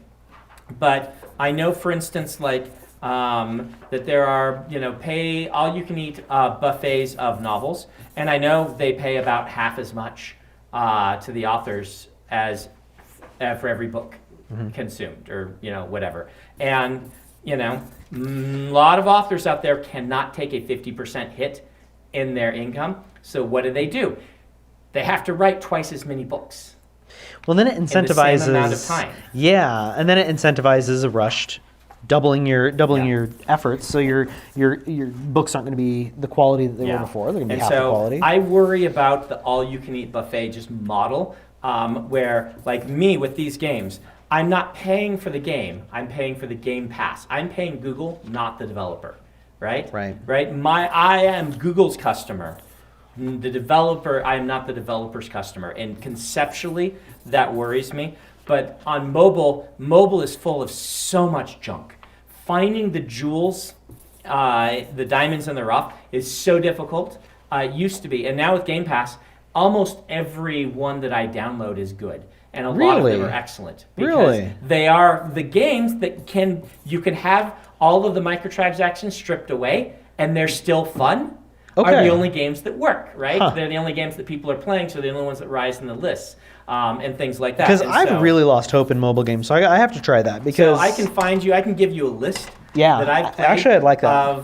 Speaker 1: But I know, for instance, like that there are, pay all you can eat buffets of novels, and I know they pay about half as much to the authors as for every book consumed, or whatever. And a lot of authors out there cannot take a 50% hit in their income. So what do? They have to write twice as many books.
Speaker 5: Well, then it
Speaker 1: In the same
Speaker 5: incentivizes.
Speaker 1: amount of time.
Speaker 5: Yeah, and then it incentivizes a rushed, doubling your efforts. So your books aren't going to be the quality that they were before. They're going to be half the quality.
Speaker 1: I worry about the all-you-can-eat buffet just model, where, like me with these games, I'm not paying for the game. I'm paying for the Game Pass. I'm paying Google, not the developer, right?
Speaker 5: Right.
Speaker 1: I am Google's customer. The developer, I am not the developer's customer. And conceptually, that worries me. But on mobile is full of so much junk. Finding the jewels, the diamonds in the rough, is so difficult. It used to be. And now with Game Pass, almost every one that I download is good. And a lot of them are excellent. Because they are the games that you can have all of the microtransactions stripped away, and they're still fun. Are the only games that work, right?
Speaker 5: Huh.
Speaker 1: They're the only games that people are playing, so they're the only ones that rise in the lists, and things like that.
Speaker 5: Because
Speaker 1: And
Speaker 5: I've really lost hope in mobile games, so I have to try that. Because
Speaker 1: I can give you a list that I've played
Speaker 5: actually I'd like that.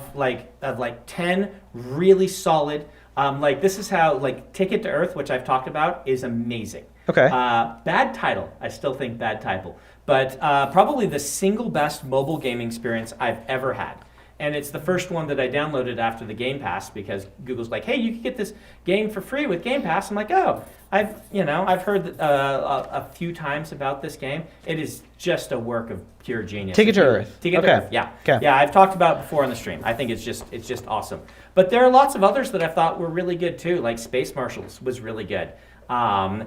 Speaker 1: of 10 really solid. This is how Ticket to Earth, which I've talked about, is amazing.
Speaker 5: Okay.
Speaker 1: Bad title. I still think bad title, but probably the single best mobile gaming experience I've ever had. And it's the first one that I downloaded after the Game Pass because Google's like, hey, you can get this game for free with Game Pass. I'm like, oh, I've heard a few times about this game. It is just a work of pure genius.
Speaker 5: Ticket to Earth.
Speaker 1: Ticket to Earth, yeah.
Speaker 5: Okay.
Speaker 1: Yeah, I've talked about it before on the stream. I think it's just awesome. But there are lots of others that I thought were really good too, like Space Marshals was really good. The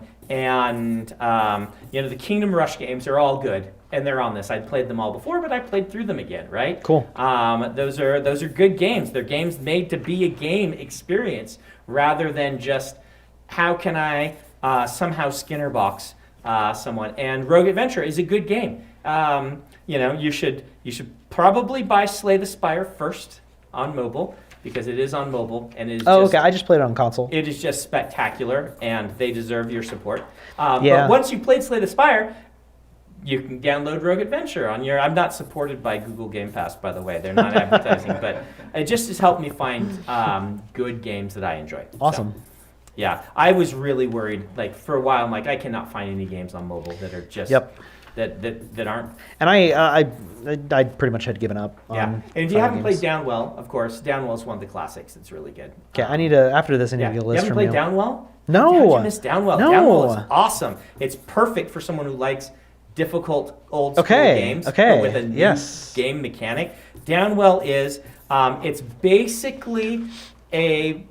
Speaker 1: Kingdom Rush games are all good, and they're on this. I'd played them all before, but I played through them again, right?
Speaker 5: Cool.
Speaker 1: Those are good games. They're games made to be a game experience rather than just how can I somehow Skinner box someone. And Rogue Adventure is a good game. You should probably buy Slay the Spire first on mobile, because it is on mobile and it is
Speaker 5: okay. I just played it on console.
Speaker 1: It is just spectacular, and they deserve your support.
Speaker 5: Yeah.
Speaker 1: But once you played Slay the Spire, you can download Rogue Adventure on your. I'm not supported by Google Game Pass, by the way. They're not advertising, but it just has helped me find good games that I enjoy.
Speaker 5: Awesome.
Speaker 1: So, yeah, I was really worried. For a while, I'm like, I cannot find any games on mobile that are just that aren't.
Speaker 5: And I pretty much had given up.
Speaker 1: Yeah,
Speaker 5: on
Speaker 1: and if you haven't
Speaker 5: games.
Speaker 1: played Downwell, of course, Downwell is one of the classics. It's really good.
Speaker 5: Okay, I need to after this. I need to get a list
Speaker 1: You
Speaker 5: from
Speaker 1: haven't
Speaker 5: you.
Speaker 1: played Downwell?
Speaker 5: No.
Speaker 1: How did you miss Downwell?
Speaker 5: No.
Speaker 1: Downwell is awesome. It's perfect for someone who likes difficult old school games, but with a new game mechanic. Downwell is it's basically a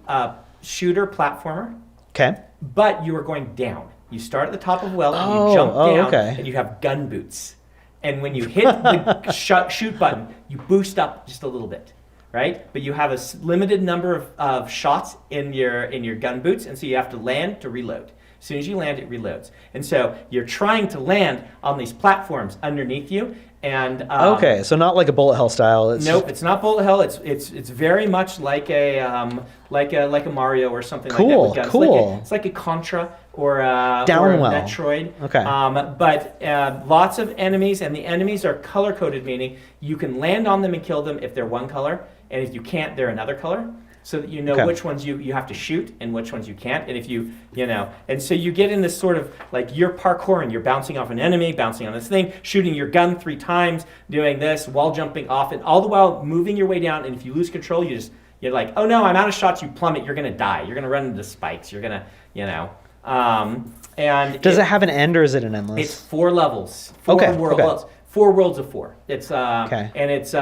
Speaker 1: shooter platformer.
Speaker 5: Okay.
Speaker 1: But you are going down. You start at the top of a well, and you jump down, and you have gun boots. And when you hit the shoot button, you boost up just a little bit, right? But you have a limited number of shots in your gun boots, and so you have to land to reload. As soon as you land, it reloads. And so you're trying to land on these platforms underneath you. And
Speaker 5: okay, so not like a bullet hell style.
Speaker 1: Nope, it's not bullet hell. It's very much like a Mario or something like that with guns.
Speaker 5: Cool.
Speaker 1: It's like a Contra or a
Speaker 5: Downwell.
Speaker 1: Metroid.
Speaker 5: Okay.
Speaker 1: But lots of enemies, and the enemies are color coded, meaning you can land on them and kill them if they're one color, and if you can't, they're another color. so that you know
Speaker 5: Okay.
Speaker 1: which ones you have to shoot and which ones you can't. And if you know, and so you get in this sort of like you're parkouring, you're bouncing off an enemy, bouncing on this thing, shooting your gun 3 times, doing this, wall jumping off, and all the while moving your way down. And if you lose control, you're like, oh no, I'm out of shots. You plummet. You're gonna die. You're gonna run into spikes. You're gonna, and
Speaker 5: Does it have an end or is it an endless?
Speaker 1: it's 4 levels, 4
Speaker 5: Okay,
Speaker 1: worlds.
Speaker 5: okay.
Speaker 1: Well, it's 4 worlds of 4. It's
Speaker 5: Okay.
Speaker 1: and it's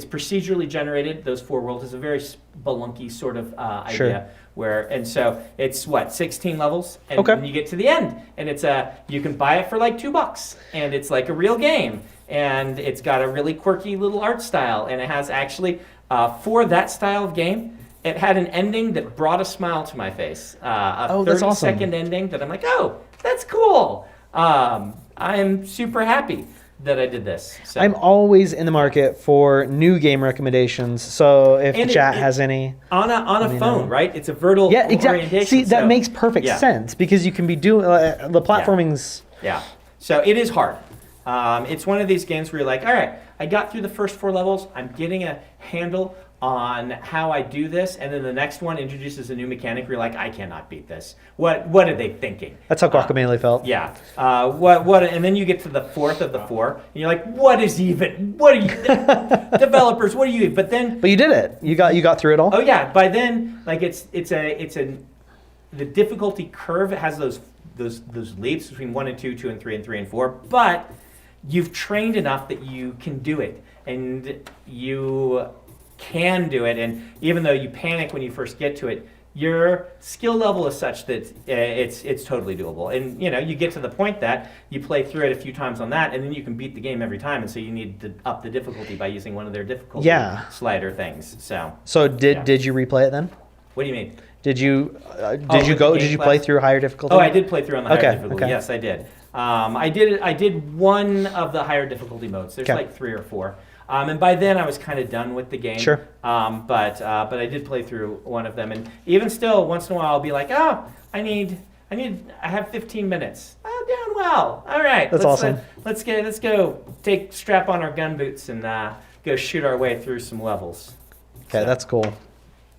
Speaker 1: procedurally generated. Those 4 worlds is a very spelunky sort of
Speaker 5: Sure.
Speaker 1: idea where, and so it's 16 levels, and
Speaker 5: Okay.
Speaker 1: when you get to the end, and it's you can buy it for like $2, and it's like a real game, and it's got a really quirky little art style, and it has actually for that style of game. It had an ending that brought a smile to my face. A
Speaker 5: Oh, that's
Speaker 1: 30-second ending that I'm like, oh, that's cool. I'm super happy that I did this. So.
Speaker 5: I'm always in the market for new game recommendations. So if
Speaker 1: And
Speaker 5: the
Speaker 1: it-
Speaker 5: chat
Speaker 1: it-
Speaker 5: has any,
Speaker 1: on a
Speaker 5: me
Speaker 1: phone,
Speaker 5: know.
Speaker 1: right? It's a vertical
Speaker 5: yeah, exactly.
Speaker 1: orientation.
Speaker 5: See, that
Speaker 1: so-
Speaker 5: makes perfect
Speaker 1: yeah.
Speaker 5: sense because you can be doing the platforming's.
Speaker 1: Yeah. So it is hard. It's one of these games where you're like, all right, I got through the first 4 levels. I'm getting a handle on how I do this, and then the next one introduces a new mechanic where you're like, I cannot beat this. What are they thinking?
Speaker 5: That's how Guacamelee felt.
Speaker 1: Yeah. And then you get to the 4th of the 4, and you're like, what are you, developers, what are you, but then,
Speaker 5: But you did it. You got through it all.
Speaker 1: oh yeah, by then, like the difficulty curve has those leaps between 1 and 2, 2 and 3, and 3 and 4, but you've trained enough that you can do it, and you can do it, and even though you panic when you first get to it, your skill level is such that it's totally doable. And you get to the point that you play through it a few times on that, and then you can beat the game every time, and so you need to up the difficulty by using one of their difficulty slider things. So
Speaker 5: Did you replay it then?
Speaker 1: what do you mean?
Speaker 5: Did you
Speaker 1: with
Speaker 5: Did you
Speaker 1: the
Speaker 5: play
Speaker 1: class?
Speaker 5: through higher difficulty?
Speaker 1: Oh, I did play through on the higher
Speaker 5: Okay,
Speaker 1: difficulty.
Speaker 5: okay.
Speaker 1: Yes, I did. I did one of the higher difficulty modes. There's
Speaker 5: Okay.
Speaker 1: like 3 or 4. And by then I was kind of done with the game.
Speaker 5: Sure.
Speaker 1: But I did play through one of them, and even still, once in a while, I'll be like, oh, I have 15 minutes. Oh, doing well. All right.
Speaker 5: That's awesome.
Speaker 1: Let's go strap on our gun boots and go shoot our way through some levels.
Speaker 5: Okay,
Speaker 1: So,
Speaker 5: that's cool.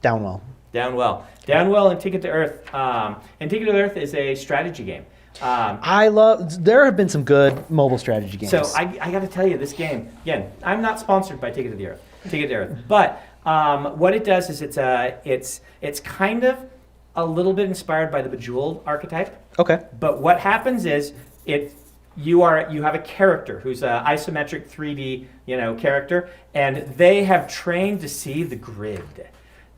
Speaker 5: Down well.
Speaker 1: down well, and Ticket to Earth. And Ticket to Earth is a strategy game.
Speaker 5: There have been some good mobile strategy games.
Speaker 1: So I got to tell you, this game, again, I'm not sponsored by Ticket to Earth, but what it does is it's kind of a little bit inspired by the Bejeweled archetype.
Speaker 5: Okay.
Speaker 1: But what happens is you have a character who's an isometric 3D character, and they have trained to see the grid.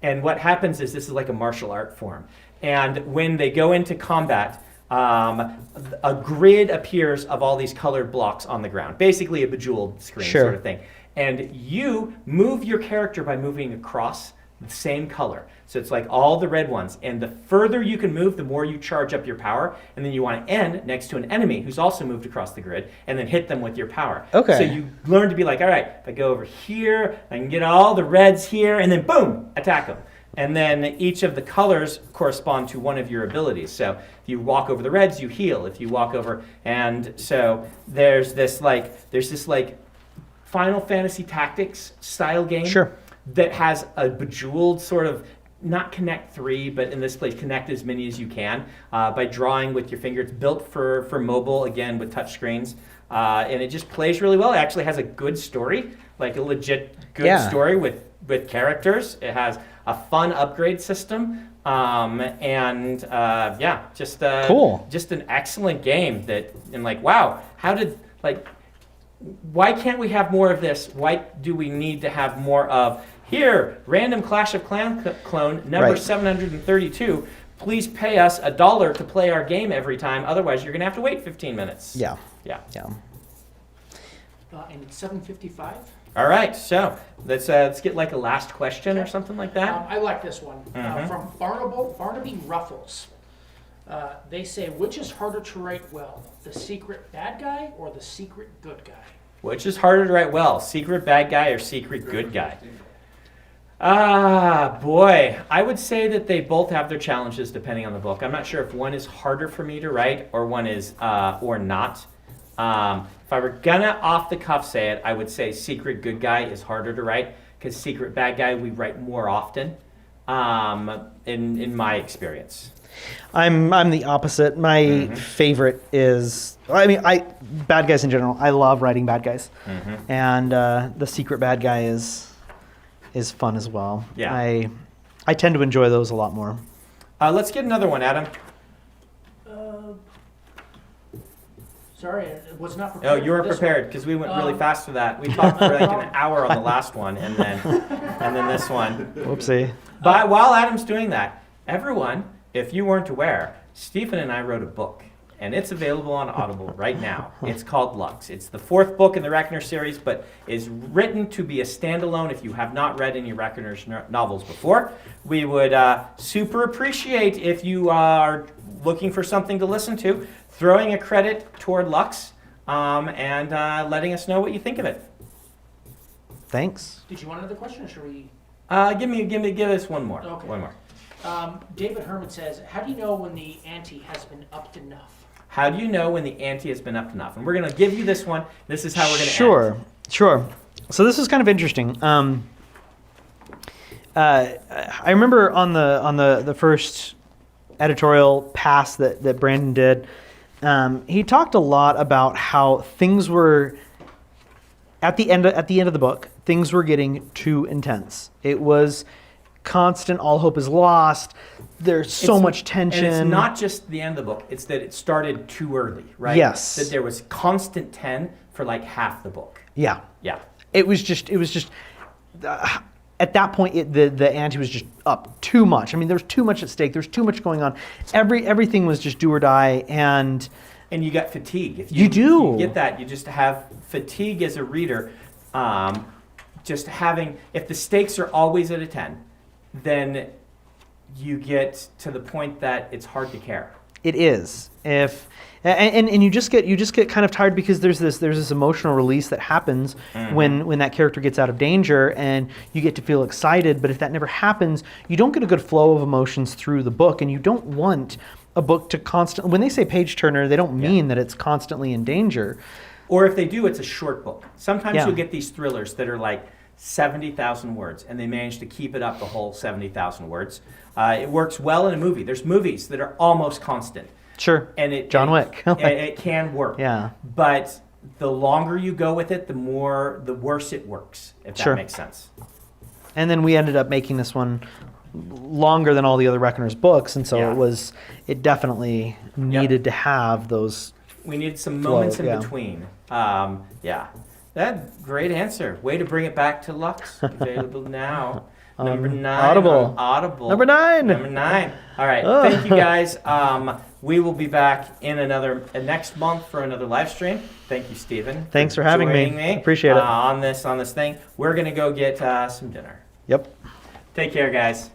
Speaker 1: And what happens is this is like a martial art form, and when they go into combat, a grid appears of all these colored blocks on the ground, basically a Bejeweled screen
Speaker 5: Sure.
Speaker 1: sort of thing. And you move your character by moving across the same color. So it's like all the red ones. And the further you can move, the more you charge up your power. And then you want to end next to an enemy who's also moved across the grid, and then hit them with your power.
Speaker 5: Okay.
Speaker 1: So you learn to be like, all right, if I go over here, I can get all the reds here, and then boom, attack them. And then each of the colors correspond to one of your abilities. So if you walk over the reds, you heal. If you walk over, and so there's this Final Fantasy Tactics style game.
Speaker 5: Sure.
Speaker 1: That has a Bejeweled sort of, not Connect 3, but in this place, connect as many as you can by drawing with your finger. It's built for mobile, again, with touch screens. And it just plays really well. It actually has a good story, like a legit good story with characters. It has a fun upgrade system.
Speaker 5: Cool.
Speaker 1: Just an excellent game that, and like, wow, why can't we have more of this? Why do we need to have more of, here, random Clash of Clans clone, number
Speaker 5: Right.
Speaker 1: 732, please pay us $1 to play our game every time, otherwise you're going to have to wait 15 minutes.
Speaker 5: Yeah.
Speaker 1: Yeah.
Speaker 4: And it's 7:55.
Speaker 1: All right, so let's get like a last question or something like that.
Speaker 4: I like this one.
Speaker 1: Mhm.
Speaker 4: From Barnaby Ruffles. They say, which is harder to write well, the secret bad guy or the secret good guy?
Speaker 1: Which is harder to write well, secret bad guy or secret good guy? Ah, boy. I would say that they both have their challenges depending on the book. I'm not sure if one is harder for me to write or one is or not. If I were gonna off the cuff say it, I would say secret good guy is harder to write because secret bad guy we write more often. in my experience.
Speaker 5: I'm the opposite. My favorite is, bad guys in general. I love writing bad guys, and the secret bad guy is fun as well.
Speaker 1: Yeah.
Speaker 5: I tend to enjoy those a lot more.
Speaker 1: Let's get another one, Adam.
Speaker 4: Sorry, I was not
Speaker 1: Oh,
Speaker 4: prepared.
Speaker 1: you were
Speaker 4: for this
Speaker 1: prepared because we went really
Speaker 4: Um,
Speaker 1: fast for that. We talked for like an hour on the last one, and then this one.
Speaker 5: Whoopsie.
Speaker 1: But while Adam's doing that, everyone, if you weren't aware, Stephen and I wrote a book, and it's available on Audible right now. It's called Lux. It's the 4th book in the Reckoner series, but is written to be a standalone. If you have not read any Reckoner's novels before, we would super appreciate if you are looking for something to listen to, throwing a credit toward Lux, and letting us know what you think of it.
Speaker 5: Thanks.
Speaker 4: Did you want another question, or should we?
Speaker 1: Give us one more.
Speaker 4: Okay.
Speaker 1: One more.
Speaker 4: David Herman says, how do you know when the ante has been upped enough?
Speaker 1: How do you know when the ante has been upped enough? And we're going to give you this one. This is how we're going to
Speaker 5: Sure. So this is kind of interesting. I remember on the first editorial pass that Brandon did, he talked a lot about how things were at the end of the book. Things were getting too intense. It was constant. All hope is lost. There's so much tension.
Speaker 1: And it's not just the end of the book. It's that it started too early, right?
Speaker 5: Yes.
Speaker 1: That there was constant 10 for like half the book.
Speaker 5: Yeah.
Speaker 1: Yeah.
Speaker 5: It was just. At that point, the ante was just up too much. I mean, there was too much at stake. There was too much going on. Everything was just do or die, and
Speaker 1: you got fatigue. If
Speaker 5: you do.
Speaker 1: You get that. You just have fatigue as a reader. Just having, if the stakes are always at a 10, then you get to the point that it's hard to care.
Speaker 5: It is. And you just get kind of tired because there's this emotional release that happens when that character gets out of danger, and you get to feel excited. But if that never happens, you don't get a good flow of emotions through the book, and you don't want a book to constantly. When they say page turner, they don't mean that it's constantly in danger.
Speaker 1: Or if they do, it's a short book. Sometimes
Speaker 5: Yeah.
Speaker 1: you'll get these thrillers that are like 70,000 words, and they manage to keep it up the whole 70,000 words. It works well in a movie. There's movies that are almost constant.
Speaker 5: Sure.
Speaker 1: And
Speaker 5: John Wick.
Speaker 1: it can work.
Speaker 5: Yeah.
Speaker 1: But the longer you go with it, the worse it works, if that
Speaker 5: Sure.
Speaker 1: makes sense.
Speaker 5: And then we ended up making this one longer than all the other Reckoner's books, and so
Speaker 1: Yeah.
Speaker 5: it definitely needed to have those.
Speaker 1: We needed some moments
Speaker 5: yeah.
Speaker 1: in between. Yeah. That great answer. Way to bring it back to Lux. Available now. Number 9.
Speaker 5: Audible.
Speaker 1: On Audible.
Speaker 5: Number 9.
Speaker 1: Number 9. All right.
Speaker 5: Ugh.
Speaker 1: Thank you guys. We will be back in next month for another live stream. Thank you, Stephen.
Speaker 5: Thanks for having me.
Speaker 1: joining
Speaker 5: Appreciate it.
Speaker 1: on this thing. We're gonna go get some dinner.
Speaker 5: Yep.
Speaker 1: Take care, guys.